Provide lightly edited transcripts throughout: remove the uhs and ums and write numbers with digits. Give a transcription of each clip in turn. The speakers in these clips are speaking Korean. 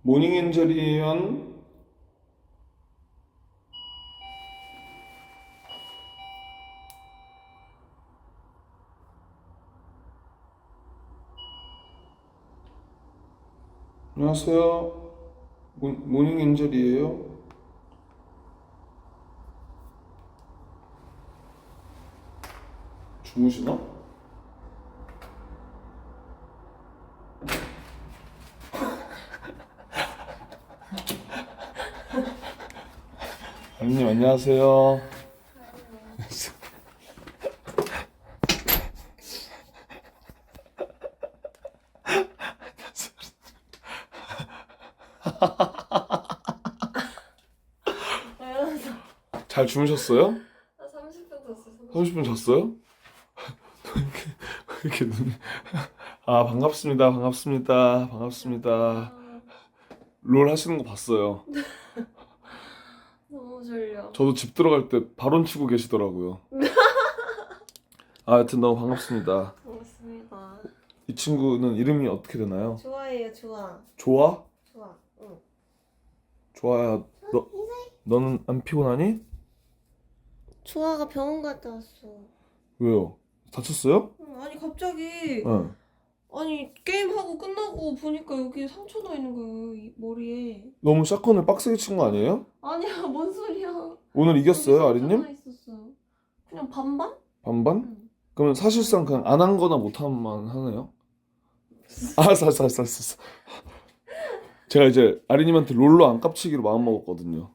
모닝엔젤이면 안녕하세요. 모닝엔젤이에요. 주무시나? 아님 안녕하세요. 잘 주무셨어요? 나 30분 잤어. 30분 잤어요? 왜 이렇게 눈이 반갑습니다. 롤 하시는 거 봤어요. 너무 졸려. 저도 집 들어갈 때 발언 치고 계시더라고요. 여튼 너무 반갑습니다. 반갑습니다. 이 친구는 이름이 어떻게 되나요? 좋아해요, 좋아. 좋아? 좋아. 응. 좋아야, 너는 안 피곤하니? 좋아가 병원 갔다 왔어. 왜요? 다쳤어요? 응, 아니 갑자기 응. 아니 게임하고 끝나고 보니까 여기 상처 나 있는 거예요, 이 머리에. 너무 샷건을 빡세게 친 거 아니에요? 아니야, 뭔 소리야. 오늘 이겼어요, 여기 상처 아리님? 나 있었어. 그냥 반반? 반반? 응. 그러면 사실상 그냥 안 한 거나 못 한만 하네요? 알았어. 제가 이제 아리님한테 롤로 안 깝치기로 마음먹었거든요.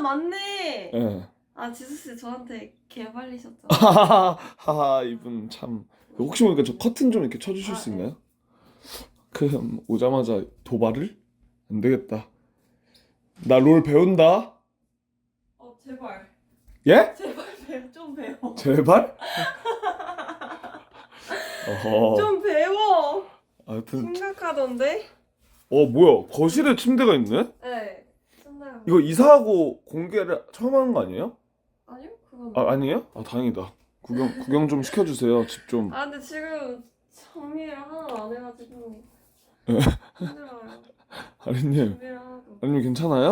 맞네. 예. 지수 씨 저한테 개발리셨죠. 하하하, 이분 참. 혹시 모르니까 저 커튼 좀 이렇게 쳐주실 수 네. 있나요? 오자마자 도발을? 안 되겠다. 나 롤 배운다. 제발. 예? 제발 좀 배워. 제발? 어허. 좀 배워. 하여튼 심각하던데? 뭐야? 거실에 침대가 있네? 네. 신나요. 이거 이사하고 공개를 처음 하는 거 아니에요? 아니요? 그건 아니에요? 다행이다. 구경 좀 시켜주세요. 집 좀. 근데 지금 정리를 하나도 안 해가지고 예. 힘들어요. 아리님, 준비를 하나도 아리님 괜찮아요?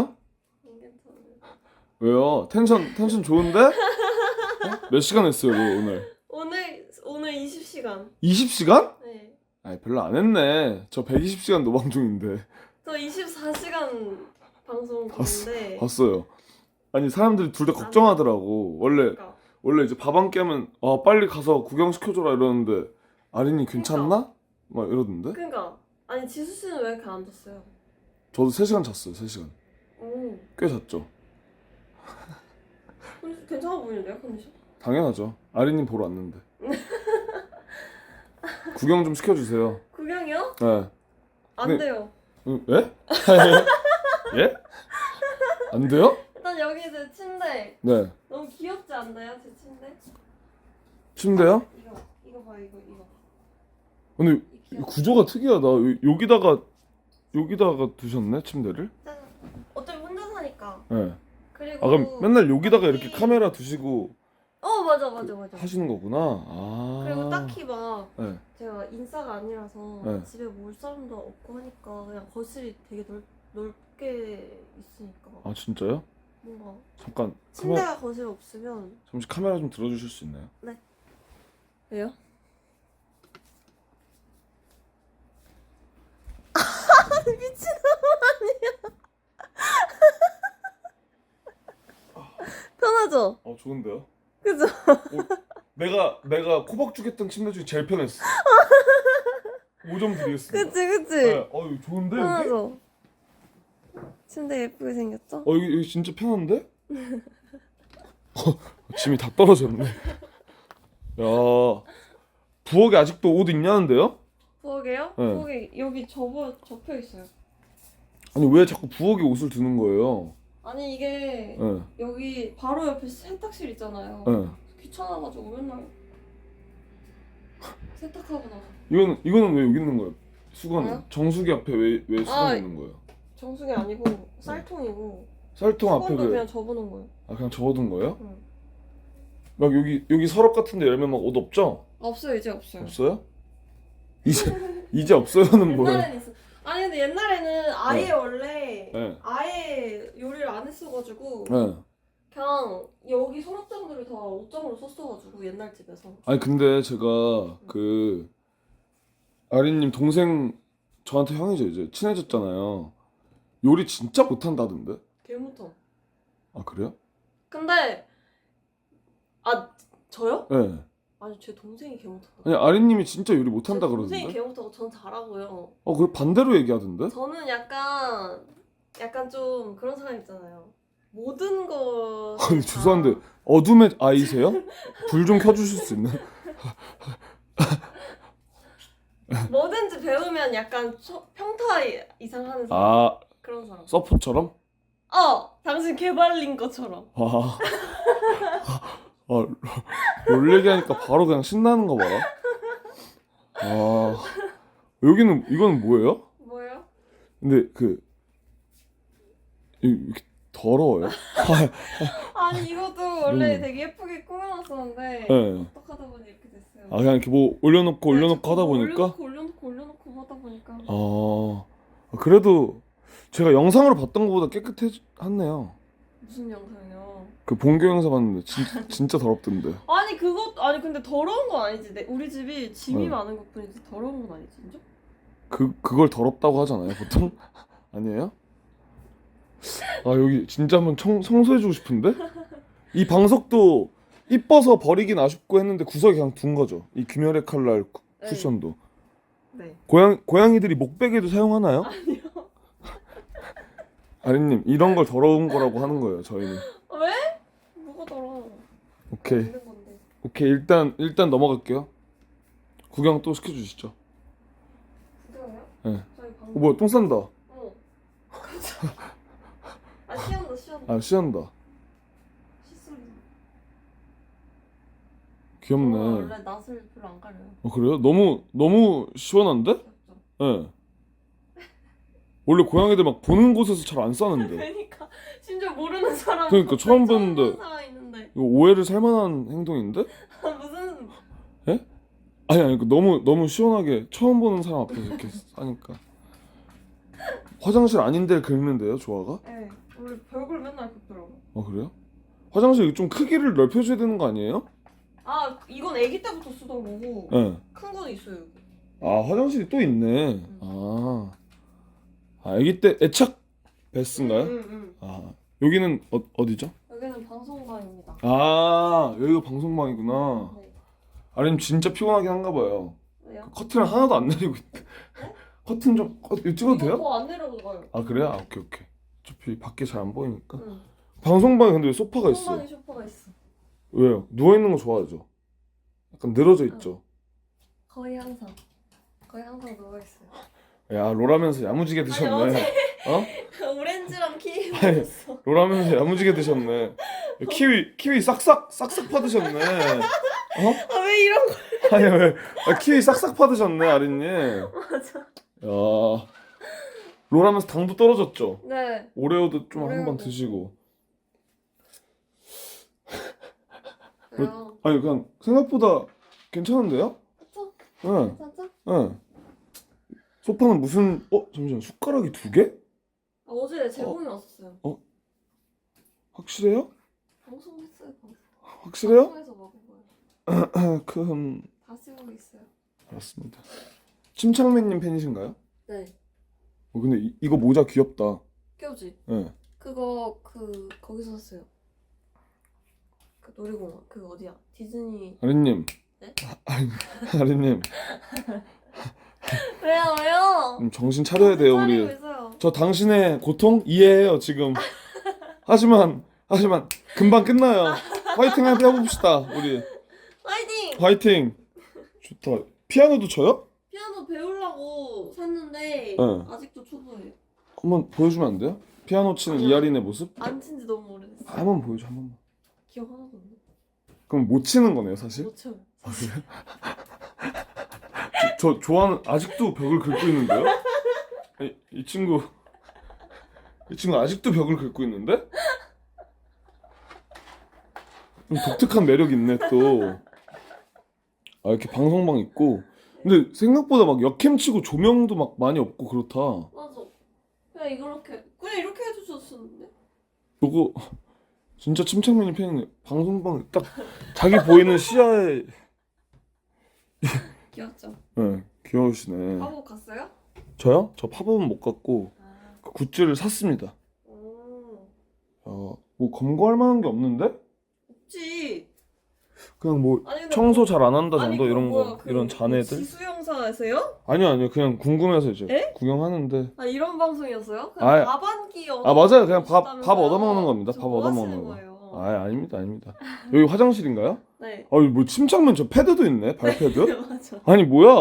안 괜찮아요. 왜요? 텐션 좋은데? 몇 시간 했어요, 롤 오늘? 오늘 20시간. 20시간? 네. 별로 안 했네. 저 120시간 노방 중인데. 저 24시간 방송 보는데. 봤어요. 아니, 사람들이 둘 다 걱정하더라고. 그러니까. 원래 이제 밥 한 끼 하면 빨리 가서 구경시켜줘라 이러는데 아린이 괜찮나? 막 이러던데? 그러니까. 아니 지수 씨는 왜 이렇게 안 잤어요? 저도 3시간 잤어요. 3시간. 오. 꽤 잤죠. 괜찮아 보이는데요, 컨디션? 당연하죠. 아린님 보러 왔는데. 구경 좀 시켜주세요. 구경이요? 네. 안 네. 돼요. 예? 예? 안 돼요? 일단 여기 제 침대 네. 너무 귀엽지 않나요, 제 침대? 침대요? 이거 봐, 이거. 근데 이 귀여워. 구조가 특이하다. 여기다가 두셨네, 침대를? 짠. 어차피 혼자 사니까. 네. 그리고 그럼 맨날 여기다가 이렇게 딱히- 카메라 두시고 맞아. 하시는 거구나. 그리고 딱히 막 네. 제가 인싸가 아니라서 네. 집에 올 사람도 없고 하니까 그냥 거실이 되게 넓게 있으니까 진짜요? 뭔가 잠깐 침대가 거실에 없으면. 잠시 카메라 좀 들어주실 수 있나요? 왜요? 편하죠? 좋은데요? 그죠? 내가 코박죽 했던 침대 중에 제일 편했어. 5점 드리겠습니다. 그치? 네. 이거 좋은데 여기? 편하죠? 침대 예쁘게 생겼죠? 여기 진짜 편한데? 짐이 다 떨어졌네. 야, 부엌에 아직도 옷 있냐는데요? 부엌에요? 네. 부엌에 여기 접혀 있어요. 아니 왜 자꾸 부엌에 옷을 두는 거예요? 아니 이게 네. 여기 바로 옆에 세탁실 있잖아요. 네. 귀찮아가지고 맨날 세탁하고 나서. 이거는 왜 여기 있는 거예요? 수건은 뭐요? 정수기 앞에 왜 수건 있는 거예요? 정수기 아니고 쌀통이고 쌀통 앞에 수건도 왜? 그냥 접어놓은 거예요. 그냥 접어둔 거예요? 응. 막 여기 서랍 같은데 열면 막 옷 없죠? 없어요, 이제 없어요. 없어요? 이제 없어요는 뭐예요? 옛날에는 있어. 아니 아니 근데 옛날에는 아예 원래 네. 아예 요리를 안 했어가지고 네. 그냥 여기 서랍장들을 다 옷장으로 썼어가지고 옛날 집에서. 아니 근데 제가 그 아린님 동생 저한테 형이죠 이제 친해졌잖아요. 요리 진짜 못한다던데? 개 못함. 아 그래요? 근데 아 저요? 네. 아니 제 동생이 개 못하고. 아니 아린님이 진짜 요리 제 못한다 동생이 그러던데? 개 못하고 전 잘하고요. 그 반대로 얘기하던데? 저는 약간 좀 그런 사람 있잖아요. 모든 거. 아니 죄송한데 어둠의 아이세요? 불 좀 켜주실 수 있나요? 뭐든지 배우면 약간 평타 이상 하는 사람. 아 그런 사람. 서포처럼? 당신 개발린 것처럼. 아, 롤 얘기하니까 바로 그냥 신나는 거 봐라. 아, 여기는 이거는 뭐예요? 뭐예요? 근데 이렇게 더러워요? 아니 이것도 원래 음. 되게 예쁘게 꾸며놨었는데 네. 어떡하다 보니 이렇게 됐어요. 아 그냥 이렇게 뭐 올려놓고 하다 자꾸 보니까. 올려놓고 하다 보니까. 그래도 제가 영상으로 봤던 것보다 깨끗했네요. 무슨 영상이요? 그 본교 영상 봤는데 진짜 더럽던데. 아니 근데 더러운 건 아니지. 우리 집이 짐이 네. 많은 것뿐이지 더러운 건 아니지, 진짜? 그걸 더럽다고 하잖아요 보통. 아니에요? 여기 진짜 한번 청소해주고 싶은데? 이 방석도 이뻐서 버리긴 아쉽고 했는데 구석에 그냥 둔 거죠. 이 귀멸의 칼날 쿠션도. 네. 고양이들이 목베개도 사용하나요? 아니요. 아린님 이런 걸 더러운 거라고 하는 거예요 저희는. 왜? 뭐가 더러워? 오케이 있는 건데. 오케이 일단 넘어갈게요. 구경 또 시켜주시죠. 구경해요? 네. 저희 방. 뭐야 똥 싼다. 시원다. 씨한다. 시소리. 귀엽네. 원래 낯을 별로 안 가려요. 그래요? 너무 시원한데? 귀엽죠? 예. 원래 고양이들 막 보는 곳에서 잘 안 싸는데. 그러니까 심지어 모르는 사람. 그러니까 처음 봤는데. 보는 사람 있는데. 이거 오해를 살 만한 행동인데? 무슨. 아니 너무 시원하게 처음 보는 사람 앞에서 이렇게 싸니까. 화장실 아닌 데를 긁는데요, 조아가? 네. 원래 별걸 맨날 긁더라고. 그래요? 화장실 좀 크기를 넓혀줘야 되는 거 아니에요? 이건 아기 때부터 쓰던 거고 예. 큰 거는 있어요 여기. 화장실이 또 있네. 아기 때 애착 베스인가요? 응. 여기는 어디죠? 여기는 방송방입니다. 여기가 방송방이구나. 네. 아니면 진짜 피곤하긴 한가 봐요. 왜요? 커튼을 하나도 안 내리고 있대. 커튼 좀 이거 찍어도 돼요? 더안 내려가요. 그래요? 오케이. 어차피 밖에 잘 안 보이니까. 응. 방송방에 근데 왜 소파가 있어? 방송방에 소파가 있어. 왜요? 누워있는 거 좋아하죠? 약간 늘어져 있죠? 거의 항상 누워 있어요. 야 롤하면서 야무지게 드셨네. 오렌지랑 키위 아니. 먹었어. 롤하면서 야무지게 드셨네. 키위 싹싹 파드셨네. 왜 이런 거? 아니 왜 키위 싹싹 파드셨네 아린님. 맞아. 야 롤하면서 당도 떨어졌죠? 네. 오레오도 좀 한번 오레오도. 드시고. 그래요. 아니 그냥 생각보다 괜찮은데요? 그쵸? 응. 괜찮죠? 응. 소파는 무슨 잠시만 숟가락이 2개? 어제 제공이 왔었어요. 확실해요? 방송했어요. 확실해요? 방송에서 먹은 거예요. 다 쓰고 있어요. 알았습니다. 침착맨님 팬이신가요? 네. 근데 이거 모자 귀엽다. 껴지. 네. 그거 거기서 샀어요. 그 놀이공원 어디야? 디즈니. 아린님. 네? 아린님. 왜요? 정신 차려야 돼요 우리. 있어요. 저 당신의 고통 이해해요 지금. 하지만 금방 끝나요. 화이팅 해봅시다 우리. 파이팅! 화이팅. 좋다. 피아노도 쳐요? 피아노 배우려고 샀는데 네. 아직도 초보예요. 한번 보여주면 안 돼요? 피아노 치는 아니요. 이하린의 모습? 안 친 지 너무 오래됐어요. 한번 보여줘 한 번만. 기억 하나도 없네. 그럼 못 치는 거네요 사실? 못 쳐요. 그래요? 저 좋아하는 아직도 벽을 긁고 있는데요? 이 친구 아직도 벽을 긁고 있는데? 좀 독특한 매력 있네 또. 이렇게 방송방 있고 근데 생각보다 막 역캠치고 조명도 막 많이 없고 그렇다. 맞아. 그냥 이렇게 해주셨었는데. 요거 진짜 침착맨이 팬이네. 방송방 딱 자기 보이는 시야에. 귀엽죠. 네, 귀여우시네. 팝업 갔어요? 저요? 저 팝업은 못 갔고 아. 그 굿즈를 샀습니다. 오. 뭐 검거할 만한 게 없는데? 없지. 그냥 뭐 아니 근데 청소 잘 안 한다 아니, 정도 그 이런 뭐야, 거 그 이런 자네들? 지수 형사세요? 아니요 그냥 궁금해서 이제 에? 구경하는데. 아 이런 방송이었어요? 아, 그냥 밥 한 끼 얻어. 아 맞아요 그냥 밥 얻어먹는 겁니다. 밥 뭐 얻어먹는 하시는 거. 거예요? 아닙니다. 여기 화장실인가요? 네. 아니 뭐 침착맨 저 패드도 있네 발패드? 맞아. 아니 뭐야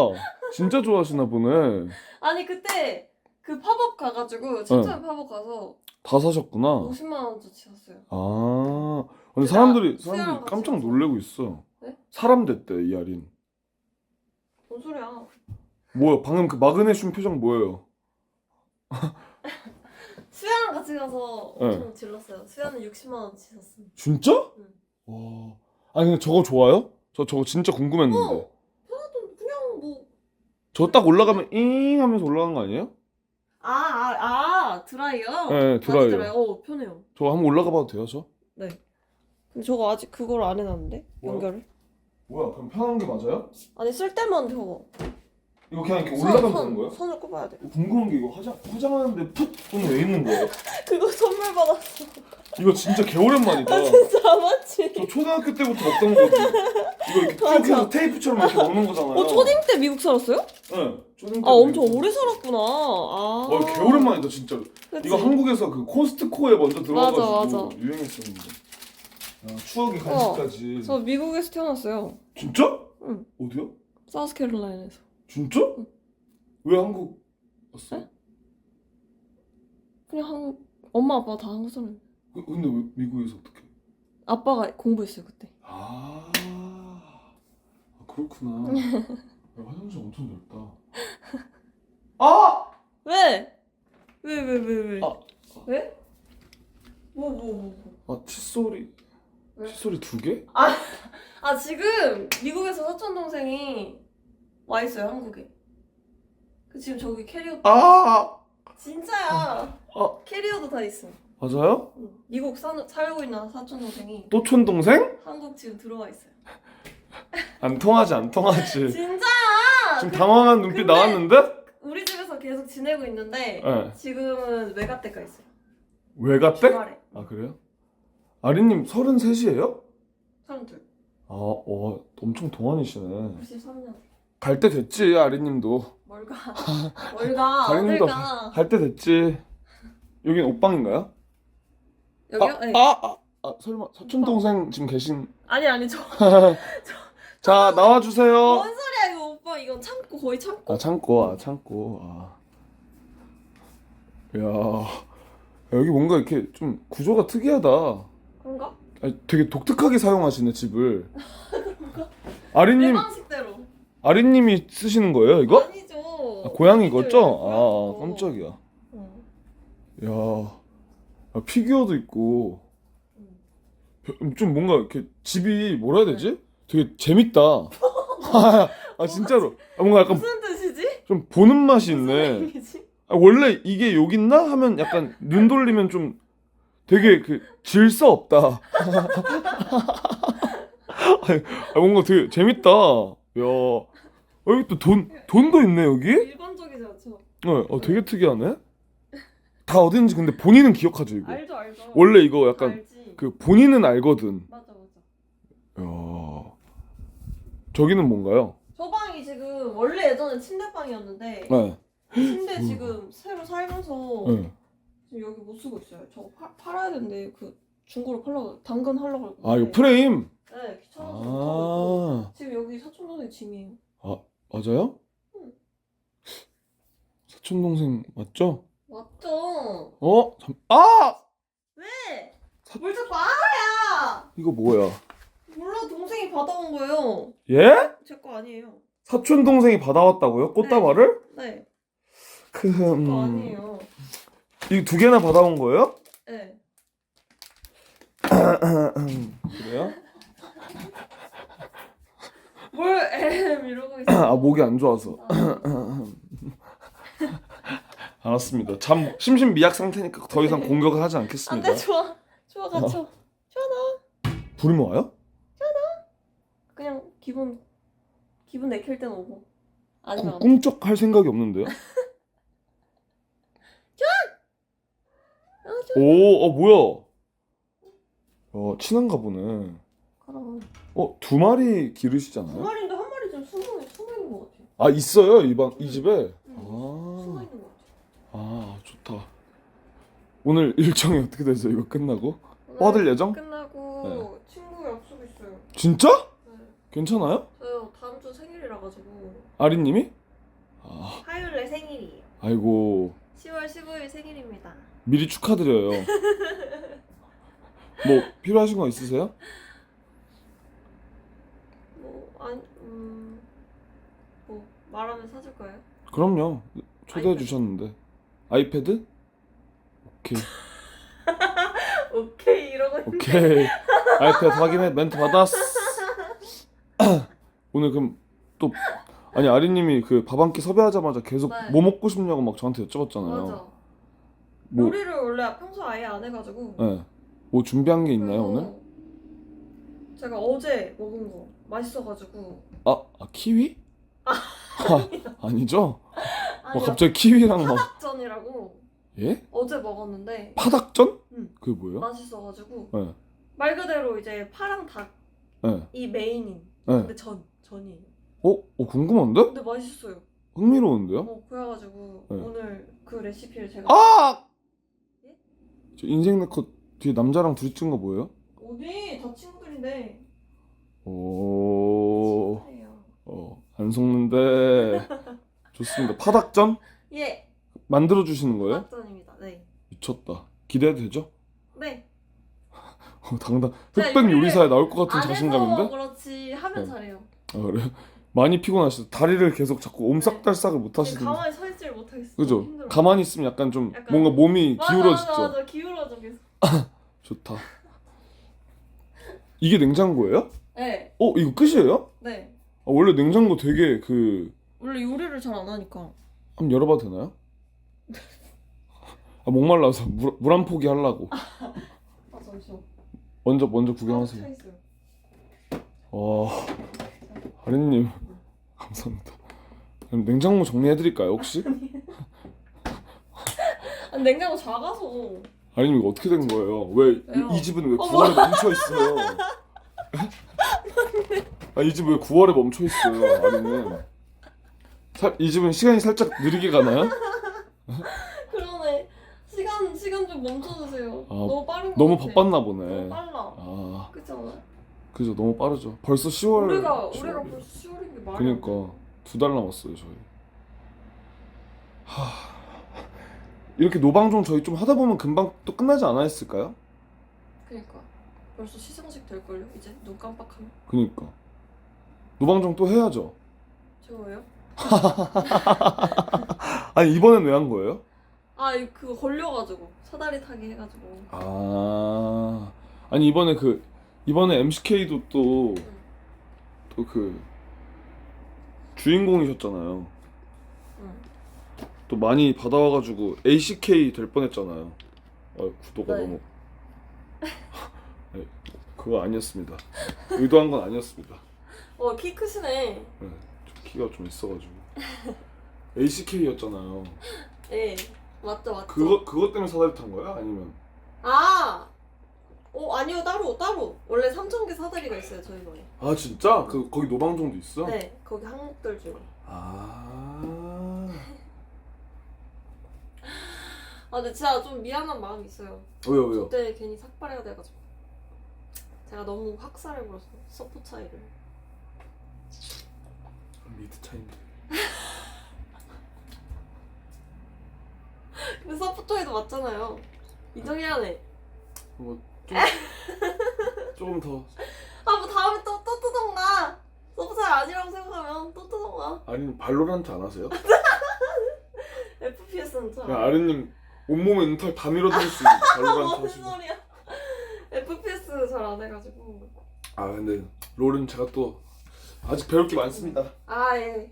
진짜 좋아하시나 보네. 아니 그때 그 팝업 가가지고 진짜 팝업 가서 다 사셨구나. 50만 원어치 샀어요. 아 근데 수야랑 사람들이 같이 깜짝 가서. 놀래고 있어. 네? 사람 됐대 이 할인. 뭔 소리야? 뭐야 방금 그 마그네슘 표정 뭐예요? 수야랑 같이 가서 네. 엄청 질렀어요. 수야는 60만 원어치 샀어요. 진짜? 응. 와 아니 근데 저거 좋아요? 저거 진짜 궁금했는데. 편하던 그냥 뭐. 저 딱 올라가면 잉 하면서 올라가는 거 아니에요? 드라이어? 네, 드라이어. 편해요. 저거 한번 올라가 봐도 돼요 저? 네. 근데 저거 아직 그걸 안 해놨는데? 뭐요? 연결을? 뭐야 그럼 편한 게 맞아요? 아니 쓸 때만 저거. 이거 그냥 이렇게 올라가면 되는 거예요? 손을 꼽아야 돼. 궁금한 게 이거 화장하는데 푹은 왜 있는 거예요? 그거 선물 받았어. 이거 진짜 개오랜만이다. 진짜 맞지? 저 초등학교 때부터 먹던 거지. 이거 이렇게 쭉 맞아. 해서 테이프처럼 이렇게 먹는 거잖아요. 초딩 때 미국 살았어요? 네. 초딩 때. 엄청 먹는 오래 거. 살았구나. 와 개오랜만이다 진짜. 그치? 이거 한국에서 그 코스트코에 먼저 들어와가지고 맞아. 유행했었는데. 야, 추억의 간식까지. 저 미국에서 태어났어요. 진짜? 응. 어디요? 사우스캐롤라이나에서. 진짜? 응. 왜 한국 왔어? 네? 그냥 한국 엄마 아빠 다 한국 사람. 근데 왜 미국에서 어떻게? 아빠가 공부했어요 그때. 그렇구나. 야, 화장실 엄청 넓다. 아! 왜? 왜? 아. 왜? 뭐. 칫솔이. 왜? 칫솔이 2개? 지금 미국에서 사촌 동생이 와 있어요 한국에. 지금 저기 캐리어. 진짜야. 캐리어도 다 있어. 맞아요? 응. 미국 살고 있는 사촌 동생이 또촌 동생? 한국 지금 들어와 있어요. 안 통하지. 진짜? 지금 당황한 눈빛 근데- 나왔는데? 우리 집에서 계속 지내고 있는데 네. 지금은 외가댁가 있어요. 외가댁? 주말에. 그래요? 아린님 33이에요? 32. 엄청 동안이시네. 93년. 갈 때 됐지 아린님도. 뭘가? 뭘가? 가린님도 어딜가? 갈 때 됐지. 여긴 옷방인가요? 여기요? 네. 설마 사촌 동생 지금 계신? 아니 저. 자 나와주세요. 뭔 소리야 이거 오빠 이건 참고 거의 참고. 창고. 야 여기 뭔가 이렇게 좀 구조가 특이하다. 그런가? 되게 독특하게 사용하시네 집을. 내 아린님 방식대로. 아린님이 쓰시는 거예요 이거? 아니죠. 고양이 아니죠, 거죠? 고양이 거. 깜짝이야. 응. 야 피규어도 있고 좀 뭔가 이렇게 집이 뭐라 해야 되지? 되게 재밌다. 진짜로. 뭔가 약간 무슨 뜻이지? 좀 보는 맛이 무슨 있네. 의미지? 원래 이게 여기 있나 하면 약간 눈 돌리면 좀 되게 그 질서 없다. 뭔가 되게 재밌다. 야 여기 또 돈도 있네 여기? 일반적이지 않죠? 되게 특이하네. 다 어딘지 근데 본인은 기억하죠 이거. 알죠. 원래 이거 약간 알지. 그 본인은 알거든. 맞아. 야 저기는 뭔가요? 저 방이 지금 원래 예전에 침대방이었는데 네. 침대 지금 새로 살면서 네. 지금 여기 못 쓰고 있어요. 저거 팔아야 되는데 그 중고로 팔려고 당근 하려고 이거 했는데 프레임. 네 귀찮아서 못 하고 있고 아 지금 여기 사촌 동생 짐이에요. 맞아요? 응. 사촌 동생 맞죠? 맞죠? 왜? 뭘 자꾸 아야? 이거 뭐야? 몰라 동생이 받아온 거예요. 예? 제 거 아니에요. 사촌 동생이 받아왔다고요? 꽃다발을? 네. 그 제 거 아니에요. 이 2개나 받아온 거예요? 네. 그래요? 뭘 이러고 있어. 아 목이 안 좋아서. 아, 알았습니다. 잠 심신미약 상태니까 더 이상 공격을 하지 않겠습니다. 안돼 좋아. 좋아 갇혀. 불이 와요? 그냥 기분 내킬 땐 오고. 아니면 안 돼. 꿈쩍할 생각이 없는데요? 오, 뭐야? 친한가 보네. 그럼. 두 마리 두 기르시잖아요? 마리인데 한 마리 좀 숨어 있는 것 같아. 아, 있어요? 이 집에? 숨어 아, 있는 것 같아. 좋다. 오늘 일정이 어떻게 되세요? 이거 끝나고? 뻗을 예정? 끝나고 친구 약속 있어요. 진짜? 네. 괜찮아요? 저요 다음 주 생일이라 가지고 아리님이? 화요일에 생일이에요. 아이고, 10월 15일 생일입니다. 미리 축하드려요. 뭐 필요하신 거 있으세요? 뭐 말하면 사줄 거예요? 그럼요. 초대해 아이패드. 주셨는데. 아이패드? 오케이. 오케이 이러고 있는데. 오케이. 아이패드 확인해. 멘트 받았어. 오늘 그럼 또 아니 아리님이 그 밥 한 끼 섭외하자마자 계속 네. 뭐 먹고 싶냐고 막 저한테 여쭤봤잖아요. 맞아. 뭐, 요리를 원래 평소 아예 안 해가지고. 네. 뭐 준비한 게 있나요 그래서 오늘? 제가 어제 먹은 거 맛있어가지고. 키위? 아니죠? 아니 갑자기 키위랑 막 파닭전이라고 예? 어제 먹었는데 파닭전? 응. 그게 뭐예요? 맛있어가지고 네. 말 그대로 이제 파랑 닭이 네. 메인인. 네. 근데 전이에요. 궁금한데? 근데 맛있어요. 흥미로운데요? 그래가지고 네. 오늘 그 레시피를 제가 예? 저 인생 네컷 뒤에 남자랑 둘이 찍은 거 뭐예요? 어디 다 친구들인데 오, 친구예요. 안 속는데 좋습니다. 파닭전 예. 만들어 주시는 거예요? 파닭전입니다. 네. 미쳤다. 기대해도 되죠? 네. 당당 제가 흑백 요리를 요리사에 나올 것 같은 안 해서 자신감인데? 그렇지 하면 네. 잘해요. 그래? 많이 피곤하시죠? 다리를 계속 자꾸 옴싹달싹을 못 근데 하시던데. 가만히 서 있지를 못하겠어. 그죠? 힘들어. 가만히 있으면 약간 좀 약간- 뭔가 몸이 맞아, 기울어지죠? 맞아 기울어져 계속. 좋다. 이게 냉장고예요? 네. 이거 끝이에요? 네. 원래 냉장고 되게 원래 요리를 잘 안 하니까. 한번 열어봐도 되나요? 목말라서 물 한 포기 하려고. 잠시만. 먼저 구경하세요. 차 있어요. 와, 아린님 감사합니다. 그럼 냉장고 정리해드릴까요 혹시? 아니, 냉장고 작아서. 아린님 이거 어떻게 된 거예요? 왜 왜요? 이 집은 왜 9월에 멈춰 있어요? 이 집 왜 9월에 멈춰 있어요, 아린님? 이 집은 시간이 살짝 느리게 가나요? 그러네. 시간 좀 멈춰주세요. 너무 빠른 거 너무 같아. 바빴나 보네. 너무 빨라. 그렇지 않아? 그죠, 너무 빠르죠. 벌써 10월. 올해가 10월이에요. 벌써 10월인 게 말이 안 돼. 그니까 2달 남았어요 저희. 이렇게 노방종 저희 좀 하다 보면 금방 또 끝나지 않았을까요? 그니까 벌써 시상식 될걸요? 이제 눈 깜빡하면. 그니까 노방종 또 해야죠. 제가 왜요? 아니 이번엔 왜 한 거예요? 그거 걸려가지고 사다리 타기 해가지고. 아니 이번에 MCK도 또 그 주인공이셨잖아요. 응. 또 많이 받아와가지고 ACK 될 뻔했잖아요. 구도가 네. 너무 아니, 그거 아니었습니다. 의도한 건 아니었습니다. 키 크시네. 좀 키가 좀 있어가지고 ACK였잖아요. 예. 맞죠. 그것 때문에 사다리 탄 거야? 아니면 아니요 따로 원래 3,000개 사다리가 있어요 저희 반에. 진짜? 거기 노방종도 있어? 네 거기 한국들 중에. 근데 진짜 좀 미안한 마음이 있어요. 왜요? 그때 괜히 삭발해야 돼가지고 제가 너무 학살을 벌어서 서포 차이를. 미드 차인데. 근데 서포 차이도 맞잖아요. 인정해야 돼. 조금 더. 뭐 다음에 또 뜨던가. 서포 차이 아니라고 생각하면 또 뜨던가. 아린 발로란트 안 하세요? FPS는 잘. 그냥 아린님 온몸에 있는 털 다 밀어드릴 수 있는 발로란트 무슨 하시고. 소리야? FPS 잘 안 해가지고. 근데 롤은 제가 또 아직 배울 게 많습니다. 아 예.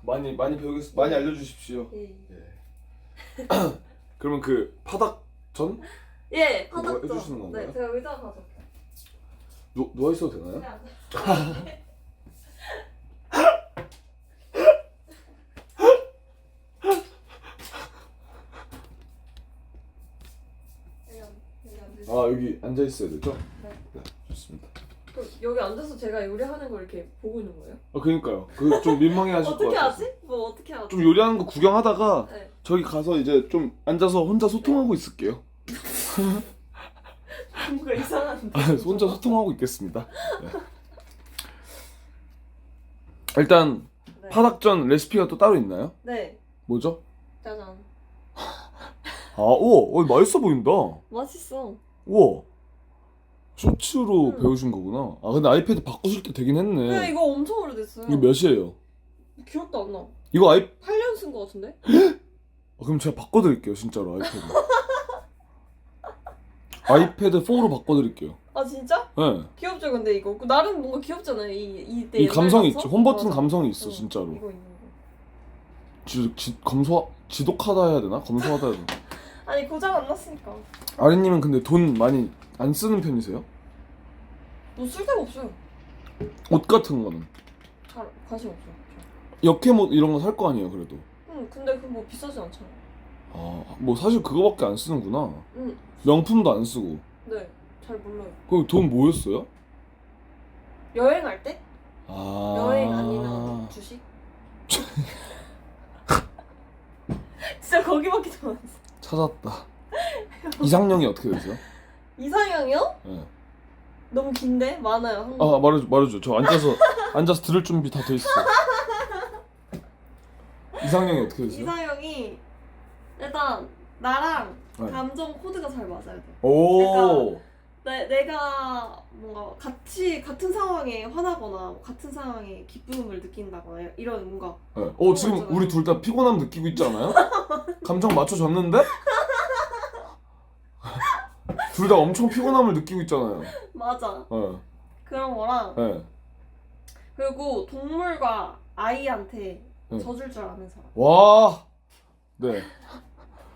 많이 많이 알려주십시오. 예. 그러면 그 파닭전 예. 그거 파닥죠. 해주시는 건가요? 네, 제가 의자 가져올게요. 누워 있어도 되나요? 네, 앉아. 아 여기 앉아 있어야 되죠? 네. 네, 좋습니다. 그럼 여기 앉아서 제가 요리하는 걸 이렇게 보고 있는 거예요? 아 그러니까요. 그 좀 민망해하실 것 어떻게 같아서. 하지? 뭐 어떻게 하지? 좀 요리하는 거 구경하다가 네. 저기 가서 이제 좀 앉아서 혼자 소통하고 있을게요. 뭔가 이상한데. 아, 혼자 소통하고 있겠습니다. 네. 일단 네. 파닭전 레시피가 또 따로 있나요? 네. 뭐죠? 짜잔. 아, 우와, 맛있어 보인다. 맛있어. 우와, 쇼츠로 응. 배우신 거구나. 아, 근데 아이패드 바꾸실 때 되긴 근데 했네. 이거 엄청 오래됐어요. 이게 몇이에요? 기억도 안 나. 이거 8년 쓴 거 같은데? 그럼 제가 바꿔드릴게요, 진짜로 아이패드. 아이패드 4로 바꿔드릴게요. 아 진짜? 네. 귀엽죠 근데 이거 나름 뭔가 귀엽잖아요 이때 이 감성이 감성? 있죠. 홈버튼 맞아. 감성이 있어, 응, 진짜로. 이거 있는 거. 지독하다 해야 되나? 검소하다 해야 되나? 아니 고장 안 났으니까 아린님은 근데 돈 많이 안 쓰는 편이세요? 뭐 쓸데가 없어요. 옷 같은 거는? 잘 관심 없어요. 역해못 이런 거 살 거 아니에요, 그래도. 응 근데 그 뭐 비싸지 않잖아요. 아, 뭐 사실 그거밖에 안 쓰는구나. 응. 명품도 안 쓰고. 네. 잘 몰라요. 그럼 돈 뭐였어요? 여행할 때? 아. 여행 아니면 주식? 진짜 거기밖에 돈 안 써. 찾았다. 이상형이 어떻게 되세요? 이상형이요? 네. 너무 긴데? 많아요. 한국. 아, 말해줘. 저 앉아서 들을 준비 다 돼 있어. 이상형이 어떻게 되세요? 이상형이 일단 나랑 네. 감정 코드가 잘 맞아야 돼. 오. 내가 뭔가 같은 상황에 화나거나 같은 상황에 기쁨을 느낀다거나 이런 뭔가 네. 지금 있잖아요. 우리 둘 다 피곤함 느끼고 있지 않아요? 감정 맞춰졌는데? 둘 다 엄청 피곤함을 느끼고 있잖아요. 맞아 네. 그런 거랑 네. 그리고 동물과 아이한테 네. 져줄 줄 아는 사람. 와. 네.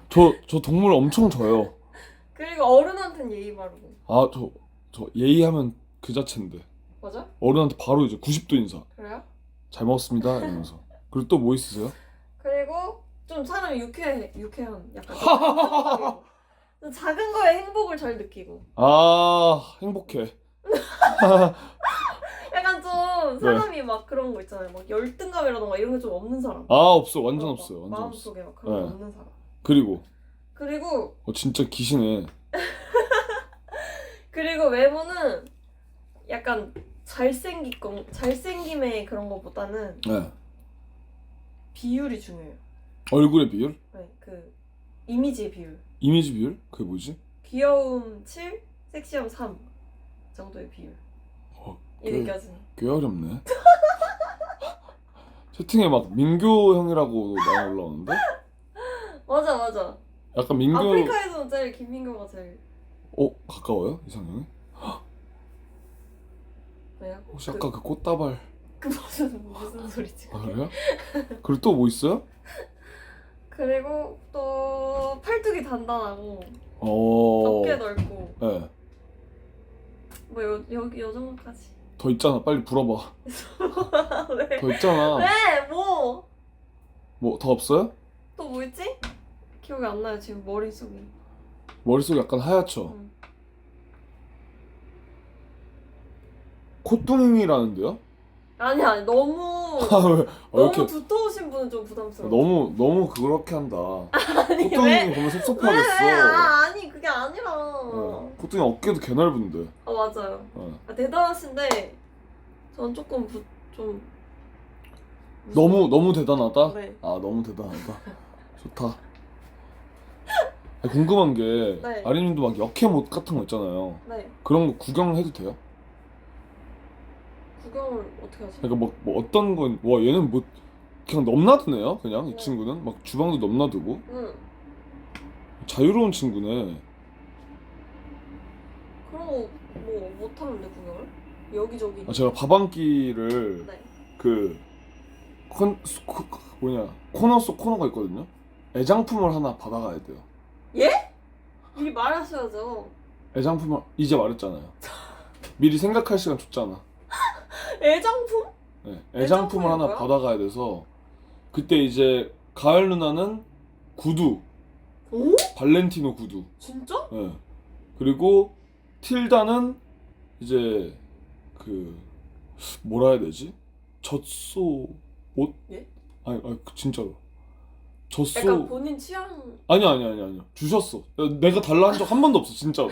저 동물 엄청 져요. 그리고 어른한테는 예의 바르고. 아, 저 예의하면 그 자체인데. 맞아? 어른한테 바로 이제 90도 인사. 그래요? 잘 먹었습니다 이러면서. 그리고 또 뭐 있으세요? 그리고 좀 사람이 유쾌한 약간 좀 긍정적이고. 좀 작은 거에 행복을 잘 느끼고. 아, 행복해. 약간 좀 사람이 막 그런 거 있잖아요. 막 열등감이라던가 이런 게 좀 없는 사람. 아, 없어. 완전 막 없어요. 완전 없어. 마음속에 막 그런 게 네. 없는 사람. 그리고 그리고 진짜 기시네. 외모는 약간 잘생김의 그런 거보다는 네. 비율이 중요해요. 얼굴의 비율? 네, 그 이미지의 비율. 이미지 비율? 그게 뭐지? 귀여움 7, 섹시함 3 정도의 비율. 이 꽤- 느껴지네. 꽤 어렵네. 채팅에 막 민교 형이라고 많이 올라오는데? 맞아. 약간 민교. 아프리카에서는 제일 김민교가 제일. 가까워요? 이상형이? 왜요? 혹시 아까 그 꽃다발. 그 무슨 소리지? 아, 그래요? 그리고 또 뭐 있어요? 그리고 또 팔뚝이 단단하고 어. 어깨 넓고 네. 뭐 여기 요 정도까지. 더 있잖아. 빨리 불어봐. 왜? 더 있잖아. 왜? 뭐? 뭐 더 없어요? 또 뭐 있지? 기억이 안 나요 지금 머릿속에. 머릿속이 약간 하얗죠? 응. 콧등이라는데요? 아니 너무 왜? 너무 이렇게 두터우신 분은 좀 부담스러워. 너무 그렇게 한다. 아니 콧등이 왜? 보면 섭섭하겠어. 아니 그게 아니라. 콧등이 어깨도 개 넓은데. 맞아요. 네. 대단하신데 전 조금 좀 너무 대단하다? 네. 아, 너무 대단하다. 좋다. 아니, 궁금한 게 네. 아린님도 막 역해못 같은 거 있잖아요. 네. 그런 거 구경해도 돼요? 구경을 어떻게 하지? 그러니까 뭐 어떤 건 와 얘는 뭐 그냥 넘나드네요. 그냥 이 네. 친구는 막 주방도 넘나들고 응. 자유로운 친구네. 그런 거 뭐 못하는데 구경을? 여기저기. 아, 제가 밥 한 끼를 네. 그 코너 속 코너가 있거든요. 애장품을 하나 받아가야 돼요. 미리 말하셔야죠. 애장품을 이제 말했잖아요. 미리 생각할 시간 줬잖아. 애장품? 네, 애장품이 애장품을 하나 뭐야? 받아가야 돼서 그때 이제 가을 누나는 구두, 오? 발렌티노 구두. 진짜? 네. 그리고 틸다는 이제 그 뭐라 해야 되지? 젖소 옷? 예? 아니 진짜로 젖소. 약간 본인 취향. 아니요 주셨어. 내가 달라 한 적 한 번도 없어 진짜로.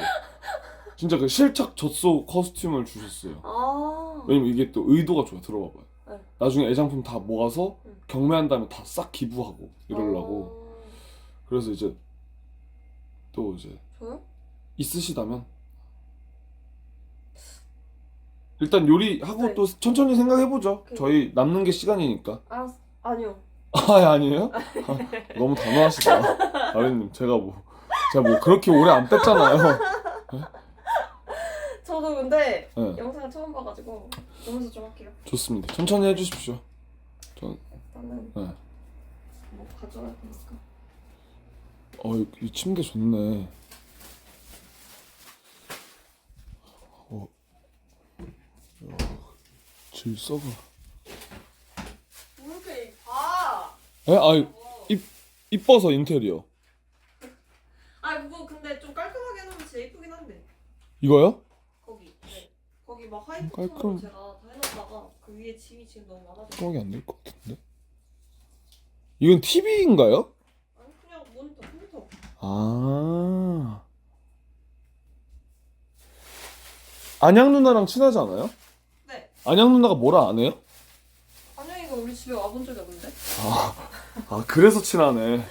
진짜 그 실착 젖소 커스튬을 주셨어요. 아. 왜냐면 이게 또 의도가 좋아. 들어봐봐요. 네. 나중에 애장품 다 모아서 응. 경매한 다음에 다 싹 기부하고 이러려고. 그래서 이제 또 이제 저요? 있으시다면 일단 요리하고 네. 또 천천히 생각해보죠. 오케이. 저희 남는 게 시간이니까. 아니요. 아니에요? 너무 단호하시다. 아버님 제가 뭐 그렇게 오래 안 뺐잖아요. 저도 근데 네, 영상을 처음 봐가지고 보면서 좀 할게요. 좋습니다. 천천히 해주십시오. 전 일단은 네. 뭐 가져야 되니까. 이 침대 좋네. 야, 질서가. 뭐 이렇게 봐. 이뻐서 인테리어. 그거 근데 좀 깔끔하게 해놓으면 진짜 예쁘긴 한데. 이거요? 거기. 네. 거기 막 화이트 깔끔. 톤으로 제가 다 해놨다가 그 위에 짐이 지금 너무 많아서. 깔끔하게 안 될 것 같은데. 이건 TV인가요? 아니 그냥 모니터. 아. 안양 누나랑 친하지 않아요? 네. 안양 누나가 뭐라 안 해요? 안녕이가 우리 집에 와본 적이 없는데. 그래서 친하네.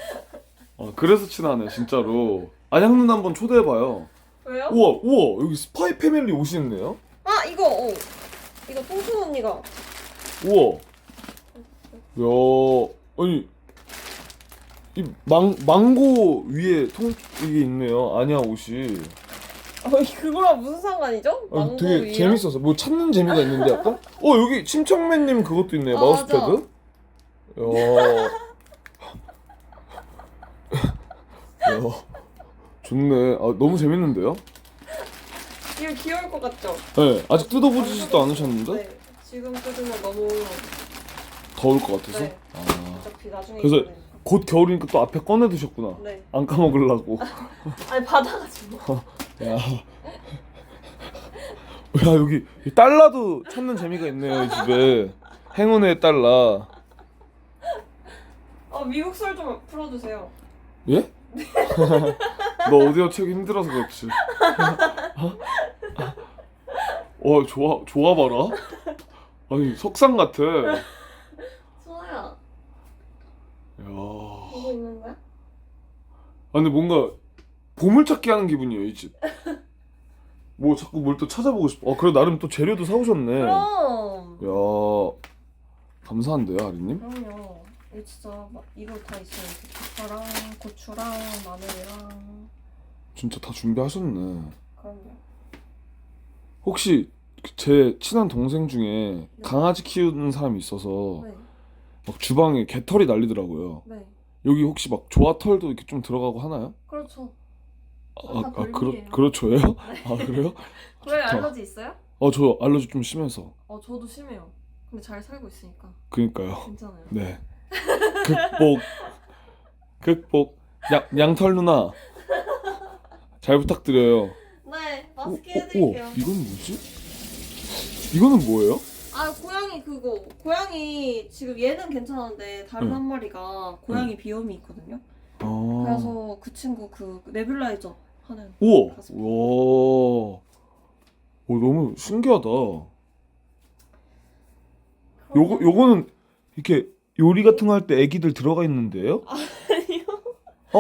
그래서 친하네 진짜로. 안양 누나 한번 초대해봐요. 왜요? 우와 여기 스파이 패밀리 오시는데요? 이거 이거 똥순 언니가. 우와. 야, 아니 이 망고 위에 이게 있네요. 안양 옷이. 그거랑 무슨 상관이죠? 망고 되게 위에? 재밌어서 뭐 찾는 재미가 있는데 약간? 여기 침착맨님 그것도 있네. 마우스패드. 야. 야. 좋네. 너무 재밌는데요? 이거 귀여울 것 같죠? 네, 아직 뜯어보지도 않으셨는데? 네. 지금 뜯으면 너무 더울 것 같아서? 네. 아. 어차피 나중에 그래서 입어야 되니까. 곧 겨울이니까 또 앞에 꺼내두셨구나. 네. 안 까먹으려고. 아니 받아가지고. 야. 야, 여기 달러도 찾는 재미가 있네요, 이 집에. 행운의 달러. 미국 설 좀 풀어주세요. 예? 너 오디오 채우기 힘들어서 그렇지. 좋아 봐라. 아니, 석상 같아. 수아야. 야. 보고 있는 거야? 근데 뭔가 보물찾기 하는 기분이에요, 이 집. 뭐 자꾸 뭘 또 찾아보고 싶어. 그래 나름 또 재료도 사오셨네. 그럼. 야, 감사한데요, 아리님? 그럼요. 이거 진짜 막 이거 다 있어요. 대파랑 고추랑 마늘이랑. 진짜 다 준비하셨네. 그럼요. 혹시 제 친한 동생 중에 네. 강아지 키우는 사람이 있어서 네. 막 주방에 개털이 날리더라고요. 네. 여기 혹시 막 조화털도 이렇게 좀 들어가고 하나요? 그렇죠. 아, 다 별미예요. 그렇죠요? 그래요? 왜 좋다. 알러지 있어요? 저 알러지 좀 심해서. 저도 심해요. 근데 잘 살고 있으니까 그니까요. 괜찮아요. 네. 극복. 양털 누나. 잘 부탁드려요. 네, 맛있게 오, 해드릴게요. 이건 뭐지? 이거는 뭐예요? 고양이 그거. 고양이 지금 얘는 괜찮은데 다른 응. 한 마리가 고양이 비염이 있거든요. 아. 그래서 그 친구 그 네뷸라이저 하는. 우와. 가슴. 우와. 너무 신기하다. 요거는 이렇게 요리 같은 거 할 때 애기들 들어가 있는데요? 아니요.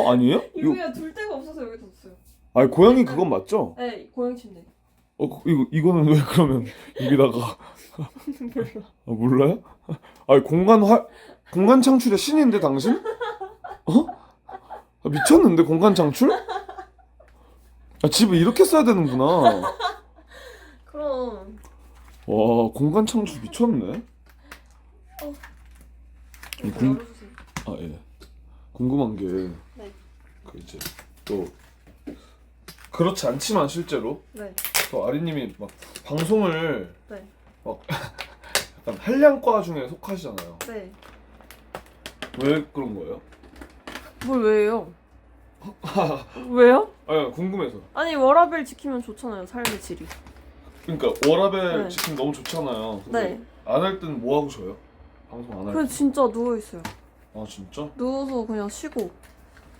아니에요? 이거 그냥 둘 데가 없어서 여기 뒀어요. 아니 고양이 그건 맞죠? 네, 고양이 침대. 이거는 왜 그러면 여기다가 몰라. 몰라요? 아니 공간 창출의 신인데 당신? 미쳤는데 공간 창출? 집을 이렇게 써야 되는구나. 그럼. 와 공간 창조 미쳤네. 이거 공- 열어주세요. 아 예. 궁금한 게 네. 그 이제 또 그렇지 않지만 실제로 네. 또 아리님이 막 방송을 네. 막 약간 한량과 중에 속하시잖아요. 네. 왜 그런 거예요? 뭘 왜요? 왜요? 아 궁금해서. 아니 워라밸 지키면 좋잖아요, 삶의 질이. 그러니까 워라벨 네. 지금 너무 좋잖아요. 근데 네. 안 할 때는 뭐 하고 쉬어요? 방송 안 할 그냥 때. 진짜 누워 있어요. 아 진짜? 누워서 그냥 쉬고.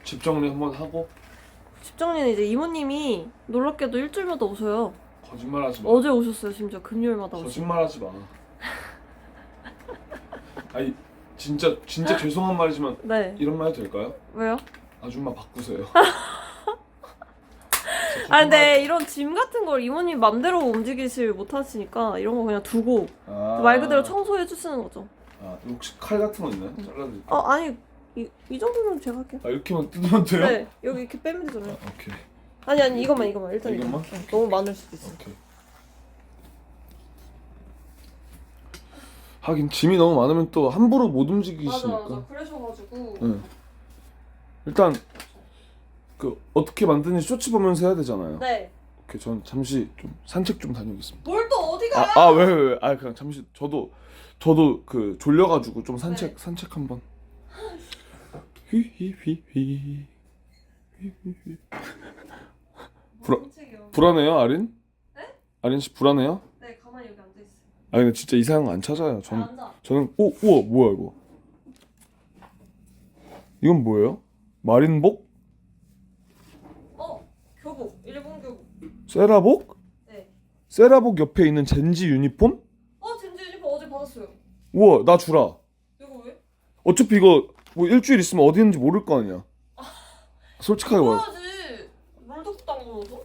집 정리 한번 하고 집 정리는 이제 이모님이 놀랍게도 일주일마다 오셔요. 거짓말하지 마. 어제 오셨어요, 심지어 금요일마다 오셨어요. 거짓말하지 마. 아니 진짜 죄송한 말이지만 네. 이런 말 해도 될까요? 왜요? 아줌마 바꾸세요. 아 근데 이런 짐 같은 걸 이모님 맘대로 움직이질 못하시니까 이런 거 그냥 두고 말 그대로 청소해 주시는 거죠. 아 혹시 칼 같은 거 있나요? 잘라드릴게요. 아니 이 정도면 제가 할게요. 아 이렇게만 뜯으면 돼요? 네 여기 이렇게 빼면 되잖아요. 오케이. 아니 이것만 일단 이것만? 네, 너무 많을 수도 있어. 오케이. 하긴 짐이 너무 많으면 또 함부로 못 움직이시니까. 그러셔가지고. 응. 일단 그 어떻게 만드는지 쇼츠 보면서 해야 되잖아요. 네. 오케이, 전 잠시 좀 산책 좀 다녀오겠습니다. 뭘 또 어디가? 왜? 아 그냥 잠시 저도 그 졸려가지고 좀 산책 네. 산책 한번. 휘휘휘휘. 불안해요, 아린? 네? 아린 씨 불안해요? 네 가만히 여기 앉아 있어요. 아 근데 진짜 이상한 거 안 찾아요. 앉아. 저는 우와 뭐야 이거? 이건 뭐예요? 마린복? 교복 일본 교복. 세라복? 네. 세라복 옆에 있는 젠지 유니폼? 젠지 유니폼 어제 받았어요. 우와 나 주라. 이거 왜? 어차피 이거 뭐 일주일 있으면 어디 있는지 모를 거 아니야. 솔직하게 말. 입어야지. 롤독 당근어서?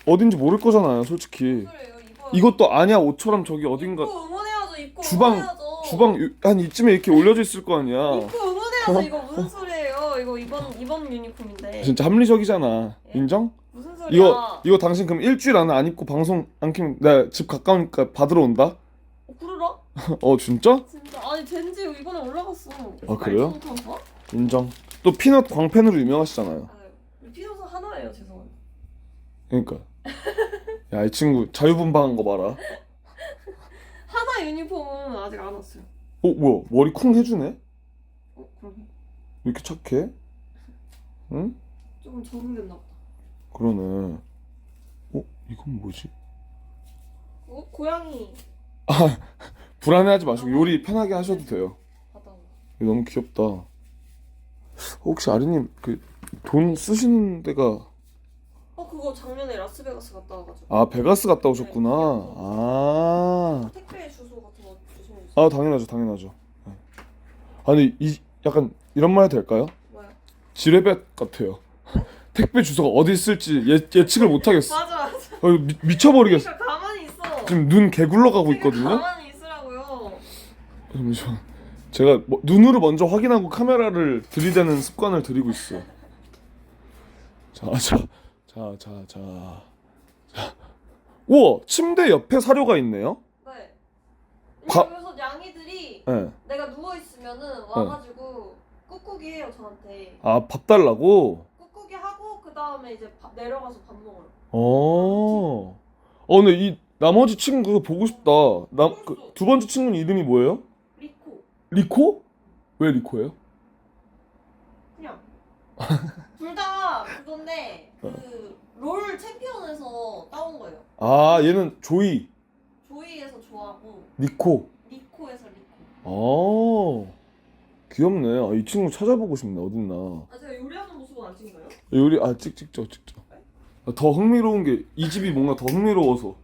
어딘지 모를 거잖아요, 솔직히. 그래요 입어야. 이것도 아냐 옷처럼 저기 어딘가 입고 응원해야죠. 입고 주방- 응원해야죠. 한 이쯤에 이렇게 올려져 있을 거 아니야. 입고 응원해야죠. 이거 무슨 소리예요? 이거 이번 유니폼인데. 진짜 합리적이잖아. 예? 인정? 무슨 소리야? 이거 당신 그럼 일주일 안에 안 입고 방송 안 키면 나 집 가까우니까 받으러 온다? 그러라? 진짜? 진짜 아니 젠지 이번에 올라갔어. 아, 그래요? 말도 못한 거? 인정. 또 피넛 광팬으로 유명하시잖아요. 피노사 하나예요, 죄송해요. 그러니까. 야, 이 친구 자유분방한 거 봐라. 하나 유니폼은 아직 안 왔어요. 뭐야? 머리 쿵 해주네? 그러게. 왜 이렇게 착해? 응? 조금 적응됐나 보다. 그러네. 이건 뭐지? 고양이 불안해하지 마시고 요리 편하게 하셔도 돼요. 받아. 이거 너무 귀엽다. 혹시 아리님 그 돈 쓰시는 데가 그거 작년에 라스베가스 갔다 와가지고. 베가스 갔다 오셨구나. 네. 택배 주소 같은 거 주시면 주세요. 당연하죠. 네. 아니 약간 이런 말 해도 될까요? 뭐야? 지뢰밭 같아요. 택배 주소가 어디 있을지 예측을 못 하겠어. 맞아. 미쳐버리겠어. 그러니까 가만히 있어. 지금 눈 개굴러가고 있거든요. 가만히 있으라고요. 잠시만. 제가 눈으로 먼저 확인하고 카메라를 들이대는 습관을 들이고 있어. 자. 우와, 침대 옆에 사료가 있네요. 네. 가- 그래서 양이들이 네. 내가 누워 있으면은 와가지고 꾹꾹이 해요 저한테. 밥 달라고? 꾹꾹이 하고 그 다음에 이제 내려가서 밥 먹어요. 근데 이 나머지 친구 그거 보고 싶다. 두 번째 친구는 이름이 뭐예요? 리코. 리코? 왜 리코예요? 그냥 둘 다 그건데 그 롤 챔피언에서 따온 거예요. 얘는 조이, 조이에서 좋아하고 리코. 리코에서 리코. 귀엽네. 이 친구 찾아보고 싶네. 어딨나. 제가 요리하는 모습은 안 찍나요? 요리 찍죠. 더 흥미로운 게 이 집이 뭔가 더 흥미로워서.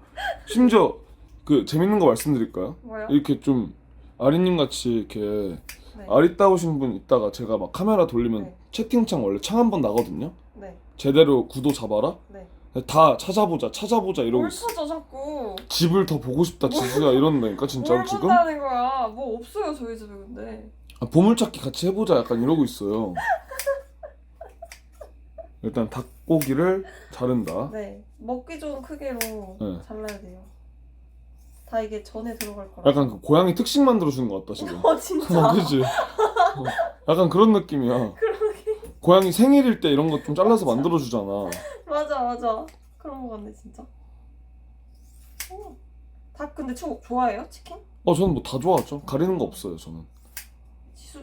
심지어 그 재밌는 거 말씀드릴까요? 뭐요? 이렇게 좀 아리님 같이 이렇게 네. 아리따우신 분 있다가 제가 막 카메라 돌리면 네. 채팅창 원래 창 한 번 나거든요. 네. 제대로 구도 잡아라. 네. 다 찾아보자 이러고 뭘 있어. 찾아 자꾸. 집을 더 보고 싶다 지수야 이런다니까 진짜로 뭘 지금. 본다는 거야. 뭐 없어요 저희 집에 근데. 보물찾기 같이 해보자 약간 이러고 있어요. 일단 닭고기를 자른다. 네. 먹기 좋은 크기로 네. 잘라야 돼요. 다 이게 전에 들어갈 거라. 약간 그 고양이 특식 만들어주는 것 같다 지금. 진짜. 그치? 약간 그런 느낌이야. 고양이 생일일 때 이런 거 좀 잘라서 만들어주잖아. 맞아. 그런 거 같네 진짜. 다 근데 좋아해요 치킨? 저는 뭐 다 좋아하죠. 가리는 거 없어요 저는.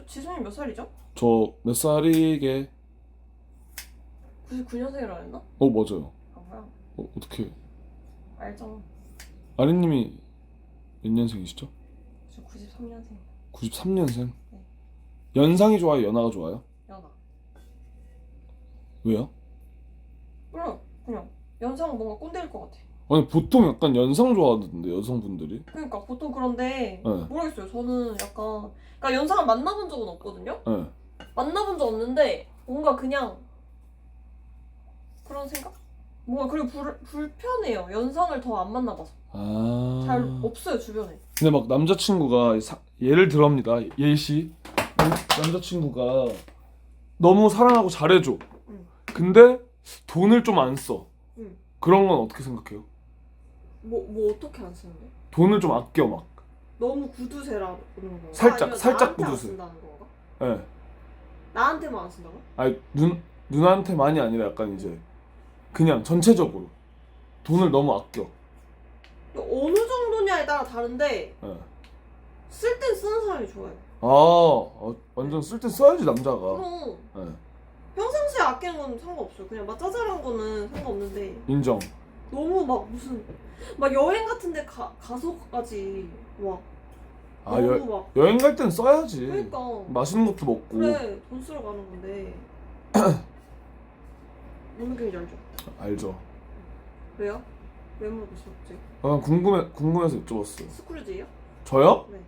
지수님 몇 살이죠? 저 몇 살이게? 99년생이라 했나? 맞아요. 아 뭐야? 어떻게? 알죠. 아린님이 몇 년생이시죠? 저 93년생. 93년생? 네. 연상이 좋아요? 연하가 좋아요? 연하. 왜요? 몰라. 그냥 연상 뭔가 꼰대일 것 같아. 아니 보통 약간 연상 좋아하던데 여성분들이. 그러니까 보통 그런데 네. 모르겠어요. 저는 약간 그러니까 연상을 만나본 적은 없거든요. 네. 만나본 적 없는데 뭔가 그냥 그런 생각? 뭔가 그리고 불편해요. 연상을 더 안 만나봐서 아. 잘 없어요 주변에. 근데 막 남자친구가 예를 들어입니다. 예시. 남자친구가 너무 사랑하고 잘해줘. 응. 근데 돈을 좀 안 써. 응. 그런 건 어떻게 생각해요? 뭐 어떻게 안 쓰는데? 돈을 좀 아껴 막. 너무 구두쇠라는 건가? 살짝 아니면 살짝 나한테 안 구두쇠. 쓴다는 건가? 예. 나한테만 안 쓴다고? 아니 누나한테만이 아니라 약간 이제 그냥 전체적으로 돈을 너무 아껴. 어느 정도냐에 따라 다른데 예. 쓸 땐 쓰는 사람이 좋아요. 완전 쓸 때 써야지 남자가. 그럼 예. 평상시에 아끼는 건 상관없어요. 그냥 막 짜잘한 거는 상관없는데 인정. 너무 막 무슨 막 여행 같은데 가서까지 막 너무 막 여행 갈 땐 써야지. 그러니까 맛있는 것도 먹고. 그래 돈 쓰러 가는 건데 뭔 느낌인지 알죠? 알죠. 왜요? 왜 물어보셨지? 궁금해서 여쭤봤어요. 스크루지예요? 저요? 네.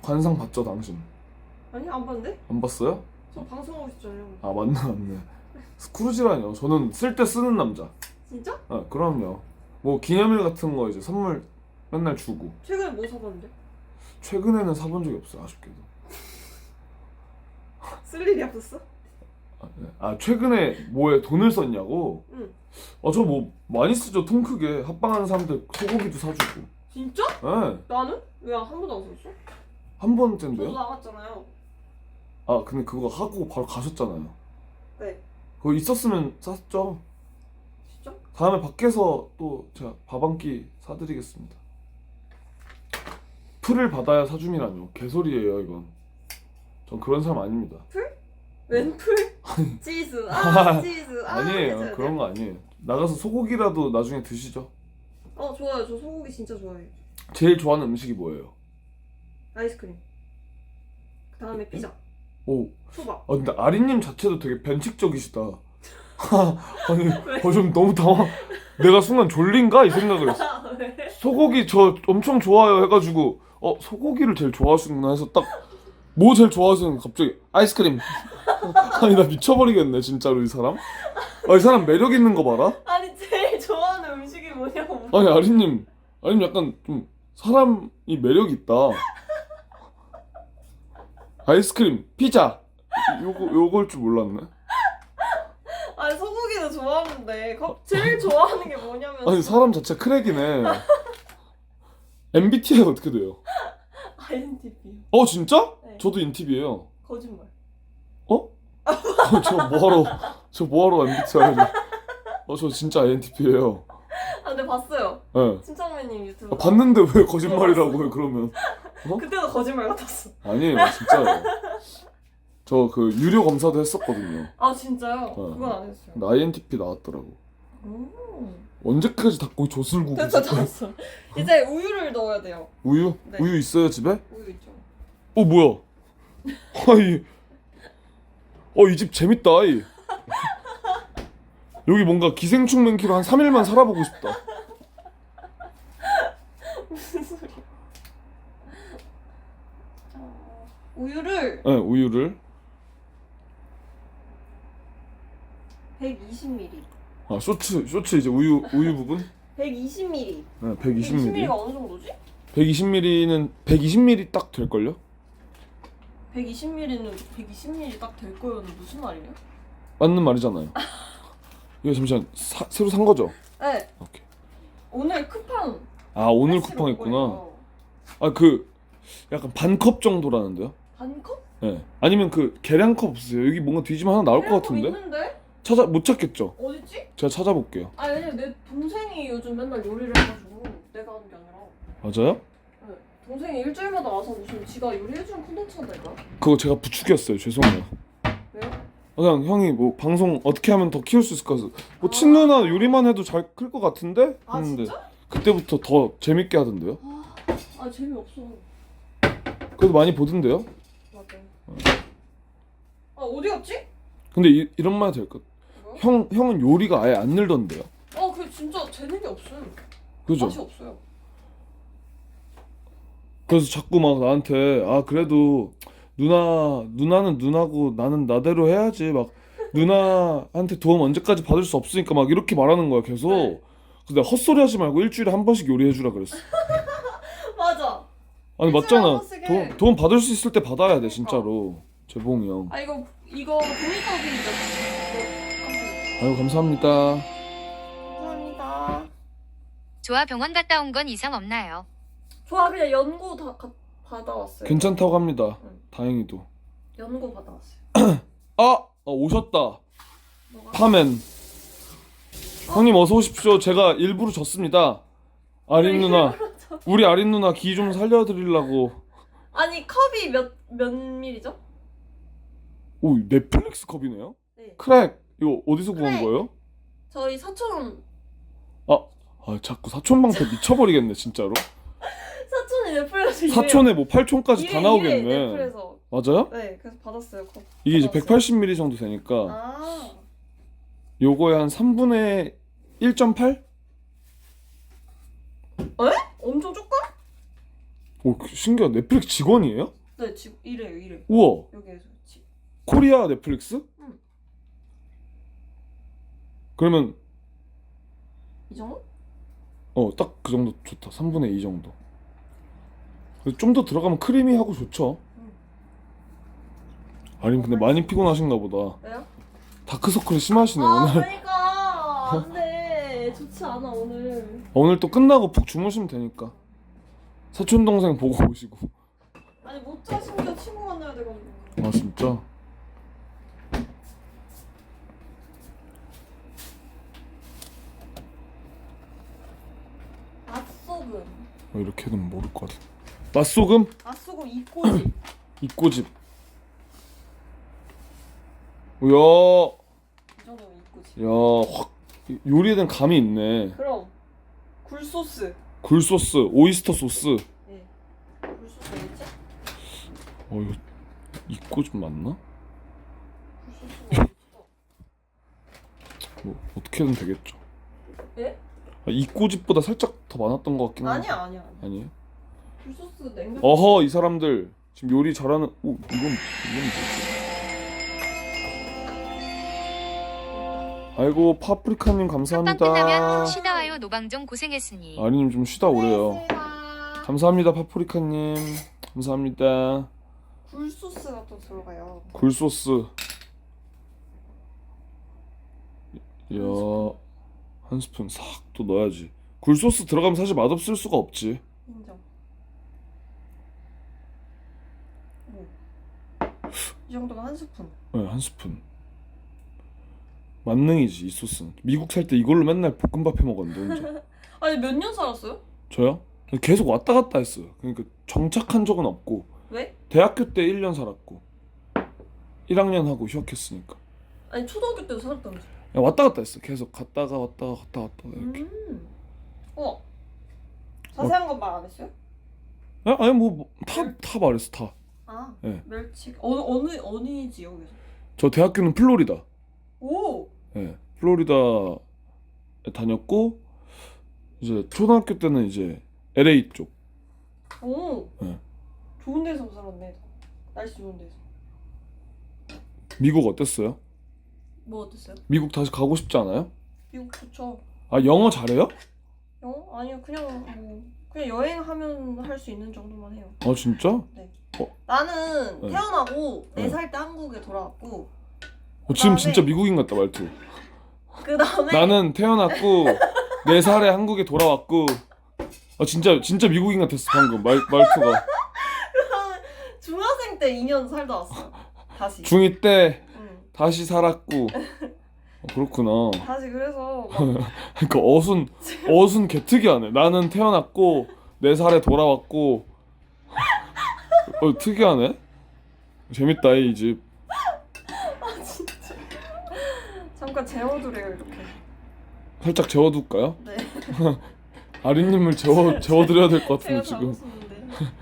관상 봤죠 당신? 아니 안 봤는데? 안 봤어요? 저 방송하고 있었잖아요. 아 맞네. 스크루지라뇨. 저는 쓸 때 쓰는 남자. 진짜? 그럼요. 뭐 기념일 같은 거 이제 선물 맨날 주고. 최근에 뭐 사봤는데? 최근에는 사본 적이 없어요 아쉽게도. 쓸 일이 없었어? 최근에 뭐에 돈을 썼냐고? 응. 저 뭐 많이 쓰죠. 통 크게 합방하는 사람들 소고기도 사주고. 진짜? 네. 나는? 왜 한 번도 안 썼어? 한 번째인데요? 저도 나갔잖아요. 근데 그거 하고 바로 가셨잖아요. 네. 그거 있었으면 샀죠. 진짜? 다음에 밖에서 또 제가 밥 한 끼 사드리겠습니다. 풀을 받아야 사줌이라뇨. 개소리예요 이건. 전 그런 사람 아닙니다. 웬풀? 치즈. 치즈. 아니에요. 그런 거 아니에요. 나가서 소고기라도 나중에 드시죠. 좋아요. 저 소고기 진짜 좋아해요. 제일 좋아하는 음식이 뭐예요? 아이스크림. 그 다음에 피자. 오. 초밥. 근데 아린님 자체도 되게 변칙적이시다. 아니, 왜? 좀 너무 내가 순간 졸린가? 이 생각을 했어. 왜? 소고기 저 엄청 좋아요 해가지고 소고기를 제일 좋아하시는구나 해서 딱 뭐 제일 좋아하시는 갑자기 아이스크림. 아니 나 미쳐버리겠네 진짜로 이 사람. 이 사람 매력 있는 거 봐라. 아니 제일 좋아하는 음식이 뭐냐고. 아니 아린님 약간 좀 사람이 매력 있다. 아이스크림, 피자 요걸 줄 몰랐네. 아니 소고기도 좋아하는데 제일 좋아하는 게 뭐냐면 아니 사람 자체 크랙이네. MBTI가 어떻게 돼요? INTP. 진짜? 네. 저도 인팁이에요. 거짓말. 저 뭐하러 MBTI를? 저 진짜 INTP예요. 근데 봤어요. 네. 신창민님 유튜브. 봤는데 왜 거짓말이라고 해 그러면? 그때도 거짓말 같았어. 아니에요 진짜요. 저 그 유료 검사도 했었거든요. 진짜요? 그건 안 했어요. 근데 INTP 나왔더라고. 오. 언제까지 닭고기 조슬고 됐어. 이제 우유를 넣어야 돼요. 우유? 네. 우유 있어요 집에? 우유 있죠. 뭐야? 이 집 재밌다. 여기 뭔가 기생충 맨키로 한 3일만 살아보고 싶다. 무슨 소리야? 우유를 네, 우유를 120ml. 쇼츠 이제 우유 부분? 120ml. 네, 120ml가 120ml. 어느 정도지? 120ml는 120ml 딱 될 걸요? 120ml는 120ml 딱 될 거요는 무슨 말이에요? 맞는 말이잖아요. 이거 잠시만 새로 산 거죠? 네. 오케이. 오늘 쿠팡. 아 오늘 팔찌로 쿠팡했구나. 먹어요. 아 그 약간 반컵 정도라는데요? 반컵? 네. 아니면 그 계량컵 없으세요? 여기 뭔가 뒤지면 하나 나올 것 계량컵 같은데? 있는데? 못 찾겠죠? 어딨지? 제가 찾아볼게요. 아 왜냐면 내 동생이 요즘 맨날 요리를 해가지고 내가 하는 게 아니라. 맞아요? 네. 동생이 일주일마다 와서 무슨 지가 요리해주는 콘텐츠 한다니까? 그거 제가 부추겼어요. 죄송해요. 왜요? 그냥 형이 뭐 방송 어떻게 하면 더 키울 수 있을 것 같아서 뭐 친누나 요리만 해도 잘 클 것 같은데? 아 했는데 진짜? 그때부터 더 재밌게 하던데요? 아 재미없어. 그래도 많이 보던데요? 맞아. 아 어디 갔지? 근데 이런 말 해도 될까? 뭐요? 형은 요리가 아예 안 늘던데요? 그 진짜 재능이 없음. 그죠? 맛이 없어요. 그래서 자꾸 막 나한테 아 그래도 누나는 누나고 나는 나대로 해야지 막 누나한테 도움 언제까지 받을 수 없으니까 막 이렇게 말하는 거야 계속. 네. 그래서 내가 헛소리 하지 말고 일주일에 한 번씩 요리해주라 그랬어. 맞아. 아니 일주일에 한 맞잖아. 번씩 해. 도움 받을 수 있을 때 받아야 돼 그러니까. 진짜로. 재봉이 형. 아 이거 종이컵이 아유 감사합니다. 감사합니다. 좋아 병원 갔다 온 건 이상 없나요? 좋아 그냥 연고 받아왔어요. 괜찮다고 합니다. 응. 다행히도. 연고 받아왔어요. 오셨다. 뭐가? 파맨. 형님 어서 오십시오. 제가 일부러 졌습니다. 아린 누나. 우리 아린 누나 기 좀 살려드리려고. 아니 컵이 몇 밀이죠? 오 넷플릭스 컵이네요? 네. 크랙. 이거 어디서 구한 크랙. 거예요? 저희 사촌 자꾸 사촌방패 미쳐버리겠네 진짜로. 사촌이 넷플릭스 이래요. 사촌에 뭐 8촌까지 다 나오겠네. 넷플에서. 맞아요? 네 그래서 받았어요 컵. 이게 이제 받았어요. 180ml 정도 되니까 아 요거에 한 3분의 1.8? 엄청 조금? 오 신기하다. 넷플릭스 직원이에요? 네 지금 이래요. 우와. 여기에서 코리아 넷플릭스? 응. 그러면 이 정도? 딱 그 정도 좋다. 3분의 2 정도. 좀 더 들어가면 크리미하고 좋죠. 응. 아니 근데 많이 피곤하신가 보다. 왜요? 다크서클이 심하시네 아 오늘. 그러니까 안돼 좋지 않아 오늘. 오늘 또 끝나고 푹 주무시면 되니까. 사촌 동생 보고 오시고. 아니 못자 심지어 친구 만나야 돼가지고. 아 진짜? 맛소금. 이렇게 해도 모를 것 같아. 맛소금? 맛소금 이꼬지. 이꼬집. 이야, 이 정도면 이꼬지. 확 요리에 대한 감이 있네. 그럼 굴소스. 굴소스, 오이스터 소스. 네. 굴소스 알겠지? 이거 이꼬집 맞나? 굴소스가 어딨어? 뭐 어떻게든 되겠죠. 네? 이꼬집보다 살짝 더 많았던 것 같긴 한데. 아니야. 아니에요? 굴소스 냉면. 어허 이 사람들 지금 요리 잘하는. 이건 뭐지? 아이고 파프리카님 합방 감사합니다. 끝나면 쉬다 와요. 노방정 고생했으니. 아니님 좀 쉬다 오래요. 감사합니다 파프리카님. 감사합니다. 굴소스가 또 들어가요. 굴소스. 이야 한 스푼 싹 또 넣어야지. 굴소스 들어가면 사실 맛없을 수가 없지. 인정. 이 정도면 한 스푼. 네, 한 스푼. 만능이지 이 소스는. 미국 살 때 이걸로 맨날 볶음밥 해 먹었는데 혼자. 아니 몇 년 살았어요? 저요? 계속 왔다 갔다 했어요. 그러니까 정착한 적은 없고 왜? 대학교 때 1년 살았고 1학년 하고 휴학했으니까 아니 초등학교 때도 살았다면서. 그냥 왔다 갔다 했어. 계속 갔다가 왔다가 이렇게. 우와. 자세한 건 말 안 했어요? 아니 뭐 다 말했어 다. 아 네. 멸치. 어느 지역에서? 저 대학교는 플로리다. 오. 네, 플로리다에 다녔고 이제 초등학교 때는 이제 LA 쪽. 오. 네. 좋은 데서 살았네. 날씨 좋은 데서. 미국 어땠어요? 뭐 어땠어요? 미국 다시 가고 싶지 않아요? 미국 좋죠. 아 영어 잘해요? 영어? 아니요 그냥 여행하면 할 수 있는 정도만 해요. 아 진짜? 나는 네. 태어나고 네. 4살 때 한국에 돌아왔고 지금 그다음에- 진짜 미국인 같다 말투. 그 다음에 나는 태어났고 4살에 한국에 돌아왔고 아 진짜 미국인 같았어 방금 말투가. 중학생 때 2년 살다 왔어. 다시. 중2 때 응. 다시 살았고. 그렇구나. 다시 그래서 막 그러니까 어순 개특이하네. 나는 태어났고 4살에 돌아왔고. 특이하네. 재밌다 이 집. 잠깐 재워두래요 이렇게. 살짝 재워둘까요? 네. 아린님을 재워드려야 될 것 같은데 제가 지금. 잘못했는데.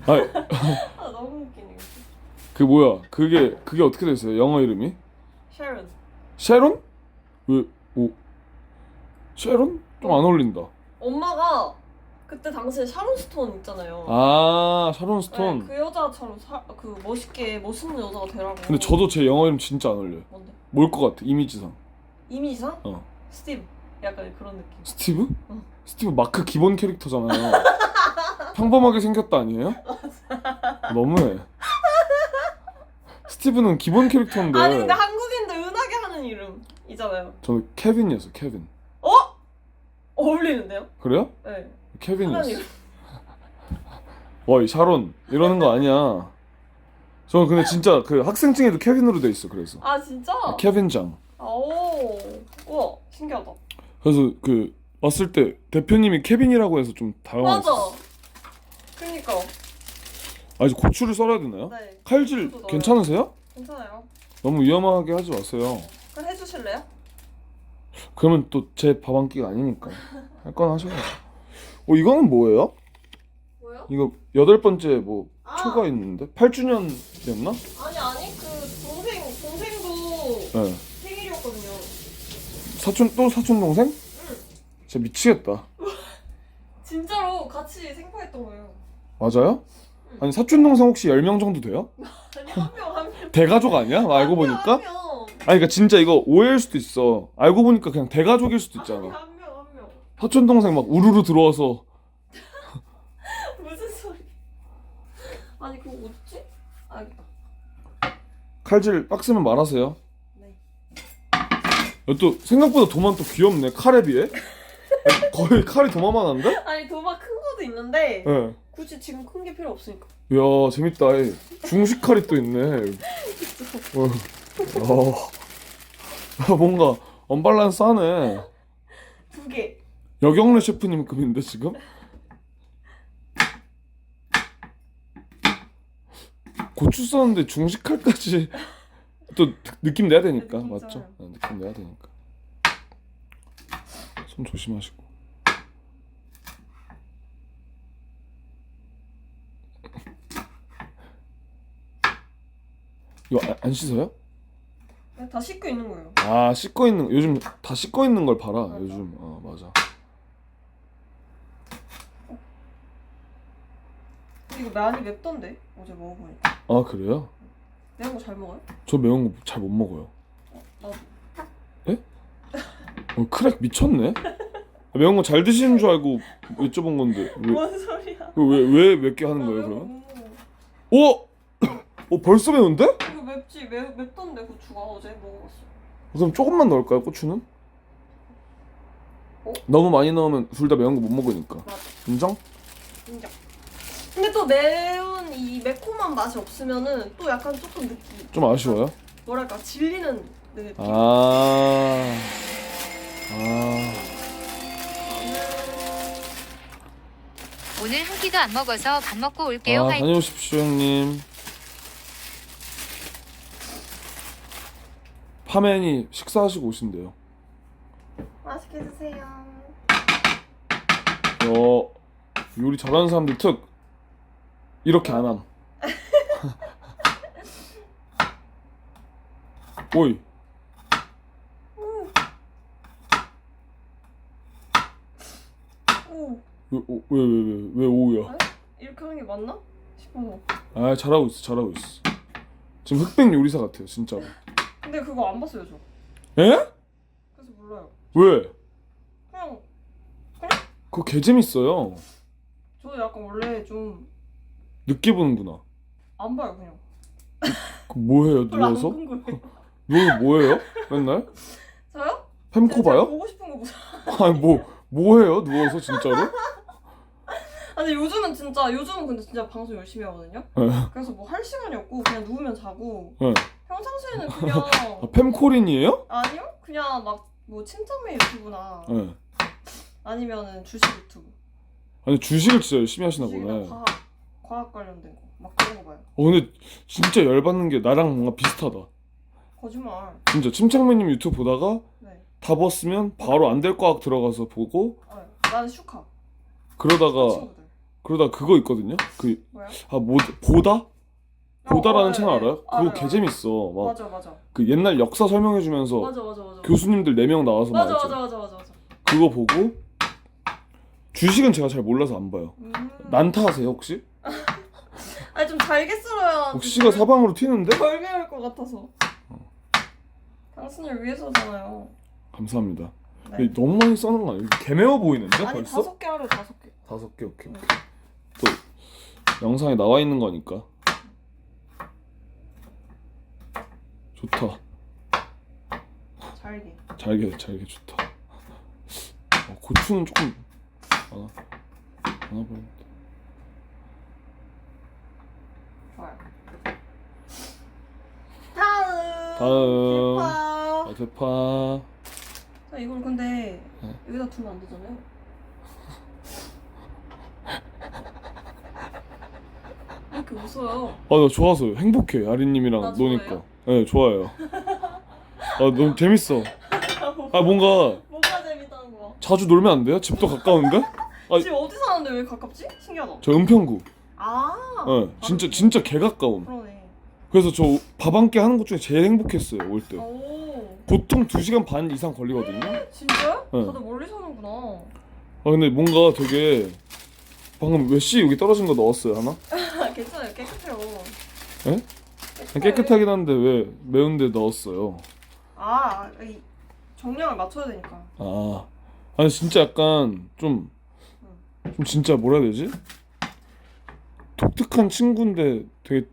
아, 아 너무 웃기네. 그 뭐야? 그게 어떻게 됐어요? 영어 이름이? sharon. 쉐론? 왜? 쉐론? 좀 안 어울린다. 엄마가 그때 당시에 샤론 스톤 있잖아요. 아, 샤론 스톤. 네, 그 여자처럼 그 멋있는 여자가 되라고. 근데 저도 제 영어 이름 진짜 안 어울려요. 뭔데? 뭘 것 같아? 이미지상. 이미지상? 어. 스티브. 약간 그런 느낌. 스티브? 응. 스티브 마크 기본 캐릭터잖아요. 평범하게 생겼다 아니에요? 너무해. 스티브는 기본 캐릭터인데. 아니 근데 한국인들 은하게 하는 이름이잖아요. 저는 케빈이었어, 케빈. 어? 어울리는데요? 그래요? 네. 케빈이었어. 하나님. 어이 샤론 이러는 거 아니야. 저는 근데 진짜 그 학생증에도 케빈으로 돼 있어. 그래서 아 진짜? 케빈장. 오. 우와 신기하다. 그래서 그 왔을 때 대표님이 케빈이라고 해서 좀 맞아. 당황했어. 그니까. 아 이제 고추를 썰어야 되나요? 네. 칼질 고추도 괜찮으세요? 괜찮아요. 너무 위험하게 하지 마세요. 그럼 해주실래요? 그러면 또 제 밥 한 끼가 아니니까 할 건 하셔야죠. 이거는 뭐예요? 뭐요? 이거 8번째 뭐 아. 초가 있는데 8주년이었나? 아니 그 동생도 네. 생일이었거든요. 사촌 동생? 진짜 미치겠다. 진짜로 같이 생포했던 거예요. 맞아요? 아니 사촌 동생 혹시 10명 정도 돼요? 아니 한 명. 대가족 아니야? 알고 보니까? 한 명. 아니 그러니까 진짜 이거 오해일 수도 있어. 알고 보니까 그냥 대가족일 수도 있잖아. 한 명. 사촌 동생 막 우르르 들어와서 무슨 소리? 아니 그거 어딨지? 알겠다. 칼질 빡세면 말하세요. 네. 또 생각보다 도만 또 귀엽네. 칼에 비해. 거의 칼이 도마만한데? 아니 도마 큰 것도 있는데 예. 굳이 지금 큰 게 필요 없으니까. 이야 재밌다. 중식 칼이 또 있네. 뭔가 언밸런스하네. 2개. 여경래 셰프님 급인데 지금? 고추 썼는데 중식 칼까지 또 느낌 내야 되니까. 느낌 맞죠? 있잖아요. 느낌 내야 되니까. 손 조심하시고. 이거 안 씻어요? 그냥 다 씻고 있는 거예요. 아 씻고 있는 요즘 다 씻고 있는 걸 팔아. 맞아. 요즘 맞아. 근데 이거 많이 맵던데 어제 먹어보니까. 아 그래요? 매운 거 잘 먹어요? 저 매운 거 잘 못 먹어요. 나도. 예? 크랙 미쳤네. 매운 거 잘 드시는 줄 알고 여쭤본 건데 뭔 소리야? 왜 맵게 하는 나 거예요 매운 거 그러면? 못 먹어. 벌써 매운데? 이거 맵지? 맵던데 고추가 어제 먹어봤어. 그럼 조금만 넣을까요 고추는? 너무 많이 넣으면 둘 다 매운 거 못 먹으니까. 맞아. 인정? 인정. 근데 또 매운 이 매콤한 맛이 없으면은 또 약간 조금 느끼. 좀 아쉬워요? 뭐랄까 질리는 느낌. 오늘 한 끼도 안 먹어서 밥 먹고 올게요. 화이팅. 다녀오십시오 형님. 파맨이 식사하시고 오신대요. 맛있게 드세요. 요리 잘하는 사람들 특 이렇게 안 함. 오이. 오. 왜 오우야? 이렇게 하는 게 맞나? 싶어. 아 잘하고 있어. 지금 흑백 요리사 같아요 진짜로. 근데 그거 안 봤어요 저. 에? 그래서 몰라요. 왜? 그냥 그거 개 재밌어요. 저 약간 원래 좀 안 늦게 보는구나. 봐요 그냥. 그 뭐해요 별로 안 누워서? 궁금해. 누워서 뭐해요? 맨날? 저요? 햄코 제가 봐요? 보고 싶은 거 보자. 아니 뭐해요 누워서 진짜로? 아니 요즘은 근데 진짜 방송 열심히 하거든요. 네. 그래서 뭐 할 시간이 없고 그냥 누우면 자고. 네. 평상시에는 그냥 아, 팸콜인이에요? 아니요 그냥 막 뭐 침착맨 유튜브나 네. 아니면은 주식 유튜브. 아니 주식을 진짜 열심히 하시나 주식이나 보네. 과학 관련된 거 막 그런 거 봐요. 근데 진짜 열받는 게 나랑 뭔가 비슷하다. 거짓말. 진짜 침착맨님 유튜브 보다가 네. 다 봤으면 바로 안 될 과학 들어가서 보고 나는 슈카. 그러다가 친구들. 그거 있거든요. 뭐야? 보다? 보다라는 네, 채널 네. 알아요? 그거 알아요. 개 재밌어. 막 맞아. 그 옛날 역사 설명해주면서 맞아. 교수님들 4명 나와서 맞아. 말했죠. 그거 보고 주식은 제가 잘 몰라서 안 봐요. 난타 하세요 혹시? 아니 좀 잘게 쓸어야. 혹시가 사방으로 튀는데? 덜 매울 것 같아서. 당신을 위해서잖아요. 감사합니다. 네. 너무 많이 써는 거 아니에요? 개 매워 보이는데 아니 벌써? 5개 하래 5개. 5개 오케이. 또 영상에 나와 있는 거니까 좋다. 잘게. 잘게 좋다. 고추는 조금 많아 보이는데. 좋아요. 다음. 대파. 대파. 자 이걸 근데 네. 여기다 두면 안 되잖아요. 왜 이렇게 웃어요? 나 좋아서요. 행복해. 아린님이랑 나 노니까. 좋아해요? 네, 좋아요. 너무 재밌어. 뭔가 뭐가 재밌다는 거야? 자주 놀면 안 돼요? 집도 가까운데? 지금 어디 사는데 왜 가깝지? 신기하다. 저 은평구. 아. 네, 진짜 개 가까움. 그러네. 그래서 저 밥 한 끼 하는 것 중에 제일 행복했어요, 올 때. 오. 보통 2시간 반 이상 걸리거든요. 진짜요? 네. 다들 멀리 사는구나. 근데 뭔가 되게 방금 웨시 여기 떨어진 거 넣었어요, 하나? 괜찮아요. 깨끗해요. 네? 깨끗하긴 한데 왜 매운데 넣었어요? 이 정량을 맞춰야 되니까. 아니 진짜 약간 좀 진짜 뭐라 해야 되지? 독특한 친구인데 되게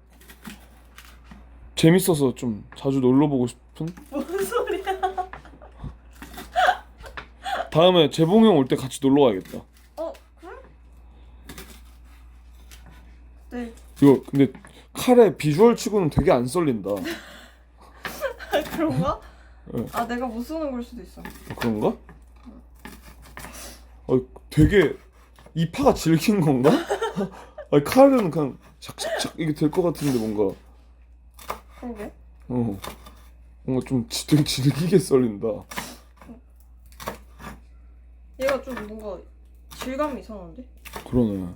재밌어서 좀 자주 놀러 보고 싶은? 뭔 소리야? 다음에 재봉이 형 올 때 같이 놀러 가야겠다. 그래? 네. 이거 근데 칼의 비주얼 치고는 되게 안 썰린다. 그런가? 네. 내가 못 쓰는 걸 수도 있어. 그런가? 되게 이 파가 질긴 건가? 칼은 그냥 샥샥샥 이게 될 것 같은데 뭔가 그러게. 뭔가 좀 되게 질기게 썰린다. 얘가 좀 뭔가 질감이 이상한데? 그러네.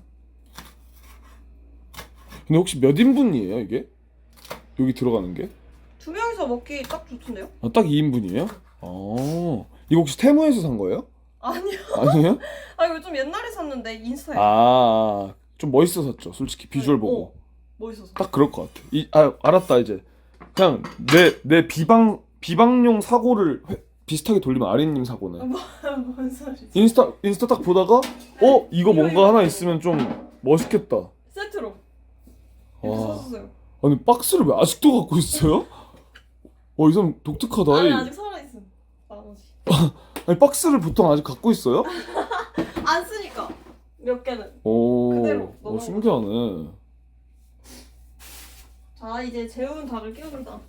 근데 혹시 몇 인분이에요 이게? 여기 들어가는 게? 2명이서 먹기 딱 좋던데요? 딱 2인분이에요? 이거 혹시 테무에서 산 거예요? 아니요. 아니에요? 이거 좀 옛날에 샀는데 인스타에. 좀 멋있어 샀죠. 솔직히 비주얼 보고. 멋있어서. 딱 그럴 것 같아. 알았다 이제. 그냥 내 비방용 사고를 비슷하게 돌리면 아린님 사고네. 뭔 소리지? 인스타 딱 보다가 이거 뭔가 하나 있으면 좀 멋있겠다. 세트로. 이렇게 샀었어요. 아니 박스를 왜 아직도 갖고 있어요? 이 사람 독특하다. 아니 아직 살아있음. 나머지. 아니 박스를 보통 아직 갖고 있어요? 안 쓰니까. 몇 개는. 그대로. 넘어가고. 신기하네. 자 이제 재운 닭을 끼워준다.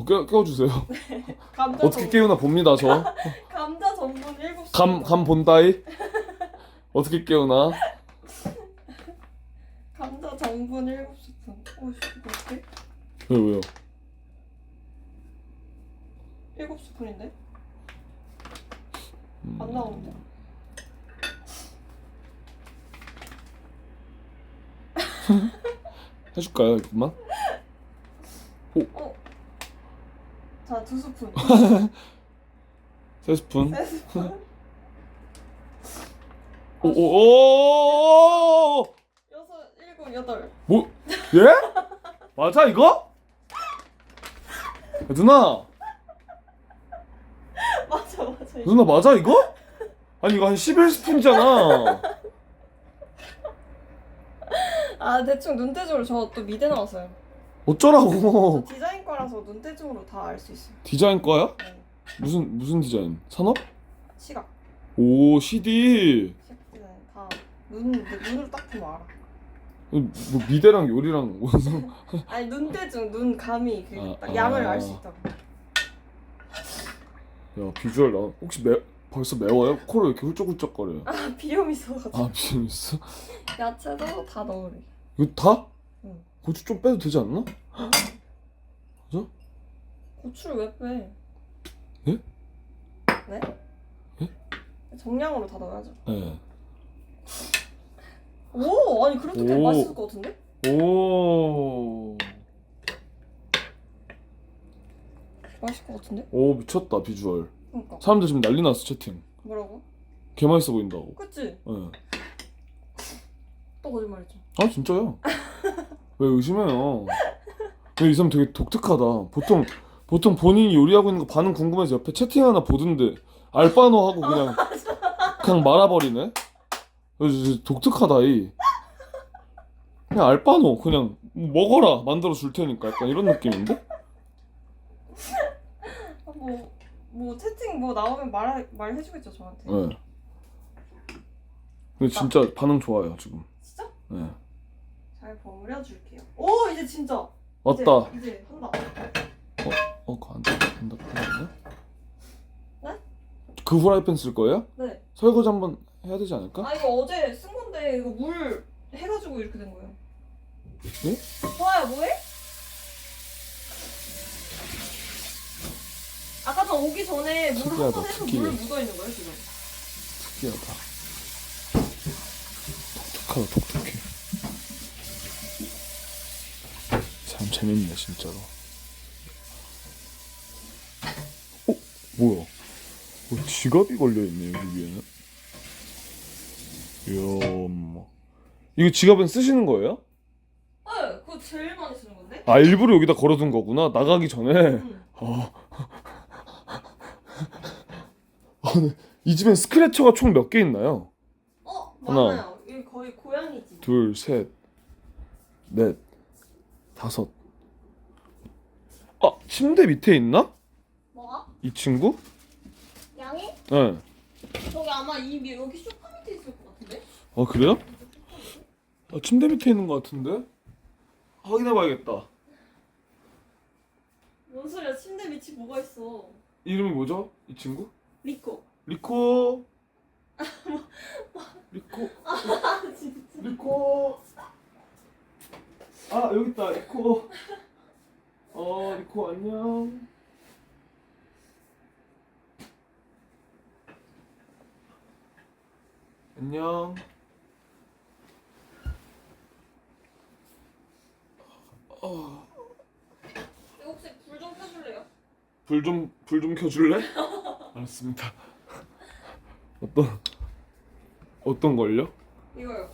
깨워주세요. 감자 어떻게 전 깨우나 봅니다 저. 감자 전분 7스푼. 감 본다이. 어떻게 깨우나. 감자 전분 7스푼. 오씨 이거 어떡해? 왜요? 7스푼인데? 안 나오는데? 해줄까요 이것만? 자 2스푼. 3스푼. 3스푼. 오오오. 6, 7, 8. 뭐? 예? 맞아 이거? 누나 맞아. 누나 맞아 이거? 아니 이거 한 11스푼이잖아. 대충 눈대중으로 저 또 미대 나왔어요. 어쩌라고. 저 디자인과라서 눈대중으로 다 알 수 있어요. 디자인과야? 네. 무슨 디자인? 산업? 시각. 오 CD. 시각 디자인 다. 눈으로 딱 보면 알아. 뭐 미대랑 요리랑 원상. 아니 눈대중 눈 감이 그 딱 아, 양을 아. 알 수 있다고. 야 비주얼 나 혹시 벌써 매워요? 코로 이렇게 훌쩍훌쩍거려요. 아 비염 있어가지고. 아 비빔 있어? 야채도 다 넣으래. 이거 다? 응. 고추 좀 빼도 되지 않나? 그죠? 고추를 왜 빼? 예? 네? 예? 정량으로 다 넣어야죠. 네. 오 아니 그래도 꽤 오. 맛있을 것 같은데? 오. 맛있을 것 같은데? 오 미쳤다 비주얼. 그러니까 사람들 지금 난리 났어 채팅. 뭐라고? 개 맛있어 보인다고. 그치? 예. 또 거짓말했죠. 아 진짜요? 왜 의심해요? 이 사람 되게 독특하다. 보통 본인이 요리하고 있는 거 반응 궁금해서 옆에 채팅 하나 보던데 알바노 하고 그냥 말아버리네. 그래서 독특하다 이. 그냥 알바노 그냥 먹어라 만들어 줄 테니까 약간 이런 느낌인데? 뭐 채팅 뭐 나오면 말해주겠죠 저한테. 네. 근데 진짜 반응 좋아요 지금. 진짜? 네. 잘 버무려줄게요. 오 이제 진짜. 왔다. 이제 한다. 그거 안 된다. 네? 그 후라이팬 쓸 거예요? 네. 설거지 한번 해야 되지 않을까? 아 이거 어제 쓴 건데 이거 물 해가지고 이렇게 된 거예요. 네? 좋아요 뭐해? 아까 전 오기 전에 물 특이하다, 한 번 해서 특이해. 물 묻어 있는 거예요 지금. 특이하다. 독특해. 참 재밌네 진짜로. 뭐야? 지갑이 걸려있네 여기 위에는. 이야 엄마. 이거 지갑은 쓰시는 거예요? 네, 그거 제일 많이 쓰는 건데? 아 일부러 여기다 걸어둔 거구나 나가기 전에. 응. 근데 이 집엔 스크래쳐가 총 몇 개 있나요? 하나. 많아요. 이게 거의 고양이지. 둘, 셋, 넷, 다섯. 아 침대 밑에 있나? 뭐가? 이 친구? 양이? 네. 저기 아마 여기 소파 밑에 있을 것 같은데? 아 그래요? 아, 침대 밑에 있는 것 같은데? 확인해봐야겠다. 뭔 소리야? 침대 밑이 뭐가 있어? 이름이 뭐죠? 이 친구? 리코. 리코. 리코. 아 진짜. 리코. 아 여기 있다 리코. 리코 안녕. 안녕. 혹시 불 좀 켜줄래요? 불 좀 켜줄래? 알았습니다. 어떤 걸요? 이거요.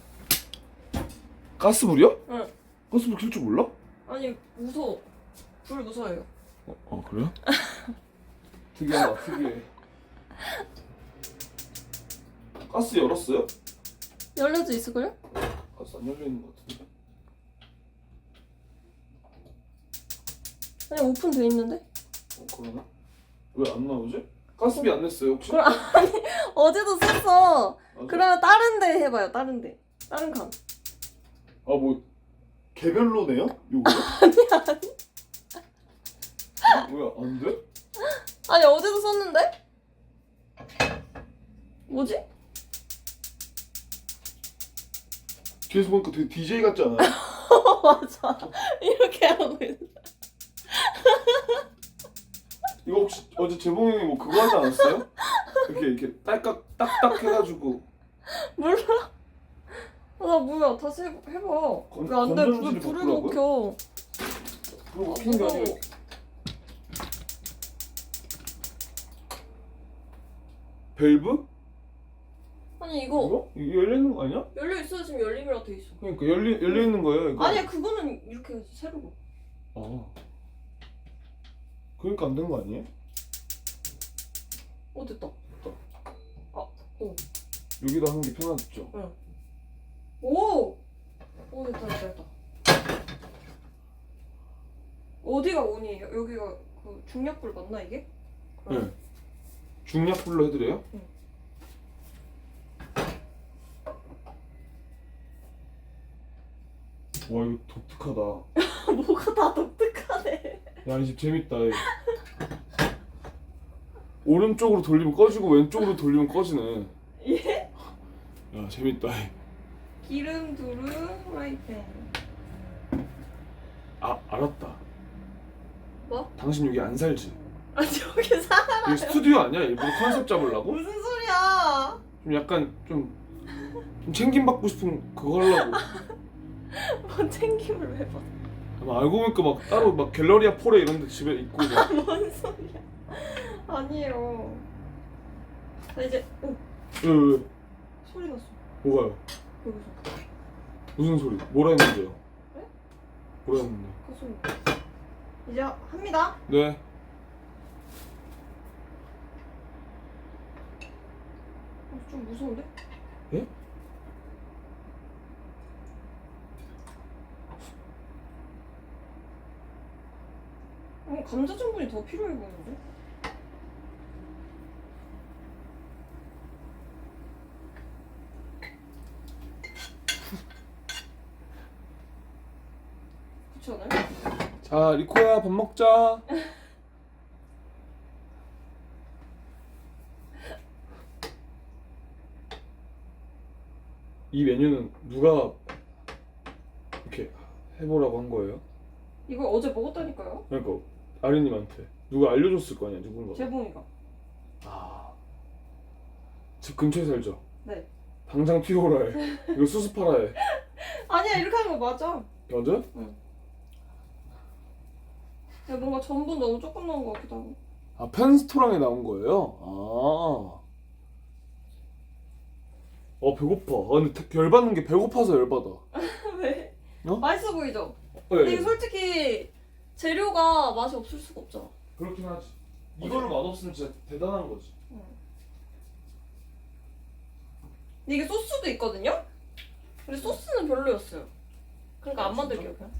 가스불이요? 응. 가스불 켤 줄 몰라? 아니 무서워. 불 무서워요. 그래요? 특이하다 특이해. 가스 열었어요? 열려져 있을걸요? 가스 안 열려 있는 것 같은데. 아니 오픈돼 있는데? 그러나? 왜 안 나오지? 가스비 안 냈어요 혹시? 그럼 아니 어제도 썼어. 맞아? 그러면 다른 데 해봐요. 다른 데. 다른 칸. 뭐 개별로 내요? 요거? 뭐야 안 돼? 아니 어제도 썼는데? 뭐지? 뒤에서 보니까 되게 DJ 같지 않아요? 맞아. 이렇게 하고 있어. 이거 혹시 어제 재봉이 형이 뭐 그거 하지 않았어요? 이렇게 딱딱 해가지고 몰라. 나 뭐야? 다시 해봐. 왜 안 돼? 건전지를 불을 못 바꾸라고요? 켜. 그거 키는 게 아니라 무서워. 밸브? 아니 이거 이거 열려 있는 거 아니야? 열려 있어. 지금 열림이라 돼 있어. 그러니까 열려 있는 거예요 이거. 아니야 그거는 이렇게 해야지 세로로. 그러니까 안 된 거 아니에요? 됐다. 여기다 하는 게 편하겠죠. 오 됐다. 어디가 온이에요? 여기가 그 중약불 맞나 이게? 네. 중약불로 해드려요? 응. 와 이거 독특하다. 뭐가 다 독특하네. 야 이 집 재밌다. 얘. 오른쪽으로 돌리면 꺼지고 왼쪽으로 돌리면 꺼지네. 예? 야 재밌다. 얘. 기름 두르 프라이팬. 아 알았다. 뭐? 당신 여기 안 살지? 아 저기 살아. 여기 스튜디오 아니야? 일부러 컨셉 잡으려고? 무슨 소리야? 좀 약간 좀 챙김 받고 싶은 그거 하려고. 뭔 챙김을 왜 봐? 아마 알고 보니까 막 따로 막 갤러리아 폴에 이런 데 집에 있고 막. 뭔 소리야? 아니에요. 나 이제 왜? 소리 났어. 뭐가요? 여기서 무슨 소리? 뭐라 했는데요? 네? 뭐라 했는데? 그 소리. 이제 합니다. 네. 좀 무서운데? 예? 감자 전분이 더 필요해 보이는데? 그렇지 않아요? 자 리코야 밥 먹자. 이 메뉴는 누가 이렇게 해보라고 한 거예요? 이걸 어제 먹었다니까요? 그러니까 아린님한테 누가 알려줬을 거 아니야 누군가. 재봉이가. 아, 집 근처에 살죠? 네. 당장 튀어오라 해. 이거 수습하라 해. 아니야 이렇게 하는 거 맞아. 맞아? 야 뭔가 전분 너무 조금 넣은 거 같기도 하고. 아 펜스토랑에 나온 거예요? 아. 배고파. 아 근데 열받는 게 배고파서 열받아. 왜? 어? 맛있어 보이죠? 네. 근데 이게 솔직히 재료가 맛이 없을 수가 없잖아. 그렇긴 하지. 이걸로 맛없으면 진짜 대단한 거지. 근데 이게 소스도 있거든요? 근데 소스는 별로였어요. 그러니까 안 만들게요 그냥.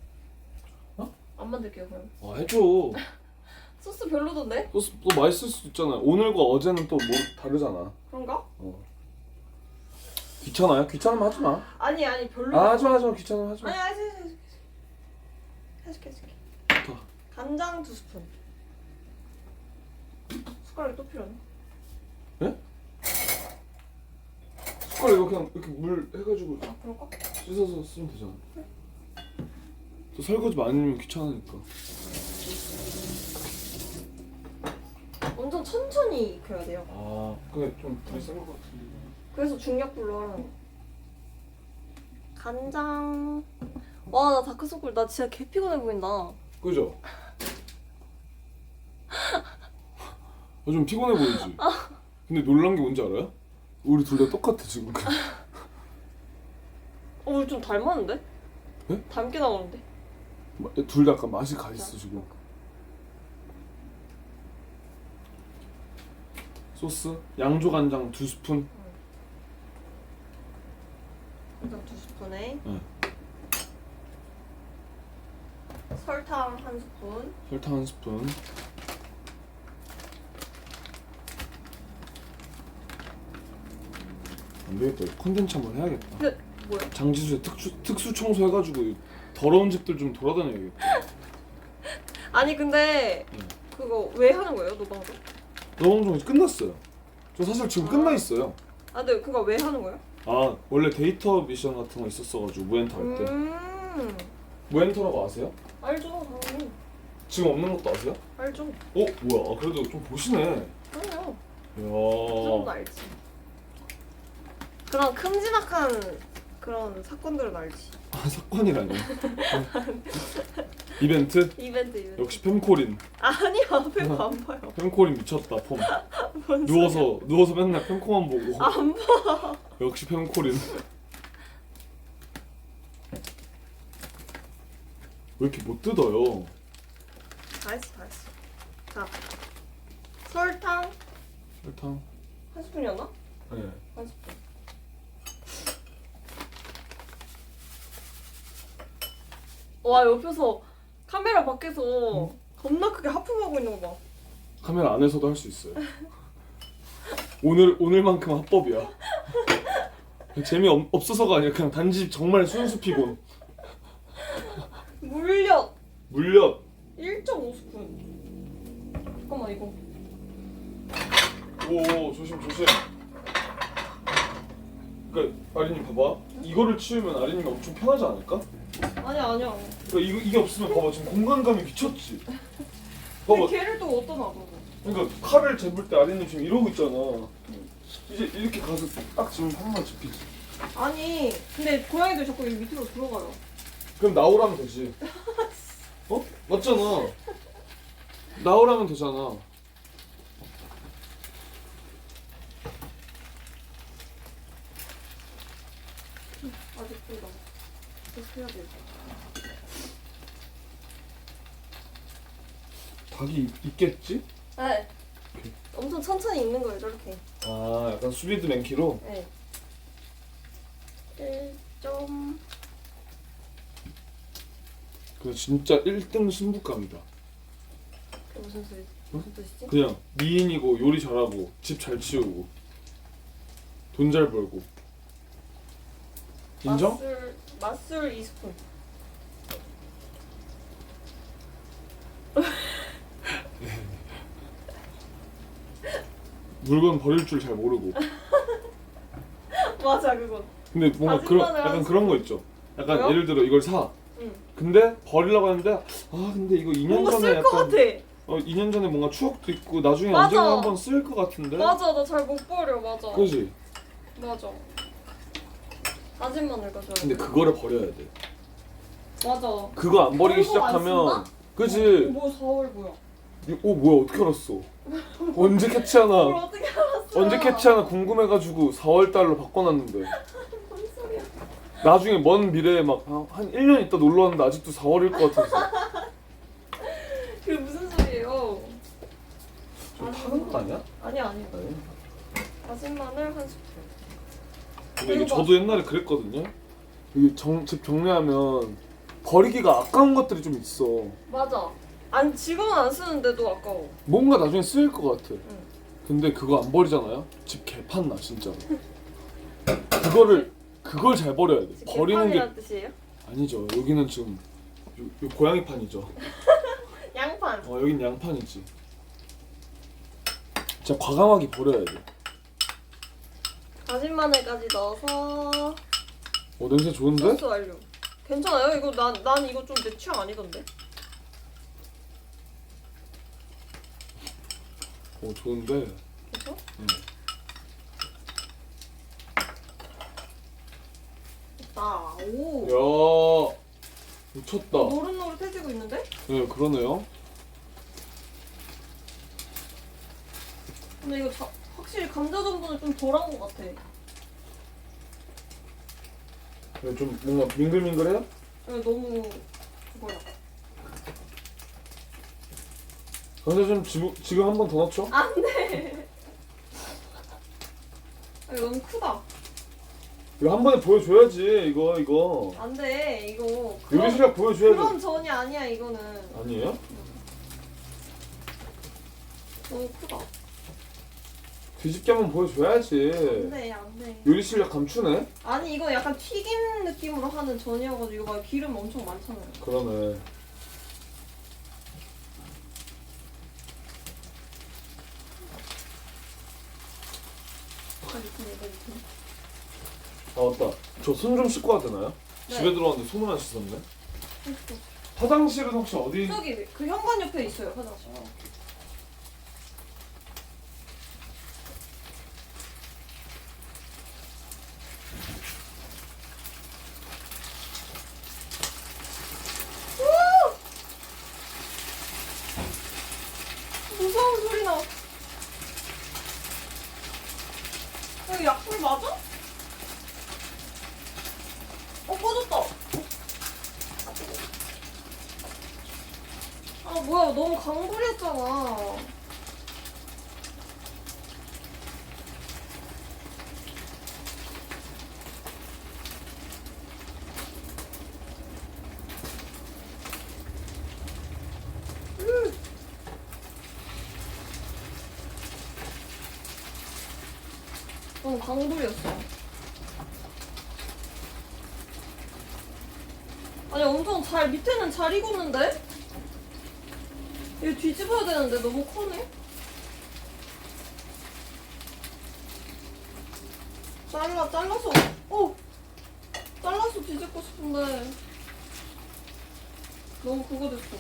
어? 안 만들게요 그냥. 아 해줘. 소스 별로던데? 또 맛있을 수도 있잖아. 오늘과 어제는 또 뭐 다르잖아. 그런가? 귀찮아요? 귀찮으면 하지 마. 아니 별로. 아 하지 마 귀찮으면 하지 마. 아니 해줄게. 더. 간장 2스푼. 숟가락이 또 필요하네. 숟가락 이거 그냥 이렇게 물 해가지고 아 그럴까? 씻어서 쓰면 되잖아. 또 설거지 많이 하면 귀찮으니까. 완전 천천히 익혀야 돼요. 아 근데 좀 불이 센 것 같은데. 그래서 중약불로 하라는 거. 간장. 와 나 다크서클 나 진짜 개 피곤해 보인다. 그죠? 좀 피곤해 보이지? 근데 놀란 게 뭔지 알아요? 우리 둘 다 똑같아 지금. 우리 좀 닮았는데? 네? 닮게 나오는데? 둘 다 약간 맛이 가 있어 지금. 소스 양조 간장 2스푼. 간장 2스푼에 네. 설탕 1스푼. 설탕 1스푼. 안 되겠다. 컨텐츠 한번 해야겠다. 근데 뭐야? 장지수에 특수 청소 해가지고 더러운 집들 좀 돌아다녀야겠다. 아니 근데 네. 그거 왜 하는 거예요 노방송? 노방종 끝났어요. 저 사실 지금 끝나 있어요. 아 근데 그거 왜 하는 거예요? 아 원래 데이터 미션 같은 거 있었어가지고 무엔터 할 때. 무엔터라고 아세요? 알죠 당연히. 지금 없는 것도 아세요? 알죠. 뭐야? 아, 그래도 좀 보시네. 그럼요. 그 이야. 정도 알지. 그런 큼지막한 그런 사건들은 알지. 아, 사건이라니. 이벤트? 이벤트. 역시 fem코린. 아니야 왜 안 봐요. fem코린 미쳤다 폼. 뭔 누워서 맨날 fem코만 보고. 안 봐. 역시 fem코린. 왜 이렇게 못 뜯어요? 잘했어. 자 설탕 설탕. 1스푼이었나? 네. 1스푼. 와 옆에서 카메라 밖에서 겁나 크게 하품하고 있는 거 봐. 카메라 안에서도 할 수 있어요. 오늘만큼 합법이야. 재미 없어서가 아니라 그냥 단지 정말 순수 피곤. 물엿 물엿. 1.5스푼. 잠깐만 이거. 오 조심. 그러니까 아린님 봐봐. 이거를 치우면 아린님이 엄청 편하지 않을까? 아니야. 그러니까 이게 없으면 봐봐 지금 공간감이 미쳤지. 봐봐. 근데 걔를 또 어디다 놔둬? 그러니까 칼을 재볼 때 아린님 지금 이러고 있잖아. 이제 이렇게 가서 딱 지금 판만 잡히지. 아니 근데 고양이들 자꾸 여기 밑으로 들어가요. 그럼 나오라면 되지. 어? 맞잖아. 나오라면 되잖아. 아직도 나. 계속 해야 돼. 닭이 있겠지? 네. 엄청 천천히 익는 거예요, 저렇게. 아 약간 수리드 맨키로? 네. 1점. 그 진짜 1등 신부감이다. 그게 무슨 소리지? 무슨 뜻이지? 그냥 미인이고 요리 잘하고 집 잘 치우고 돈 잘 벌고. 인정? 맛술 2스푼. 물건 버릴 줄 잘 모르고. 맞아, 그건. 근데 뭔가 다진 그런 마늘 약간 한 그런 거 있죠. 약간 뭐요? 예를 들어 이걸 사. 응. 근데 버리려고 하는데 아 근데 이거 2년 뭔가 전에 쓸 것 약간 같아. 2년 전에 뭔가 추억도 있고 나중에 맞아. 언젠가 한번 쓸 것 같은데. 맞아, 나 잘 못 버려, 맞아. 그지? 맞아. 다진 마늘 가져야 돼. 근데 그거를 버려야 돼. 맞아. 그거 안 버리기 그런 거안 시작하면 쓴다? 그지? 뭐 4월 뭐야? 뭐야 어떻게 알았어? 언제 캐치하나? 뭘 어떻게 알았어? 언제 캐치하나 궁금해가지고 4월 달로 바꿔놨는데 뭔 소리야? 나중에 먼 미래에 막 한 1년 있다 놀러 왔는데 아직도 4월일 것 같아서. 그게 무슨 소리예요? 좀 타는 거 아니야? 아니야. 아니. 다진 마늘 한 스푼. 근데 이게 이거 봐. 저도 옛날에 그랬거든요. 이게 집 정리하면 버리기가 아까운 것들이 좀 있어. 맞아. 지금은 안 쓰는데도 아까워. 뭔가 나중에 쓰일 것 같아. 응. 근데 그거 안 버리잖아요? 집 개판나 진짜로. 그걸 잘 버려야 돼. 버리는 게 개판이란 뜻이에요? 아니죠. 여기는 지금 요 고양이판이죠. 양판. 여긴 양판이지. 진짜 과감하게 버려야 돼. 다진 마늘까지 넣어서 냄새 좋은데? 소스 완료. 괜찮아요? 이거 난 이거 좀 내 취향 아니던데? 좋은데. 그래서? 응. 됐다. 오. 야 미쳤다. 노릇노릇해지고 있는데? 네 그러네요. 근데 이거 확실히 감자 전분은 좀 덜한 것 같아. 네, 좀 뭔가 밍글밍글해요? 이거 너무 그거야. 근데 좀 지금 한 번 더 넣죠? 안 돼. 이거 너무 크다. 이거 한 번에 보여줘야지 이거. 안 돼. 이거 요리 실력 보여줘야지. 그런 전이 아니야 이거는. 아니에요? 너무 크다. 뒤집게 한번 보여줘야지. 안 돼. 요리 실력 감추네? 아니 이거 약간 튀김 느낌으로 하는 전이어가지고 이거 막 기름 엄청 많잖아요. 그러네. 아 맞다. 저 손 좀 씻고 와도 되나요? 네. 집에 들어왔는데 손을 안 씻었네. 화장실은 혹시 어디? 저기 그 현관 옆에 있어요 화장실. 무서운 소리 나. 이거 약불 맞아? 꺼졌다. 아 뭐야 너무 강불이었잖아. 너무 강불이었어. 아니 엄청 잘 밑에는 잘 익었는데? 이거 뒤집어야 되는데 너무 커네? 잘라서 잘라서 뒤집고 싶은데 너무 그거 됐어.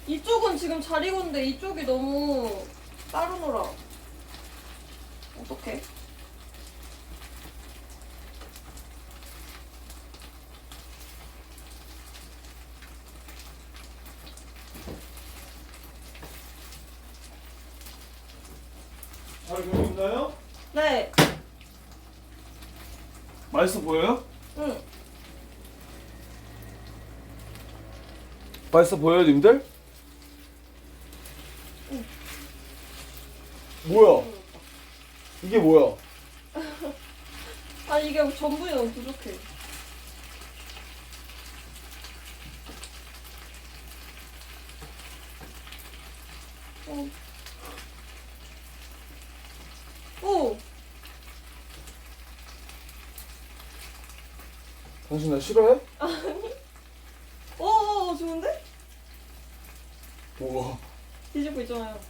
이쪽은 지금 잘 익었는데 이쪽이 너무 따로 놀아. 어떡해? 잘 되고 있나요? 네. 맛있어 보여요? 응. 맛있어 보여요, 님들? 응. 뭐야? 이게 뭐야? 아니 이게 전분이 너무 부족해. 오. 당신 나 싫어해? 오 좋은데? 우와. 뒤집고 있잖아요.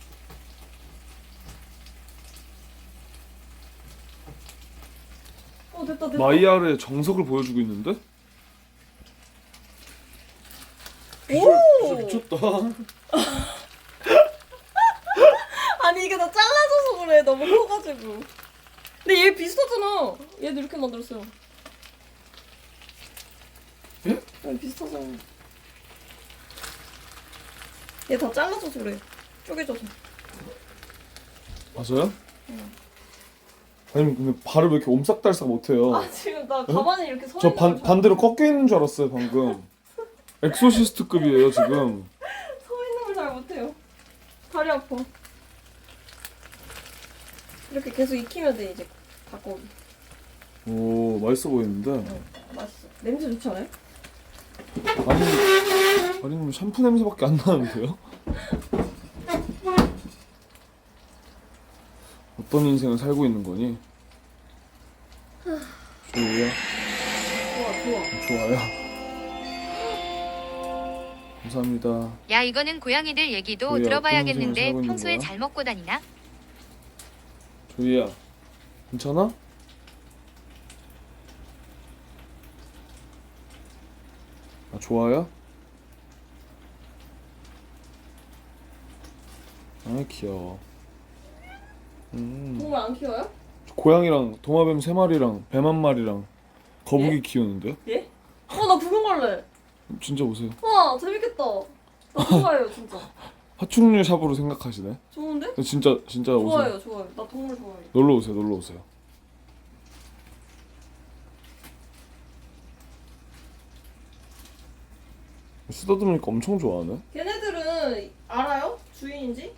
됐다. 마이야르의 정석을 보여주고 있는데? 오! 비주얼 미쳤다. 아니 이게 다 잘라져서 그래. 너무 커가지고. 근데 얘 비슷하잖아. 얘도 이렇게 만들었어요. 예? 얘 비슷하잖아. 얘 다 잘라져서 그래. 쪼개져서. 맞아요? 아니 근데 발을 왜 이렇게 옴싹달싹 못해요? 아 지금 나 가만히 이렇게 서 저 있는 걸 반대로 꺾여 있는 줄 알았어요 방금. 엑소시스트급이에요 지금. 서 있는 걸 잘 못해요. 다리 아파. 이렇게 계속 익히면 돼 이제 닭고기. 오 맛있어 보이는데. 맛있어. 냄새 좋지 않아요? 아니 샴푸 냄새밖에 안 나는데요? 어떤 인생을 살고 있는 거니? 조이야? 좋아. 좋아요. 감사합니다. 야 이거는 고양이들 얘기도 뭐야, 들어봐야겠는데 어떤 인생을 살고 있는 평소에 거야? 잘 먹고 다니나? 조이야, 괜찮아? 아, 좋아요? 아, 귀여워. 동물 안 키워요? 고양이랑 도마뱀 3마리랑 뱀 1마리랑 거북이 키우는데요? 예? 나 구경 갈래. 진짜 오세요. 와 재밌겠다. 나 좋아해요 진짜. 파충류 샵으로 생각하시네. 좋은데? 근데 진짜 오세요. 좋아요. 나 동물 좋아해. 놀러 오세요. 쓰다듬으니까 엄청 좋아하네. 걔네들은 알아요? 주인인지?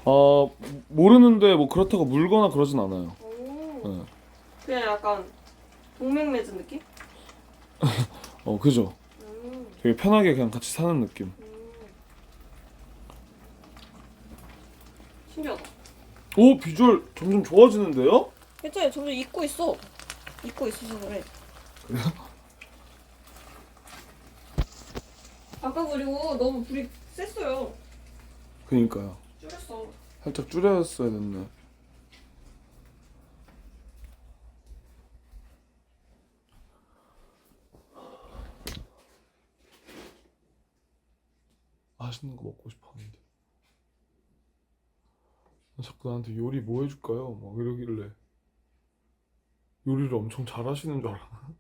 아 모르는데 뭐 그렇다고 물거나 그러진 않아요. 오. 네. 그냥 약간 동맹 맺은 느낌? 그죠. 음. 되게 편하게 그냥 같이 사는 느낌. 신기하다. 오 비주얼 점점 좋아지는데요? 괜찮아요. 점점 익고 있어. 익고 있어서 그래. 그래요? 아까 그리고 너무 불이 셌어요. 그니까요. 줄였어. 살짝 줄였어야 됐네. 맛있는 거 먹고 싶었는데. 자꾸 나한테 요리 뭐 해줄까요? 막 이러길래 요리를 엄청 잘하시는 줄 알았나?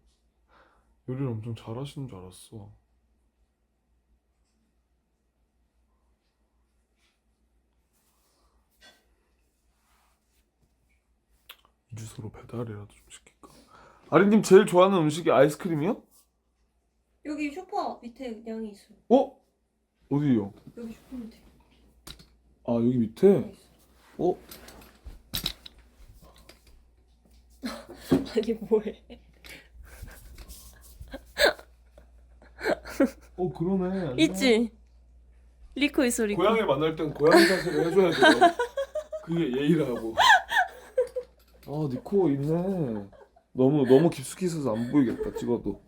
요리를 엄청 잘하시는 줄 알았어. 이 주소로 배달이라도 좀 시킬까? 아린님 제일 좋아하는 음식이 아이스크림이요? 여기 쇼파 밑에 양이 있어요. 어? 어디요? 여기 쇼파 밑에. 아 여기 밑에? 어? 아니 뭐해? 그러네. 안녕. 있지. 리코 있어 리코. 고양이를 만날 땐 고양이 자세를 해줘야 돼요. 그게 예의라고. 아 니코 있네. 너무 깊숙이 있어서 안 보이겠다 찍어도.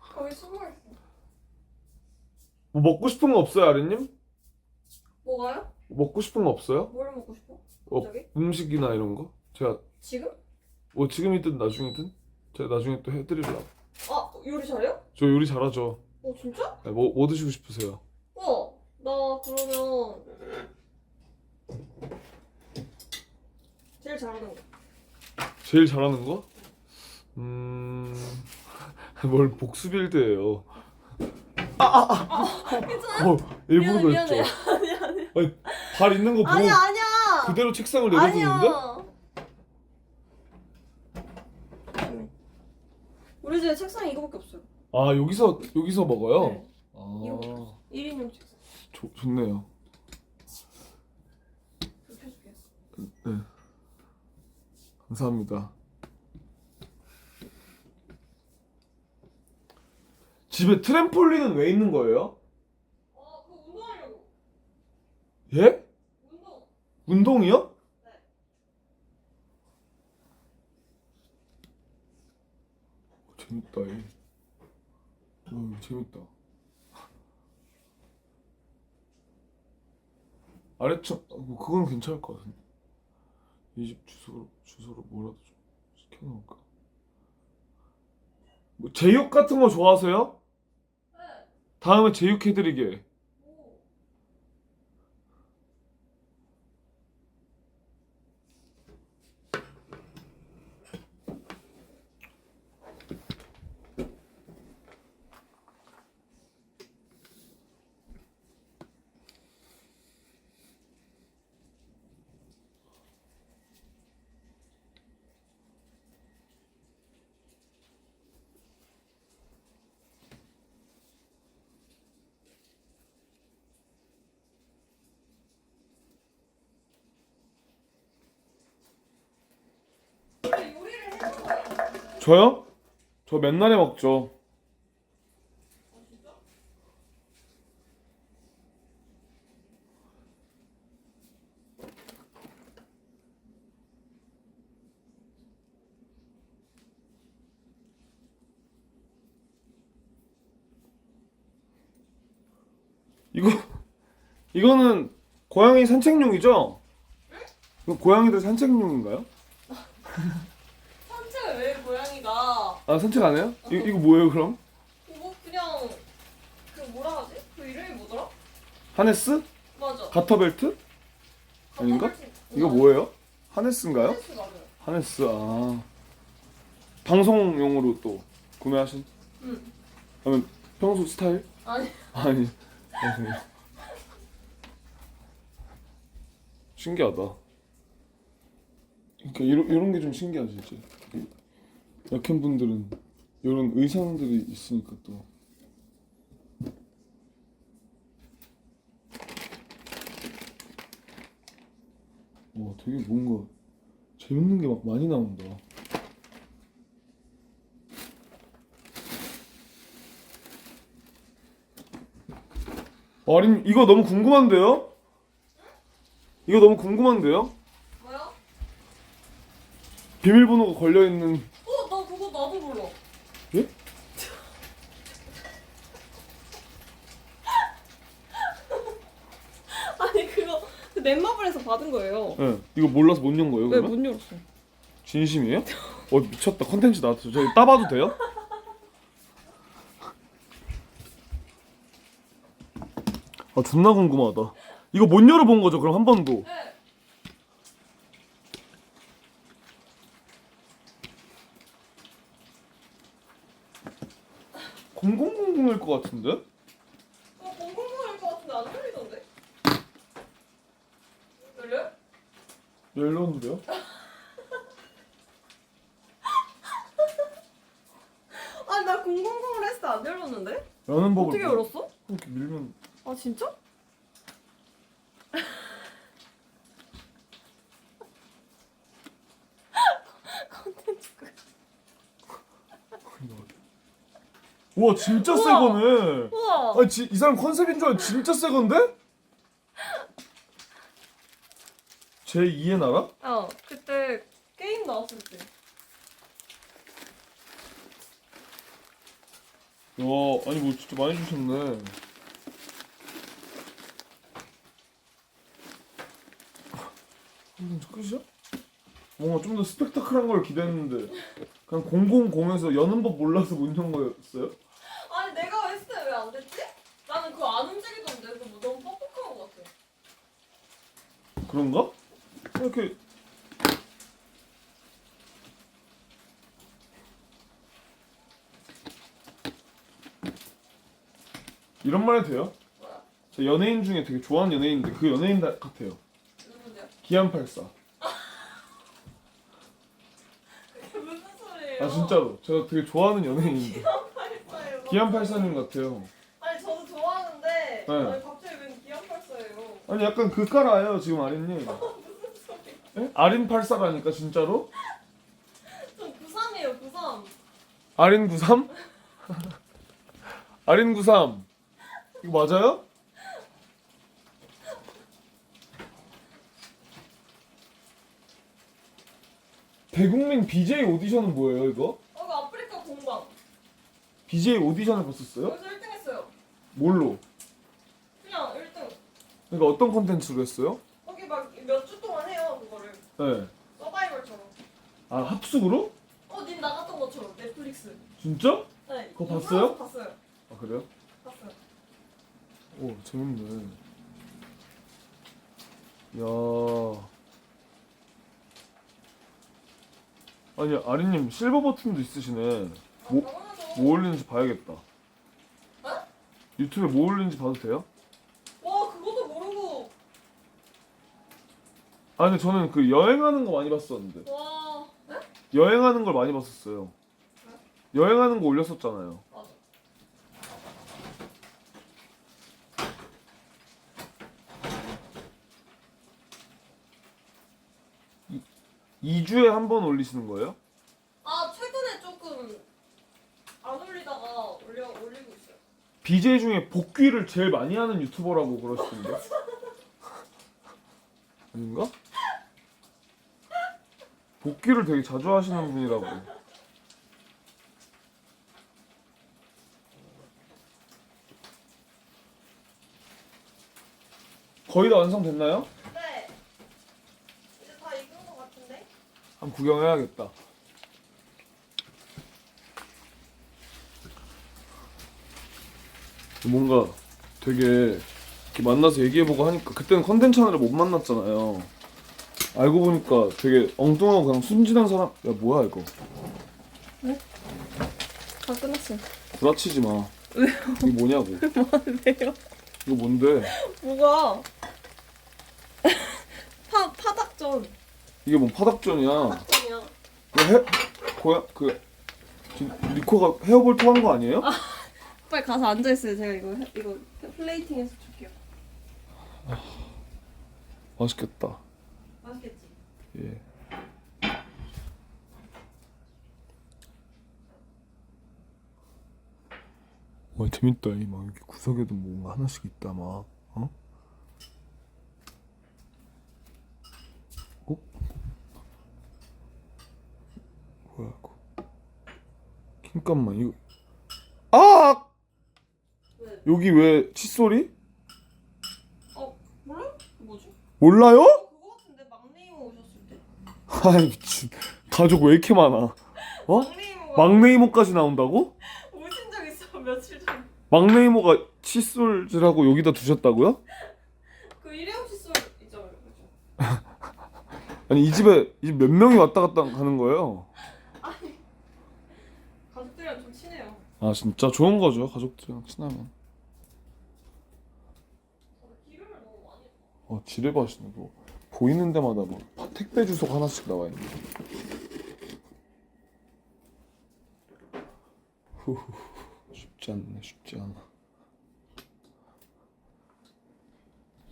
거기 숨어 있어. 뭐 먹고 싶은 거 없어요, 아린님? 뭐가요? 먹고 싶은 거 없어요? 뭘 먹고 싶어? 어, 갑자기? 음식이나 이런 거? 제가 지금? 뭐 지금이든 나중이든 제가 나중에 또 해드리려고. 아 요리 잘해요? 저 요리 잘하죠. 어 진짜? 네, 뭐 드시고 싶으세요? 나 그러면 제일 잘하는 거. 제일 잘하는 거? 뭘 복수빌드예요. 괜찮아? 일부러 미안해, 그랬죠. 미안해. 아니, 발 있는 거 보고 아니야. 그대로 책상을 내려두는데? 아니야. 우리 집에 책상이 이거밖에 없어요. 아, 여기서 먹어요? 네. 아, 이거밖에 없어. 1인용 책상. 좋네요. 좀 펴줄게요. 네. 감사합니다. 집에 트램폴린은 왜 있는 거예요? 그거 운동하려고. 예? 운동. 운동이요? 네. 재밌다. 얘. 재밌다. 아래층 뭐 그건 괜찮을 것 같은데. 이 집 주소로 뭐라도 좀 시켜놓을까? 뭐 제육 같은 거 좋아하세요? 네. 다음에 제육 해드리게. 오. 원래 요리를 해먹어요. 저요? 저 맨날 해 먹죠. 진짜? 이거는 고양이 산책용이죠? 이거 고양이들 산책용인가요? 산책을 왜 고양이가? 아, 산책 안 해요? 이거 뭐예요, 그럼? 그냥 그 뭐라 하지? 그 이름이 뭐더라? 하네스? 맞아. 가터벨트? 아닌가? 가터벨트. 이거 뭐예요? 하네스인가요? 하네스 맞아요. 하네스, 아. 방송용으로 또 구매하신? 응. 아니면 평소 스타일? 아니. 아니. 신기하다. 그러니까 이런 게 좀 신기하지, 이제. 약한 분들은 이런 의상들이 있으니까 또. 와, 되게 뭔가 재밌는 게 막 많이 나온다. 아린, 이거 너무 궁금한데요? 이거 너무 궁금한데요? 뭐야? 비밀번호가 걸려있는. 나 그거 나도 몰라. 예? 아니 그거 그 넷마블에서 받은 거예요. 네. 이거 몰라서 못 연 거예요, 왜 그러면? 못 열었어? 진심이에요? 미쳤다. 컨텐츠 나왔어. 저기 따봐도 돼요? 존나 궁금하다. 이거 못 열어본 거죠, 그럼 한 번도? 네. 0000일 것 같은데? 000일 것 같은데 안 열리던데? 열려요? 열렸는데요? 아니 나 000을 했을 때 안 열렸는데? 여는 법을 어떻게 뭐- 열었어? 이렇게 밀면. 아 진짜? 컨텐츠 우와, 진짜 새 우와. 거네. 우와. 아니, 이 사람 컨셉인 줄 알고 진짜 새 건데? 제 2의 나라? 그때 게임 나왔을 때. 와, 아니 뭐 진짜 많이 주셨네. 컨텐츠 끝이야? 뭔가 좀 더 스펙타클한 걸 기대했는데 그냥 000에서 여는 법 몰라서 못 연 거였어요? 아니 내가 했을 때 왜 안 됐지? 나는 그거 안 움직이던데. 그거 뭐 너무 뻑뻑한 것 같아. 그런가? 이렇게 이런 말 해도 돼요? 뭐야? 저 연예인 중에 되게 좋아하는 연예인인데 그 연예인 같아요. 누군데요? 기안84. 그게 무슨 소리예요? 아 진짜로 제가 되게 좋아하는 연예인인데 기안84예요. 기안84님 같아요. 아니 저도 좋아하는데 네. 아니 갑자기 웬 기안84예요? 아니 약간 그 까라예요 지금 아린님. 예? 아린 84라니까 진짜로? 전 93이에요 93. 아린 93? 아린 93 이거 맞아요? 대국민 BJ 오디션은 뭐예요 이거? 이거 아프리카 공방. BJ 오디션을 봤었어요? 여기서 1등 했어요. 뭘로? 그냥 1등. 그러니까 어떤 콘텐츠로 했어요? 거기 막 몇 주 동안 해요 그거를. 네. 서바이벌처럼. 아 합숙으로? 님 나갔던 것처럼 넷플릭스. 진짜? 네. 그거 이거 봤어요? 프랑스 봤어요. 아 그래요? 봤어요. 오 재밌네. 야. 아니 아린님 실버 버튼도 있으시네. 뭐, 당연하죠. 뭐 올리는지 봐야겠다. 어? 유튜브에 뭐 올리는지 봐도 돼요? 와 그것도 모르고. 아니 저는 그 여행하는 거 많이 봤었는데 와. 네? 여행하는 걸 많이 봤었어요. 여행하는 거 올렸었잖아요. 맞아. 2주에 한 번 올리시는 거예요? 아 최근에 조금 안 올리다가 올리고 있어요. BJ 중에 복귀를 제일 많이 하는 유튜버라고 그러시던데. 아닌가? 복귀를 되게 자주 하시는 분이라고. 거의 다 완성됐나요? 네. 이제 다 익은 것 같은데? 한번 구경해야겠다. 뭔가 되게 이렇게 만나서 얘기해보고 하니까 그때는 컨텐츠 하느라 못 만났잖아요. 알고 보니까 되게 엉뚱하고 그냥 순진한 사람. 야 뭐야 이거? 다 끝났어요. 구라치지 마. 이게 뭐냐고. 왜요? 이거 뭔데? 뭐가? 파닭전. 이게 뭔 파닭전이야? 파닭전이야. 리코가 헤어볼 토한 거 아니에요? 빨리 가서 앉아 있어요. 제가 이거 플레이팅해서 줄게요. 맛있겠다. 맛있겠지? 예. 와 재밌다. 이 막 이렇게 구석에도 뭔가 하나씩 있다 막. 어? 어? 뭐야 이거? 잠깐만 이거. 아! 왜? 여기 왜 칫솔이? 몰라요? 뭐지? 몰라요? 그거 같은데 막내 이모 오셨을 때. 아이 미친. 가족 왜 이렇게 많아? 어? 막내 이모가 막내 이모까지 나온다고? 오신 적 있어 며칠 전. 막내 이모가 칫솔질하고 여기다 두셨다고요? 그 일회용 칫솔 있잖아요. 그죠? 아니 이 집에 몇 명이 왔다 갔다 하는 거예요? 가족들이랑 좀 친해요. 아 진짜 좋은 거죠 가족들이랑 친하면. 기름을 너무 많이 넣어. 지뢰밭이네 뭐 보이는 데마다 뭐 택배 주소가 하나씩 나와 있네. 후후 쉽지 않네 쉽지 않아.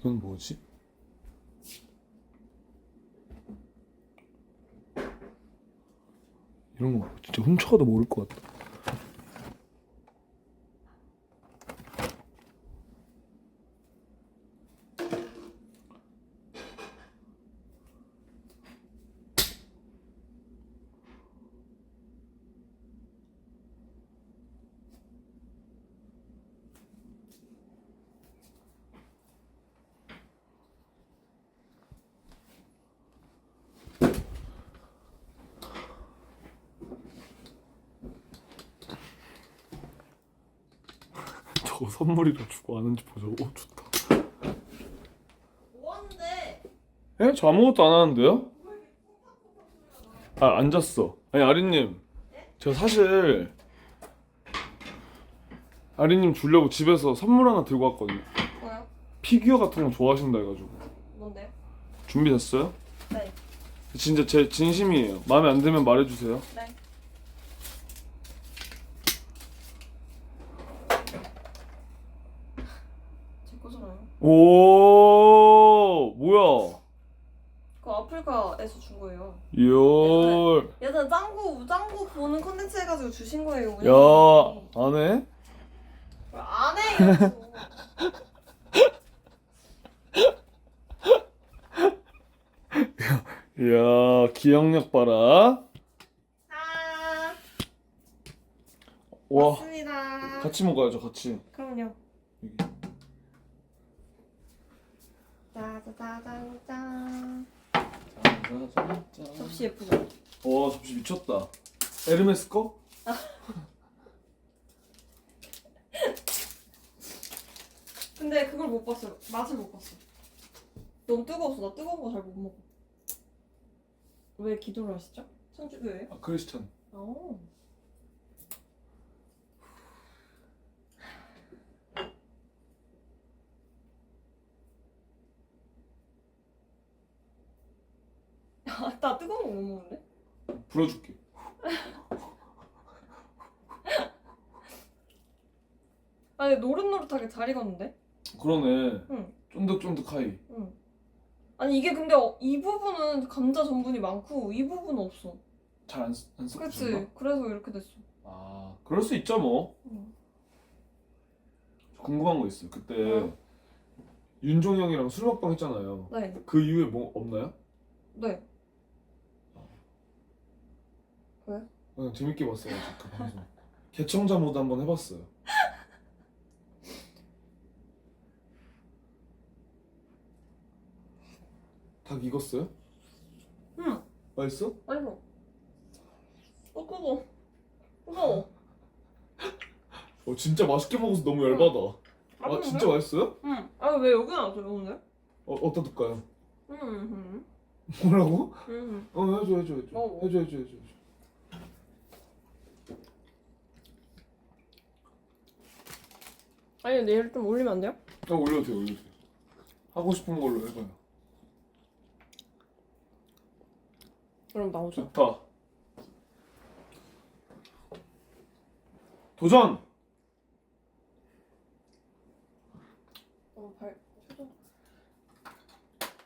이건 뭐지? 이런 거 진짜 훔쳐가도 모를 것 같다. 저거 선물이라 주고 아는지 보자. 오 좋다. 뭐 하는데? 에? 저 아무것도 안 하는데요? 아 앉았어. 아니 아린님, 제가 사실 아린님 주려고 집에서 선물 하나 들고 왔거든요. 뭐요? 피규어 같은 거 좋아하신다 해가지고. 뭔데요? 준비됐어요? 네. 진짜 제 진심이에요. 마음에 안 들면 말해주세요. 네. 제 거잖아요. 오 뭐야? 그거 아프리카에서 준 거예요. 열. 예전에 짱구 보는 콘텐츠 해가지고 주신 거예요. 야 안해? 안 해, 이러고. 이야 기억력 봐라. 아, 와 맞습니다. 같이 먹어야죠 같이. 그럼요. 여기. 짜자자잔짠. 접시 예쁘죠? 와 접시 미쳤다. 에르메스 거? 근데 그걸 못 봤어요. 맛을 못 봤어. 너무 뜨거웠어. 나 뜨거운 거 잘 못 먹어. 왜 기도를 하시죠? 천주교예요? 아 크리스찬. 어. 나 뜨거운 거 못 먹는데? 불어줄게. 아니 노릇노릇하게 잘 익었는데? 그러네. 응. 쫀득쫀득하이. 응. 아니 이게 근데 이 부분은 감자 전분이 많고 이 부분은 없어. 잘 안 섞으셨나? 그치? 그래서 이렇게 됐어. 아 그럴 수 있죠 뭐. 응. 궁금한 거 있어요. 그때 어? 윤종이 형이랑 술 먹방 했잖아요. 네. 그 이후에 뭐 없나요? 네. 왜? 그냥 재밌게 봤어요 그 방송. 개청자 모드 한번 해봤어요. 닭 익었어요? 응. 맛있어? 아니요. 뜨거워. 뜨거워. 진짜 맛있게 먹어서 너무 열받아. 아 진짜 맛있어요? 응. 아 왜 여기 나왔어요 오늘? 어디다 둘까요? 응. 뭐라고? 응. 해줘 어. 해줘. 아니 내일 좀 올리면 안 돼요? 올려도 돼요. 하고 싶은 걸로 해봐요. 그럼 나오죠. 좋다. 도전! 발.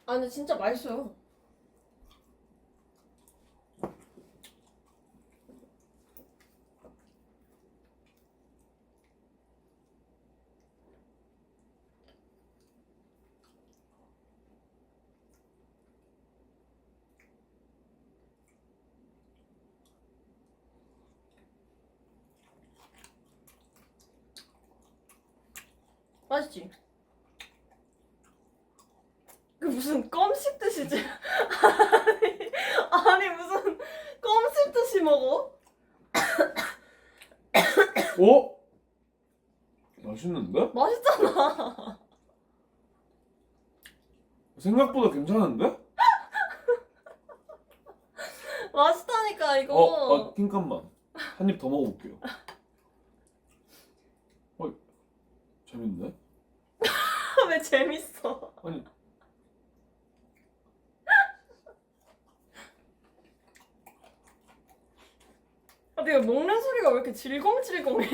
아 근데 진짜 맛있어요. 맛있지? 그 무슨 껌 씹듯이지? 아니 무슨 껌 씹듯이 먹어? 어? 맛있는데? 맛있잖아. 생각보다 괜찮은데? 맛있다니까 이거. 잠깐만. 한 입 더 먹어볼게요. 재밌네. 왜 재밌어? 아니. 아, 내가 먹는 소리가 왜 이렇게 질겅질겅해?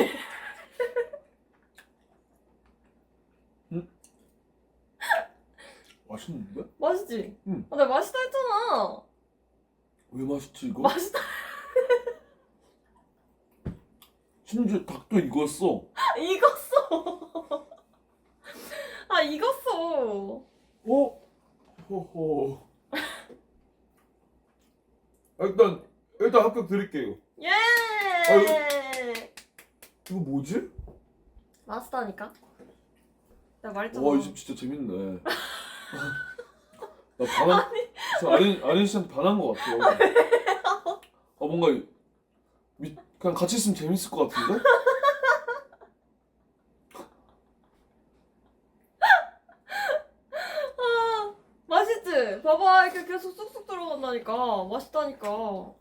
맛있는데? 맛있지? 응. 아, 내가 맛있다 했잖아. 왜 맛있지 이거? 맛있다. 심지어 닭도 익었어. 익었어. 아, 익었어. 호호. 일단 합격 드릴게요. 예! 이거 뭐지? 맛있다니까? 내가 말했잖아. 와, 이 집 진짜 재밌네. 나 저 아린 씨한테 반한 것 같아요. 뭔가 그냥 같이 있으면 재밌을 것 같은데? 봐봐 이렇게 계속 쑥쑥 들어간다니까. 맛있다니까.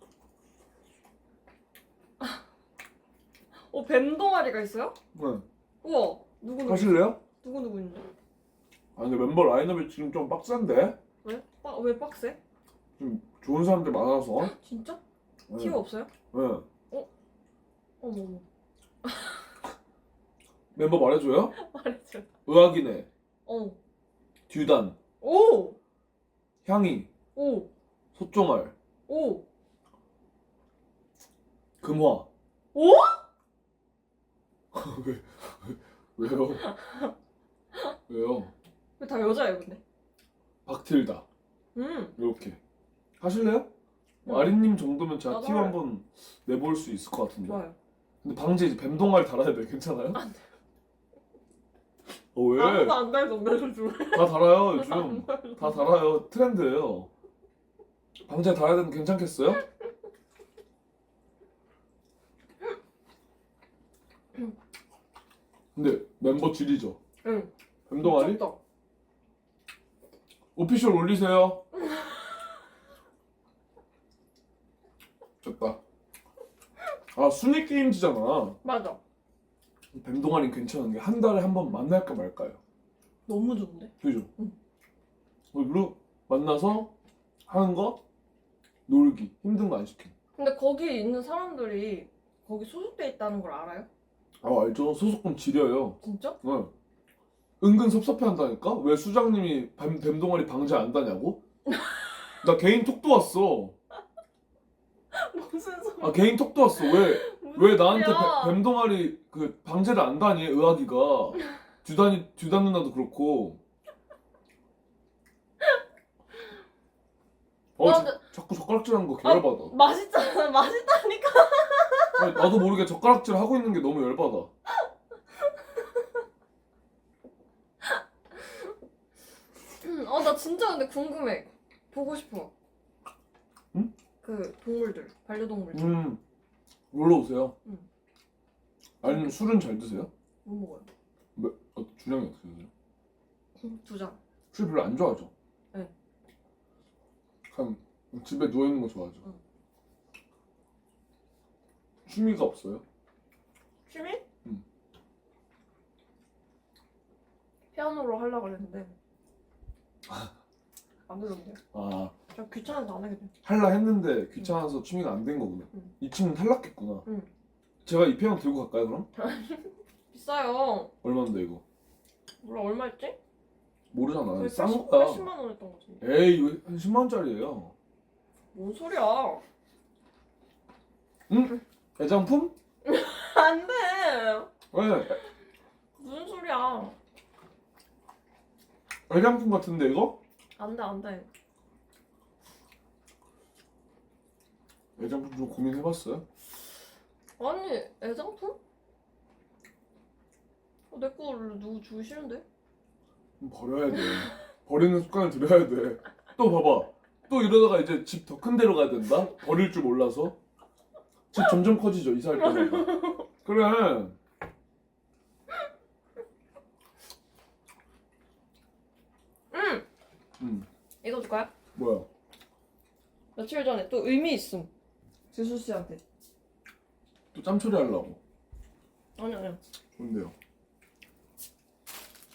뱀 동아리가 있어요? 네. 우와. 누구 하실래요? 누구 있는데? 아 근데 멤버 라인업이 지금 좀 빡센데? 왜? 왜 빡세? 좀 좋은 사람들 많아서. 진짜? 네. 티오 없어요? 네. 어머. 멤버 말해줘요? 말해줘. 의학이네, 어. 듀단, 오. 향이, 오. 소종알, 오. 금화. 오? 왜요? 왜요? 왜 다 여자예요 근데? 박틸다 이렇게 하실래요? 응. 아린님 정도면 제가 나도 티오 할래. 한번 내볼 수 있을 것 같은데. 좋아요. 근데 방제 이제 뱀동아리 달아야 돼. 괜찮아요? 안 돼. 왜? 아무도 안 달서 내려줘. 다 달아요 요즘. 다 달아요. 트렌드예요. 방제 달아야 되는 괜찮겠어요? 근데 멤버 질이죠. 응. 뱀동아리? 미쳤다. 오피셜 올리세요. 됐다. 아 순위 게임즈잖아. 맞아. 뱀동아리는 괜찮은 게 한 달에 한 번 만날까 말까요. 너무 좋은데? 그죠? 응. 그리고 만나서 하는 거 놀기 힘든 거 안 시키고. 근데 거기 있는 사람들이 거기 소속돼 있다는 걸 알아요? 아 알죠. 소속감 지려요. 진짜? 네. 은근 섭섭해 한다니까? 왜 수장님이 뱀동아리 방제 안 다냐고? 나 개인 톡도 왔어. 무슨 소리야? 아 개인 톡도 왔어. 왜 나한테 소리야? 뱀동아리 그 방제를 안 다니? 의학이가 듀단 누나도 그렇고. 맞아. 자꾸 젓가락질하는 거 개열받아. 맛있잖아. 맛있다니까. 아니, 나도 모르게 젓가락질 하고 있는 게 너무 열받아. 나 진짜 근데 궁금해. 보고 싶어. 응? 그 동물들, 반려동물들. 놀러 오세요. 응. 아니면 술은 잘 드세요? 못 먹어요. 주량이 어떻게 되세요? 2잔. 술 별로 안 좋아하죠? 네. 그냥 집에 누워 있는 거 좋아하죠. 응. 취미가 없어요? 취미? 응. 피아노로 하려고 그랬는데 안 되던데요. 아 저 귀찮아서 안 하게 돼. 할라 했는데 귀찮아서 취미가 안 된 거구나. 응. 이 취미는 탈락했구나. 응. 제가 이 피아노 들고 갈까요 그럼? 비싸요. 얼마인데 이거? 몰라 얼마였지? 모르잖아. 거의 싼 80, 거야. 80만 원 했던 거 같은데. 에이 이거 한 10만 원짜리예요. 뭔 소리야? 응? 애장품? 안 돼. 왜? 무슨 소리야? 애장품 같은데 이거? 안 돼, 안 돼. 애장품 좀 고민해봤어요? 아니, 애장품? 내 거를 누구 주기 싫은데? 버려야 돼. 버리는 습관을 들여야 돼. 또 봐봐. 또 이러다가 이제 집 더 큰 데로 가야 된다? 버릴 줄 몰라서. 집 점점 커지죠, 이사할 때마다. 그래. 이거 줄까요? 뭐야? 며칠 전에 또 의미 있음. 지수 씨한테. 또 짬처리 하려고. 아니. 좋은데요.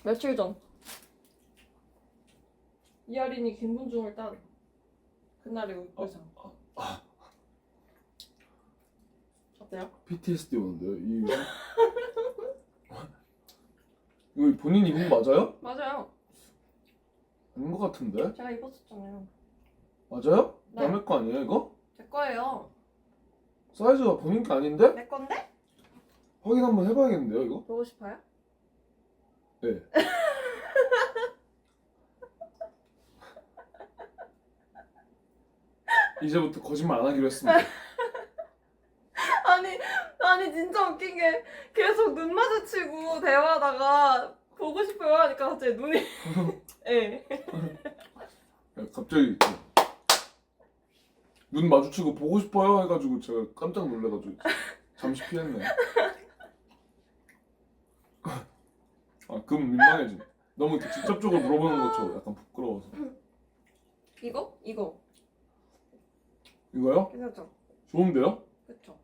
며칠 전. 이하린이 김분중을 딴 그날의 의상. 어때요? PTSD 오는데요, 이 의상? 이거 본인 입은 거 맞아요? 맞아요. 아닌 것 같은데? 제가 입었었잖아요. 맞아요? 네. 남의 거 아니에요, 이거? 제 거예요. 사이즈가 본인 게 아닌데? 내 건데? 확인 한번 해봐야겠는데요, 이거? 보고 싶어요? 네. 이제부터 거짓말 안 하기로 했습니다. 아니 진짜 웃긴 게 계속 눈 마주치고 대화하다가 보고 싶어요 하니까 갑자기 눈이 예. 갑자기 눈 마주치고 보고 싶어요 해가지고 제가 깜짝 놀래가지고 잠시 피했네. 아 그럼 민망해지. 너무 이렇게 직접적으로 물어보는 거 저 약간 부끄러워서. 이거? 이거 이거요? 괜찮죠? 좋은데요? 그쵸?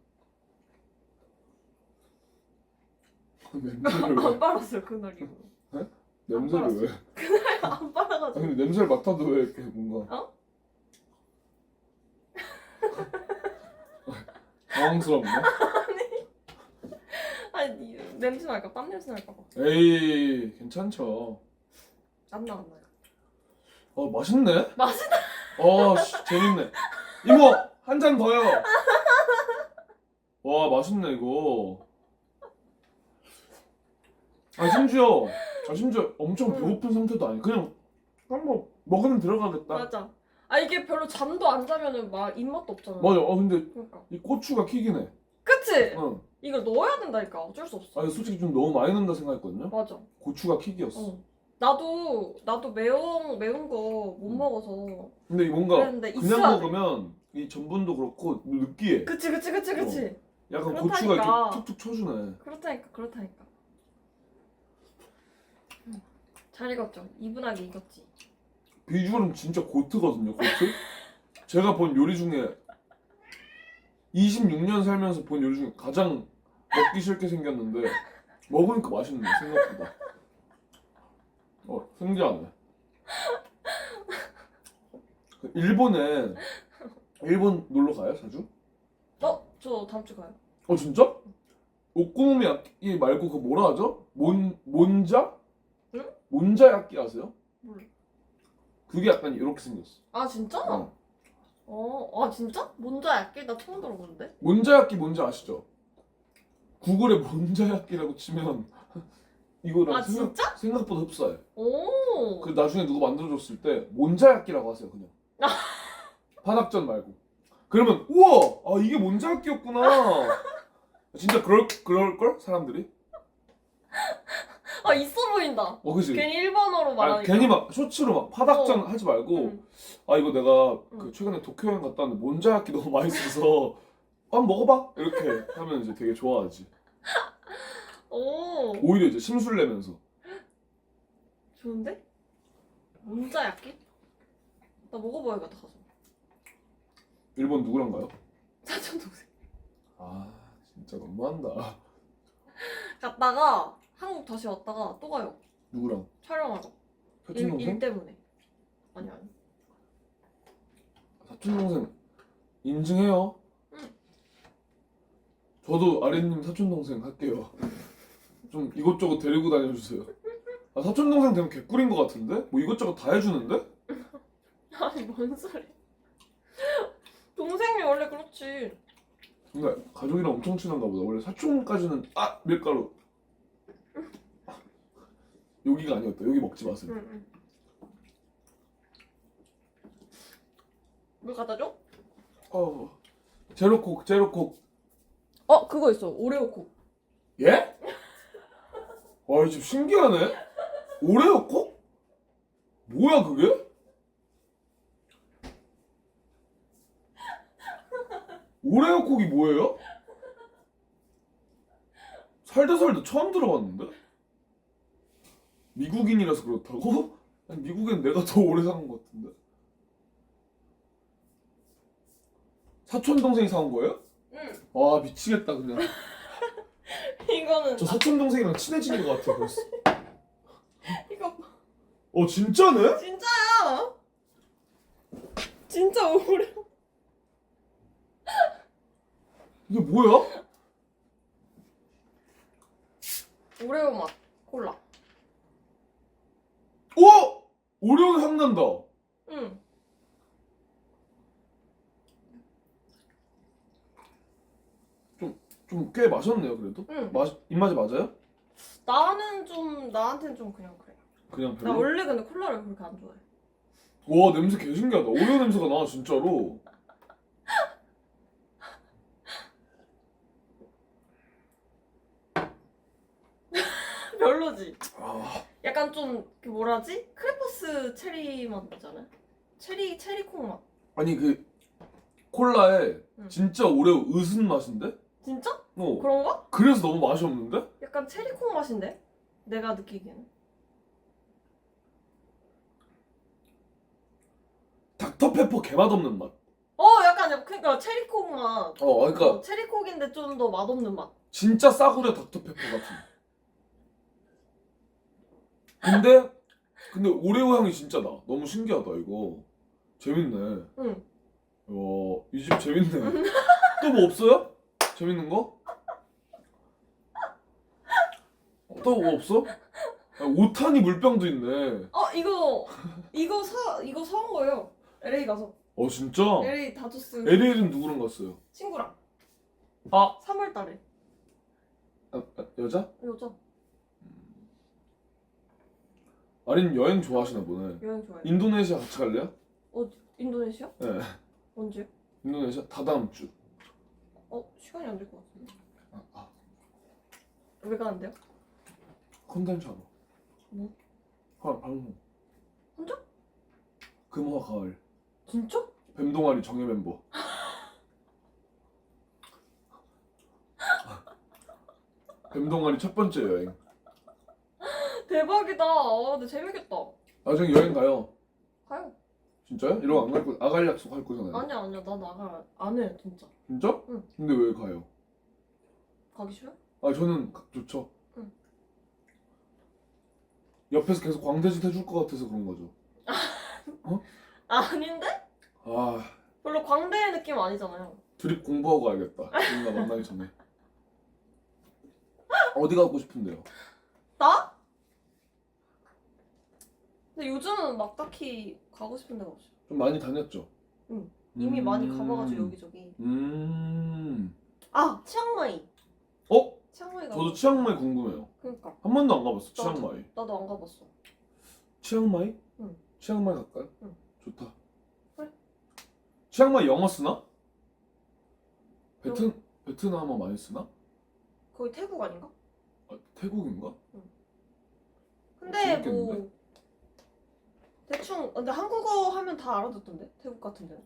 냄새를 안 왜? 빨았어요 그날 이거. 냄새를 왜? 안 아니 빨아가지고. 근데 냄새를 맡아도 왜 이렇게 뭔가 어? 당황스럽네. 아니 냄새 날까? 땀 냄새 날까 봐. 에이 괜찮죠. 안 나, 안 나요. 맛있네. 맛있다. 재밌네. 이모 한 잔 더요. 와 맛있네 이거. 심지어 엄청 배고픈 상태도 아니. 그냥 한번 먹으면 들어가겠다. 맞아. 아 이게 별로 잠도 안 자면은 막 입맛도 없잖아. 맞아. 근데 그러니까. 이 고추가 킥이네. 그치? 응. 이걸 넣어야 된다니까. 어쩔 수 없어. 솔직히 좀 너무 많이 넣는다 생각했거든요. 맞아. 고추가 킥이었어. 어. 나도 매운 거 못 먹어서 근데 뭔가 그랬는데 그냥 있어야 돼. 먹으면 이 전분도 그렇고 느끼해. 그치. 약간 그렇다니까. 고추가 이렇게 툭툭 쳐주네. 그렇다니까. 잘 익었죠? 이분하게 익었지. 비주얼은 진짜 고트거든요. 고트. 제가 본 요리 중에 26년 살면서 본 요리 중에 가장 먹기 싫게 생겼는데 먹으니까 맛있네 생각보다. 신기하네. 일본 놀러 가요 자주? 저 다음 주 가요. 진짜? 오코노미야끼 말고 그 뭐라 하죠? 몬자? 응? 몬자야끼 아세요? 몰라. 그게 약간 이렇게 생겼어. 아 진짜? 아 진짜? 몬자야끼? 나 처음 들어보는데? 몬자야끼 뭔지 아시죠? 구글에 몬자야끼라고 치면 이거랑 아 진짜? 생각보다 흡사해. 오. 그 나중에 누가 만들어줬을 때 몬자야끼라고 하세요 그냥. 파닭전 말고. 그러면 우와 이게 몬자야끼였구나. 진짜 그럴걸 사람들이? 있어 보인다. 그지? 괜히 일본어로 말하니까. 괜히 막 쇼츠로 막 파닭전 하지 말고 응. 이거 내가 응. 그 최근에 도쿄 여행 갔다 왔는데 몬자야끼 너무 맛있어서 한번 먹어봐 이렇게 하면 이제 되게 좋아하지. 오. 오히려 이제 심술 내면서. 좋은데? 몬자야끼? 나 먹어봐야겠다 가서. 일본 누구랑 가요? 사촌 동생. 진짜 너무한다. 갔다가 한국 다시 왔다가 또 가요. 누구랑? 촬영하러. 사촌 동생? 일 때문에. 아니. 사촌 동생 인증해요. 응. 저도 아린님 사촌 동생 할게요. 좀 이것저것 데리고 다녀주세요. 사촌 동생 되면 개꿀인 것 같은데? 뭐 이것저것 다 해주는데? 아니 뭔 소리? 동생이 원래 그렇지. 근데 가족이랑 엄청 친한가 보다. 원래 사촌까지는 밀가루. 여기가 아니었다. 여기 먹지 마세요. 응. 물 갖다 줘? 제로콕. 그거 있어. 오레오콕. 예? 와, 좀 신기하네. 오레오콕? 뭐야 그게? 오레오콕이 뭐예요? 살다 처음 들어봤는데? 미국인이라서 그렇다고? 아니, 미국엔 내가 더 오래 사는 것 같은데. 사촌 동생이 사온 거예요? 응. 와 미치겠다 그냥. 이거는 저 사촌 동생이랑 친해진 것 같아 벌써. 이거 진짜네? 진짜야. 진짜 오레오. 이게 뭐야? 오레오 맛 콜라. 오레오 향 난다. 응. 좀 꽤 마셨네요 그래도. 응. 입맛에 맞아요? 나한텐 좀 그냥 그래. 그냥 나 별로? 원래 근데 콜라를 그렇게 안 좋아해. 와 냄새 개 신기하다. 오레오 냄새가 나 진짜로. 별로지. 약간 약간 좀 그 뭐라지? 크레파스 체리 맛 나잖아. 체리콩 맛. 아니 그 콜라에 응. 진짜 오레오 으슨 맛인데? 진짜? 어. 그런가? 그래서 너무 맛이 없는데? 약간 체리콩 맛인데? 내가 느끼기에는. 닥터페퍼 개맛없는 맛. 약간 그러니까 체리콕 맛. 그러니까 체리콕인데 좀 더 맛없는 맛. 진짜 싸구려 닥터페퍼 같은. 근데 오레오 향이 진짜 나. 너무 신기하다 이거. 재밌네. 응. 이 집 재밌네. 또 뭐 없어요? 재밌는 거? 또 뭐 없어? 오타니 물병도 있네. 이거 사온 거예요. LA 가서. 진짜? LA 다저스 LA는 누구랑 갔어요? 친구랑. 아 3월 달에. 여자? 여자. 아린 여행 좋아하시나 보네. 여행 좋아해. 인도네시아 같이 갈래요? 인도네시아? 네. 언제? 인도네시아 다다음 주. 시간이 안 될 것 같은데. 아, 왜 가는데요? 컨텐츠 하나. 뭐? 방송. 혼자? 금화 가을. 진짜? 뱀동아리 정예 멤버. 뱀동아리 첫 번째 여행. 대박이다. 근데 재밌겠다. 나중에 여행 가요. 가요. 진짜요? 이러고 안 갈 거, 아갈 약속 할 거잖아요. 아니야. 나 나가 안 해, 진짜. 진짜? 응. 근데 왜 가요? 가기 싫어? 저는 좋죠. 응. 옆에서 계속 광대짓 해줄 것 같아서 그런 거죠. 아닌데? 아, 별로 광대의 느낌 아니잖아요. 드립 공부하고 가야겠다. 누나 만나기 전에. 어디 가고 싶은데요? 나? 근데 요즘은 막 딱히 가고 싶은 데가 없어. 좀 많이 다녔죠? 응. 이미 많이 가봐가지고 여기저기. 치앙마이. 치앙마이 가. 저도 치앙마이 궁금해요. 그러니까. 한 번도 안 가봤어, 나도. 치앙마이. 나도 안 가봤어. 치앙마이? 응. 치앙마이 갈까요? 응. 좋다. 그래. 치앙마이 영어 쓰나? 베트남어 많이 쓰나? 거기 태국 아닌가? 태국인가? 근데 재밌겠는데? 뭐 대충 근데 한국어 하면 다 알아듣던데 태국 같은 데는.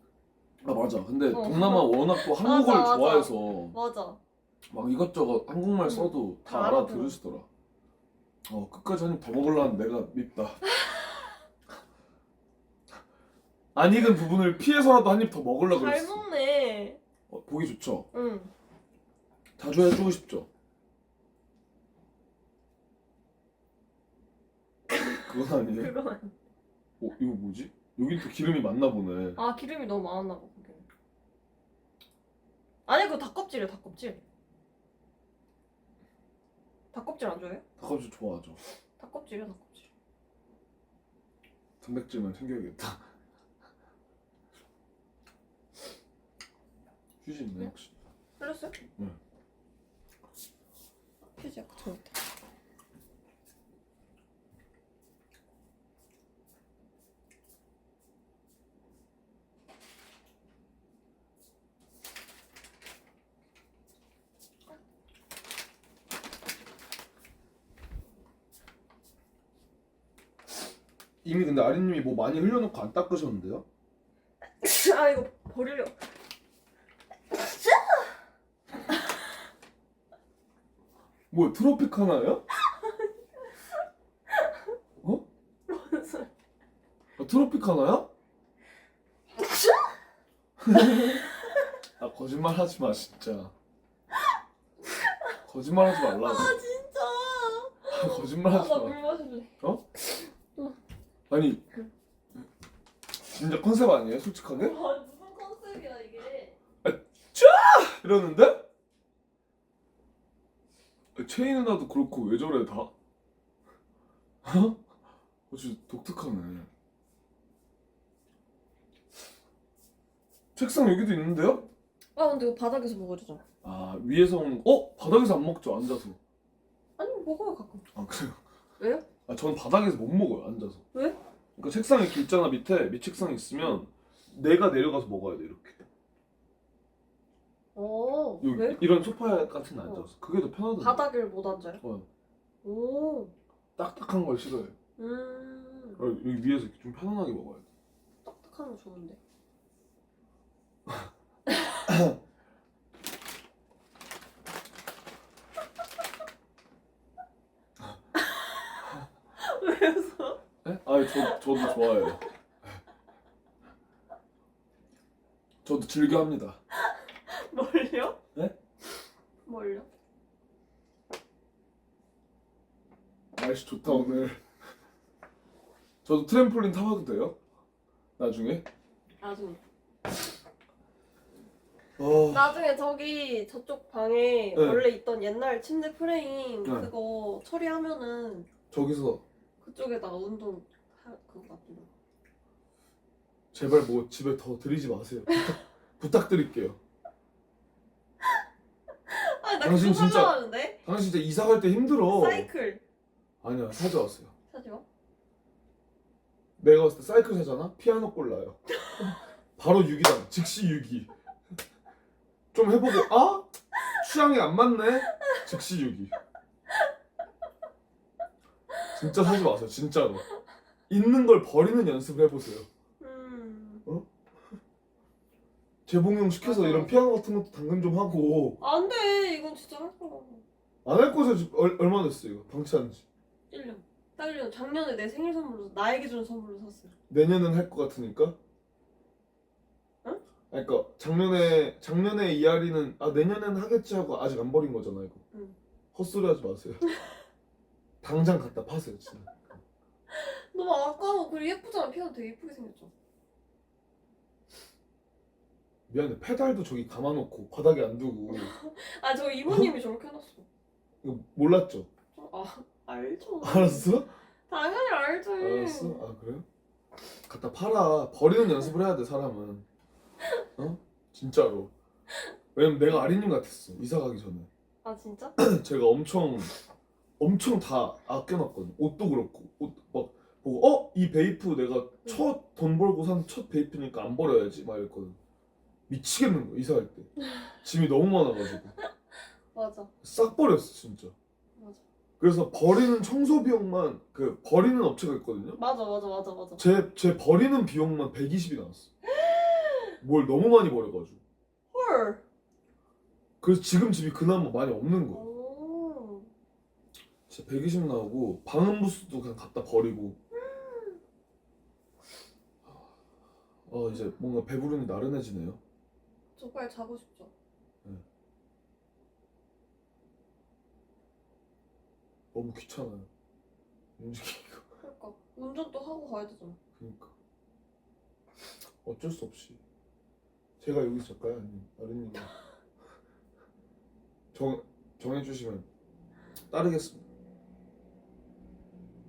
맞아. 근데 어. 동남아 워낙 또 한국어를 맞아. 좋아해서 맞아. 막 이것저것 한국말 써도 다 다 알아들으시더라. 끝까지 한 입 더 먹으려는 내가 밉다. 안 익은 부분을 피해서라도 한 입 더 먹으려고 잘 그랬어. 먹네. 보기 좋죠? 응. 자주 해주고 싶죠? 그건 아니에요. 그건 아니. 이거 뭐지? 여긴 또 기름이 많나 보네. 기름이 너무 많았나 봐 거기. 아니 그거 닭껍질이야 닭껍질. 닭껍질 안 좋아해요? 닭껍질 좋아하죠. 닭껍질이야 닭껍질. 단백질만 챙겨야겠다. 휴지 있네 네? 혹시? 흘렸어요? 네. 휴지 아까 저였다. 이미 근데 아린님이 뭐 많이 흘려놓고 안 닦으셨는데요? 이거 버리려. 뭐야 트로피카나요? 무슨 소리? 트로피카나야? 거짓말 하지 마 진짜. 거짓말 하지 말라고. 진짜. 거짓말 하지 나 물 마. 마실래. 아니 진짜 컨셉 아니에요 솔직하게? 무슨 컨셉이야 이게. 이러는데? 채희 누나도 그렇고 왜 저래 다? 진짜 독특하네. 책상 여기도 있는데요? 근데 이거 바닥에서 먹어야 되잖아. 위에서 먹는 바닥에서 안 먹죠 앉아서. 아니 먹어요 가끔. 그래요? 왜요? 저는 바닥에서 못 먹어요 앉아서. 왜? 그러니까 책상 이렇게 있잖아 밑에 책상 있으면 내가 내려가서 먹어야 돼 이렇게. 여기 왜? 이런 소파 같은 데 앉아서 그게 더 편하던데. 바닥을 못 앉아요? 오. 딱딱한 걸 싫어해. 여기 위에서 이렇게 좀 편안하게 먹어야 돼. 딱딱한 거 좋은데. 왜 웃어? 네? 저도 좋아해요. 저도 즐겨 합니다. 뭘요? 네? 뭘요? 날씨 좋다 오늘. 저도 트램폴린 타봐도 돼요? 나중에? 나중에. 나중에 저기 저쪽 방에 네. 원래 있던 옛날 침대 프레임 네. 그거 처리하면은 저기서 그쪽에다가 운동 그거 놔두려. 제발 뭐 집에 더 들이지 마세요. 부탁드릴게요. 아니 나 당신 그거 진짜- 살려 하는데? 당신 진짜 이사 갈 때 힘들어. 사이클 아니야, 사줘왔어요. 사지 마. 내가 봤을 때 사이클 사잖아? 피아노 꼴라요. 바로 유기당, 즉시 유기. 좀 해보고 아? 취향이 안 맞네? 즉시 유기. 진짜 사지 마세요, 진짜로. 있는 걸 버리는 연습을 해보세요. 재봉용 시켜서 맞아. 이런 피아노 같은 것도 당근 좀 하고. 안돼 이건 진짜 할 거야. 안 할 거죠? 얼마 됐어 이거? 방치한 지. 1년. 딱 1년. 작년에 내 생일 선물로 나에게 준 선물로 샀어요. 내년은 할 것 같으니까? 응? 그러니까 작년에 이아리는 내년에는 하겠지 하고 아직 안 버린 거잖아 이거. 응. 헛소리 하지 마세요. 당장 갖다 파세요 진짜. 너무 아까워. 그리고 예쁘잖아. 피아노 되게 예쁘게 생겼죠. 미안해, 페달도 저기 감아놓고 바닥에 안 두고. 아 저 이모님이 저렇게 해놨어. 이거 몰랐죠? 알죠. 알았어? 당연히 알지. 알았어? 아 그래요? 갖다 팔아. 버리는 연습을 해야 돼 사람은. 어? 진짜로. 왜냐면 내가 아린님 같았어 이사 가기 전에. 아 진짜? 제가 엄청 다 아껴놨거든. 옷도 그렇고 옷 막 보고 이 베이프 내가 첫 돈 벌고 산 첫 베이프니까 안 버려야지 막 이랬거든. 미치겠는 거야 이사할 때. 짐이 너무 많아가지고 맞아. 싹 버렸어 진짜. 맞아. 그래서 버리는 청소 비용만 그 버리는 업체가 있거든요. 맞아. 제 버리는 비용만 120이 나왔어. 뭘 너무 많이 버려가지고. 헐. 그래서 지금 집이 그나마 많이 없는 거야. 오. 진짜 120 나오고 방음 부스도 그냥 갖다 버리고. 이제 뭔가 배부르니 나른해지네요. 저 빨리 자고 싶죠. 너무 귀찮아요. 움직이기가. 그러니까 운전 또 하고 가야 되잖아. 그러니까 어쩔 수 없이. 제가 여기서 잘까요? 아니면 나른이가 정해주시면 따르겠습니다.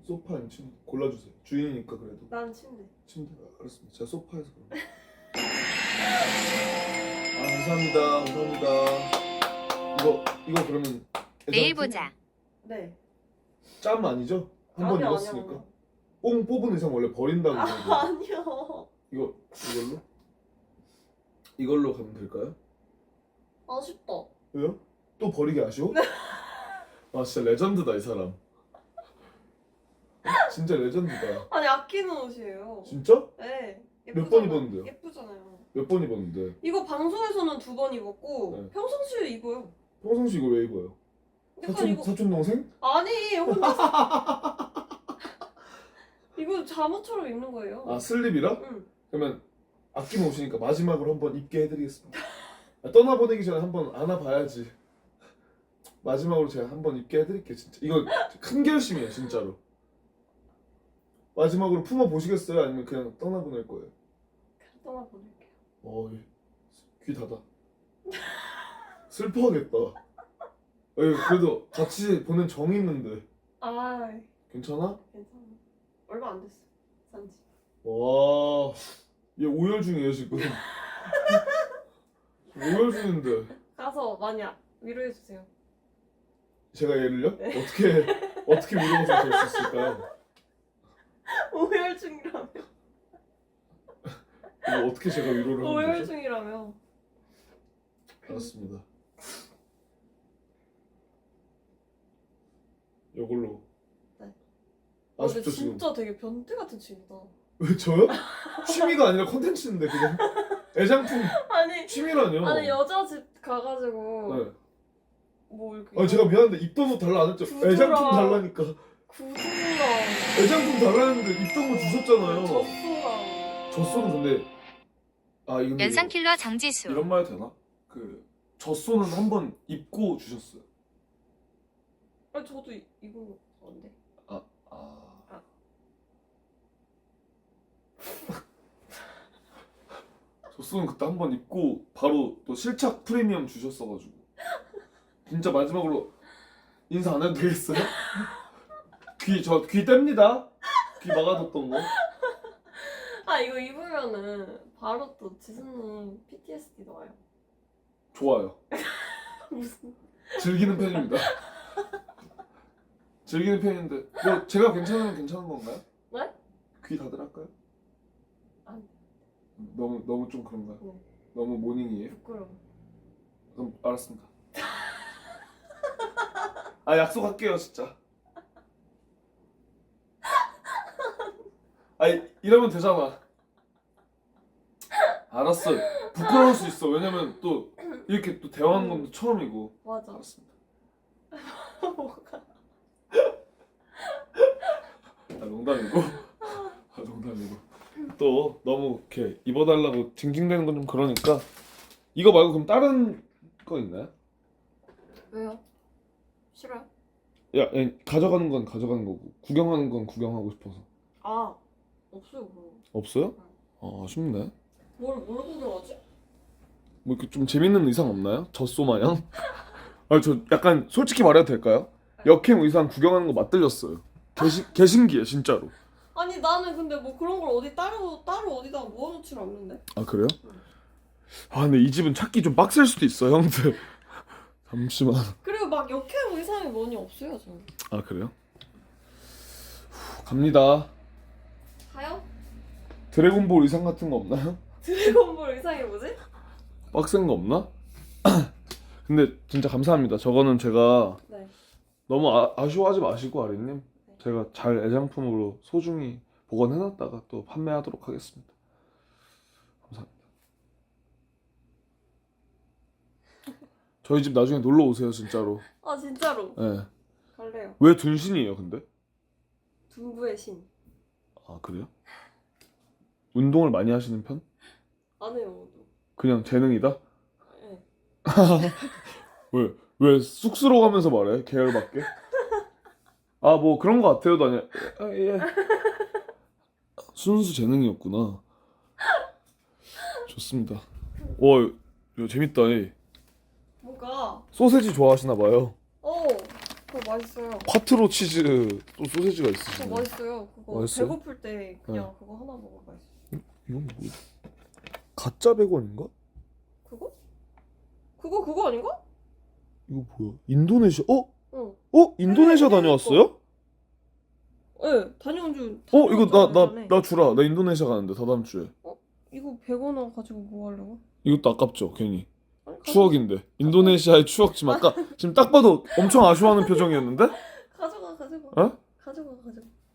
소파 아니면 침대 골라주세요. 주인이니까 그래도. 난 침대. 침대 알았습니다. 제가 소파에서 그럼. 감사합니다. 이거 그러면 내일 애장품? 보자. 네. 짬 아니죠? 한 번 아니요, 입었으니까. 아니요. 뽕 뽑은 이상 원래 버린다고 그러는데. 아니요. 이걸로 가면 될까요? 아쉽다. 왜요? 또 버리기 아쉬워? 아 진짜 레전드다 이 사람. 진짜 레전드다. 아니 아끼는 옷이에요. 진짜? 네. 몇 번 입었는데요? 예쁘잖아요. 몇 번 입었는데? 이거 방송에서는 2번 입었고 네. 평상시에 입어요. 평상시 이거 왜 입어요? 약간 이거 사촌 동생? 아니 혼자 이거 잠옷처럼 입는 거예요. 아 슬립이라? 응. 그러면 아끼면 오시니까 마지막으로 한번 입게 해드리겠습니다. 떠나보내기 전에 한번 안아봐야지. 마지막으로 제가 한번 입게 해드릴게요 진짜. 이거 큰 결심이에요 진짜로. 마지막으로 품어 보시겠어요? 아니면 그냥 떠나보낼 거예요? 그냥 떠나보낼게요. 귀 닫아. 슬퍼하겠다. 그래도 같이 보낸 정이 있는데. 아 괜찮아? 괜찮아. 얼마 안 됐어. 산지. 와, 얘 오열 중이에요 지금. 오열 중인데. 가서 많이 위로해 주세요. 제가 얘를요? 네. 어떻게 위로가 될 수 있을까요? 오열 중이라며. 이거 어떻게 제가 위로를 하면 오열 되죠? 중이라며. 알았습니다. 이걸로. 네. 아쉽죠 근데 지금. 진짜 되게 변태 같은 친구다. 왜 저요? 취미가 아니라 컨텐츠인데 그냥 애장품 아니 취미라뇨. 아니 여자 집 가가지고 네. 뭐 이렇게 제가 미안한데 입던 옷 달라 안 했죠? 구두랑- 애장품 달라니까. 구두랑 애장품 달라는데 입던 거 주셨잖아요. 젖소랑 젖소는 근데 아 이거 연상킬러 장지수. 이런 말 되나? 그 젖소는 한번 입고 주셨어요. 아 저도 이거 뭔데? 아. 젖소는 그때 한번 입고 바로 또 실착 프리미엄 주셨어가지고 진짜 마지막으로 인사 안 해도 되겠어요? 귀 뗍니다. 귀 막아뒀던 거. 아 이거 입으면은 바로 또 지수님 PTSD도 와요. 좋아요. 무슨? 즐기는 편입니다. 즐기는 편인데 뭐 제가 괜찮으면 괜찮은 건가요? 네? 귀 닫으랄까요? 안. 너무 좀 그런가요? 네. 너무 모닝이에요? 부끄러워. 그럼 알았습니다. 아 약속할게요 진짜. 아니 이러면 되잖아. 알았어. 부끄러울 수 있어. 왜냐면 또 이렇게 또 대화하는 건 처음이고. 맞아. 알았습니다. 뭐가? 아 농담이고. 아 농담이고. 또 너무 이렇게 입어달라고 징징대는 건 좀 그러니까 이거 말고 그럼 다른 거 있나요? 왜요? 싫어요? 야, 가져가는 건 가져가는 거고 구경하는 건 구경하고 싶어서. 아 없어요 그럼. 없어요? 아 아쉽네. 뭘 구경하지? 뭐 이렇게 좀 재밌는 의상 없나요? 젖소 마냥? 아 저 약간 솔직히 말해도 될까요? 역행 의상 구경하는 거 맛들렸어요. 개신기해 진짜로. 아니 나는 근데 뭐 그런 걸 어디 따로 어디다가 모아놓지는 않는데. 아 그래요? 아 근데 이 집은 찾기 좀 빡셀 수도 있어 형들. 잠시만. 그리고 막 역행 의상이 뭐니 없어요 저는. 아 그래요? 갑니다. 가요? 드래곤볼 의상 같은 거 없나요? 드래곤볼 의상이 뭐지? 빡센 거 없나? 근데 진짜 감사합니다. 저거는 제가 네. 너무 아쉬워하지 마시고 아리님 제가 잘 애장품으로 소중히 보관해놨다가 또 판매하도록 하겠습니다. 감사합니다. 저희 집 나중에 놀러 오세요 진짜로. 아 진짜로. 네. 갈래요. 왜 둔신이에요 근데? 둔부의 신. 아 그래요? 운동을 많이 하시는 편? 안 해요 운동. 그냥 재능이다? 네. 왜 쑥스러워하면서 말해? 계열밖에? 아 뭐 그런 거 같아요 다냐. 아, 예. 순수 재능이었구나. 좋습니다. 와 이거 재밌다. 이. 뭐가? 소세지 좋아하시나 봐요. 그거 맛있어요. 콰트로 치즈 또 소세지가 그거 있으시네. 맛있어요. 그거 맛있어요? 배고플 때 그냥 그거 하나 먹어 맛있어. 이건 뭐야? 가짜 백원인가? 그거? 그거 아닌가? 이거 뭐야? 인도네시아? 응. 인도네시아 다녀왔어요? 네, 다녀온 줄. 이거 전에. 나 주라. 나 인도네시아 가는데 다다음 주에. 이거 100원 가지고 뭐 하려고? 이것도 아깝죠, 괜히. 아니, 추억인데. 인도네시아의 추억 지금 아까 지금 딱 봐도 엄청 아쉬워하는 표정이었는데? 가져가. 어? 가져가.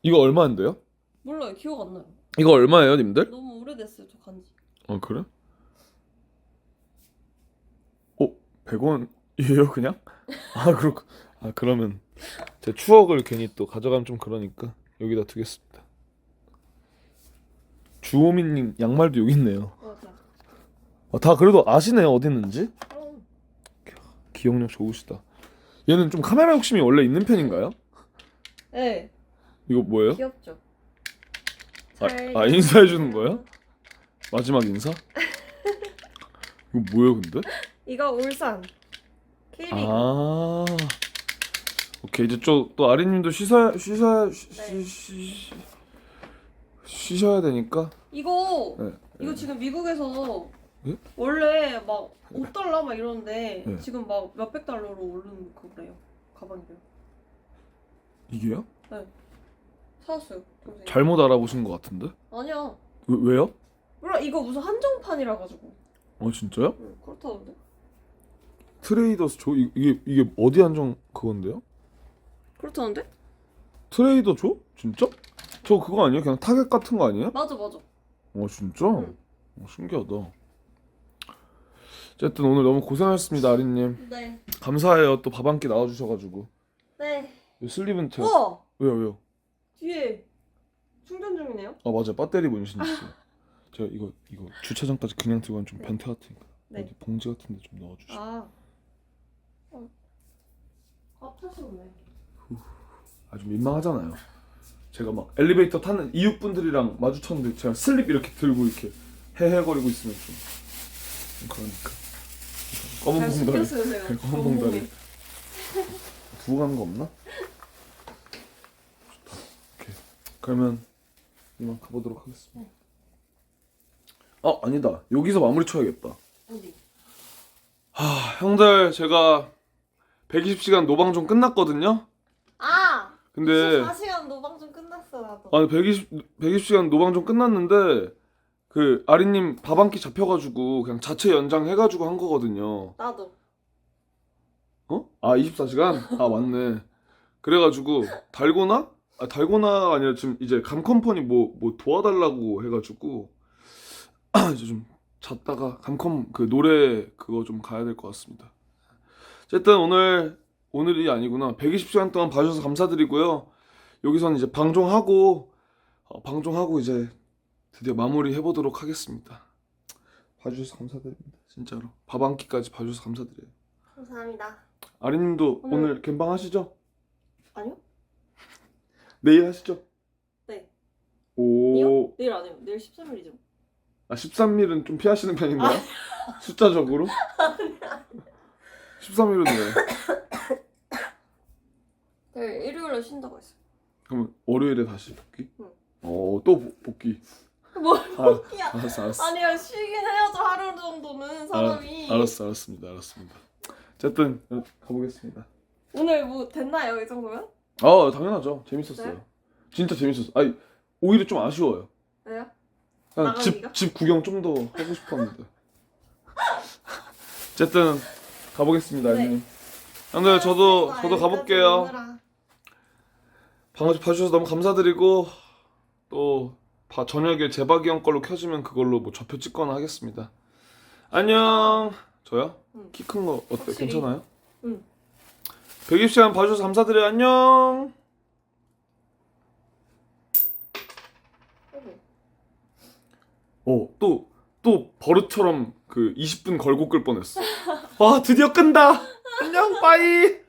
이거 얼마인데요? 몰라요. 기억 안 나요. 이거 얼마예요, 님들? 너무 오래됐어요. 저 간지. 그래? 100원이에요, 그냥? 그러면 제 추억을 괜히 또 가져가면 좀 그러니까 여기다 두겠습니다. 주호민님 양말도 여기 있네요. 맞아. 다 그래도 아시네요, 어디 있는지? 그럼. 기억력 좋으시다. 얘는 좀 카메라 욕심이 원래 있는 편인가요? 네. 이거 뭐예요? 귀엽죠. 인사해 주는 거예요? 마지막 인사? 이거 뭐예요, 근데? 이거 울산. K리그. 오케이 이제 또 아리님도 쉬셔야 되니까. 이거 네. 이거 지금 미국에서 예? 원래 막 5달러 막 이러는데 네. 지금 막 몇백 달러로 오른 그거래요. 가방이래요. 이게요? 사왔어요. 동생이. 잘못 알아보신 것 같은데? 아니야. 왜요? 몰라 이거 무슨 한정판이라 가지고. 진짜요? 응, 그렇다던데. 트레이더스 이게 어디 한정 그건데요? 그렇다는데? 트레이더 조? 진짜? 저 그거 아니에요? 그냥 타겟 같은 거 아니에요? 맞아. 진짜? 응. 신기하다. 어쨌든 오늘 너무 고생하셨습니다, 아리님. 네. 감사해요. 또 밥 한 끼 나와주셔가지고. 네. 이 슬립은 제가 우와! 왜요? 뒤에 충전 중이네요. 맞아, 배터리 문신 있어. 제가 이거 주차장까지 그냥 들고 가면 좀 네. 변태 같으니까 네. 여기 봉지 같은데 좀 넣어주시죠. 아. 아프셨네. 아주 민망하잖아요. 제가 막 엘리베이터 타는 이웃분들이랑 마주쳤는데 제가 슬립 이렇게 들고 이렇게 헤헤거리고 있으면 좀 그러니까. 검은 잘 봉다리. 숨겼어요, 제가. 검은 봉다리. 두고 가는 거 없나? 좋다. 오케이. 그러면 이만 가보도록 하겠습니다. 아니다. 여기서 마무리 쳐야겠다. 어디? 형들 제가 120시간 노방종 끝났거든요. 아! 근데 4시간 노방좀 끝났어 나도. 아니 120시간 노방종 끝났는데 그 아리님 밥 한 끼 잡혀가지고 그냥 자체 연장해가지고 한 거거든요. 나도. 어? 24시간? 맞네. 그래가지고 달고나가 아니라 지금 이제 감컴퍼니 뭐 도와달라고 해가지고 이제 좀 잤다가 감컴 그 노래 그거 좀 가야 될 것 같습니다. 어쨌든 오늘이 아니구나. 120시간 동안 봐주셔서 감사드리고요. 여기서는 이제 방종하고 이제 드디어 마무리 해보도록 하겠습니다. 봐주셔서 감사드립니다. 진짜로 밥 한 끼까지 봐주셔서 감사드려요. 감사합니다. 아리님도 오늘- 오늘 gem방 하시죠? 아니요? 내일 하시죠? 네. 오, 아니요? 내일 안 해요. 내일 13일이죠. 13일은 좀 피하시는 편인가요? 숫자적으로? 13일은 왜? 내일 일요일에 쉰다고 했어요. 그럼 월요일에 다시 복귀? 응. 또 복귀. 뭘 아, 복귀야? 알았어. 아니야, 쉬긴 해야죠. 하루 정도는 사람이. 알았습니다. 어쨌든 가보겠습니다. 오늘 뭐 됐나요, 이 정도면? 당연하죠. 재밌었어요. 네? 진짜 재밌었어. 아니 오히려 좀 아쉬워요. 왜요? 그냥 나가기가? 집 구경 좀 더 하고 싶었는데. 어쨌든 가보겠습니다, 네. 형님. 형들 저도 가볼게요. 오느라. 방금 봐주셔서 너무 감사드리고 또 저녁에 재박이 형 걸로 켜지면 그걸로 뭐 좌표 찍거나 하겠습니다. 안녕. 저요? 응. 키 큰 거 어때? 확실히. 괜찮아요? 응. 120시간 봐주셔서 감사드려요. 안녕. 또 버릇처럼 그 20분 걸고 끌 뻔했어. 와, 드디어 끈다. 안녕, 빠이.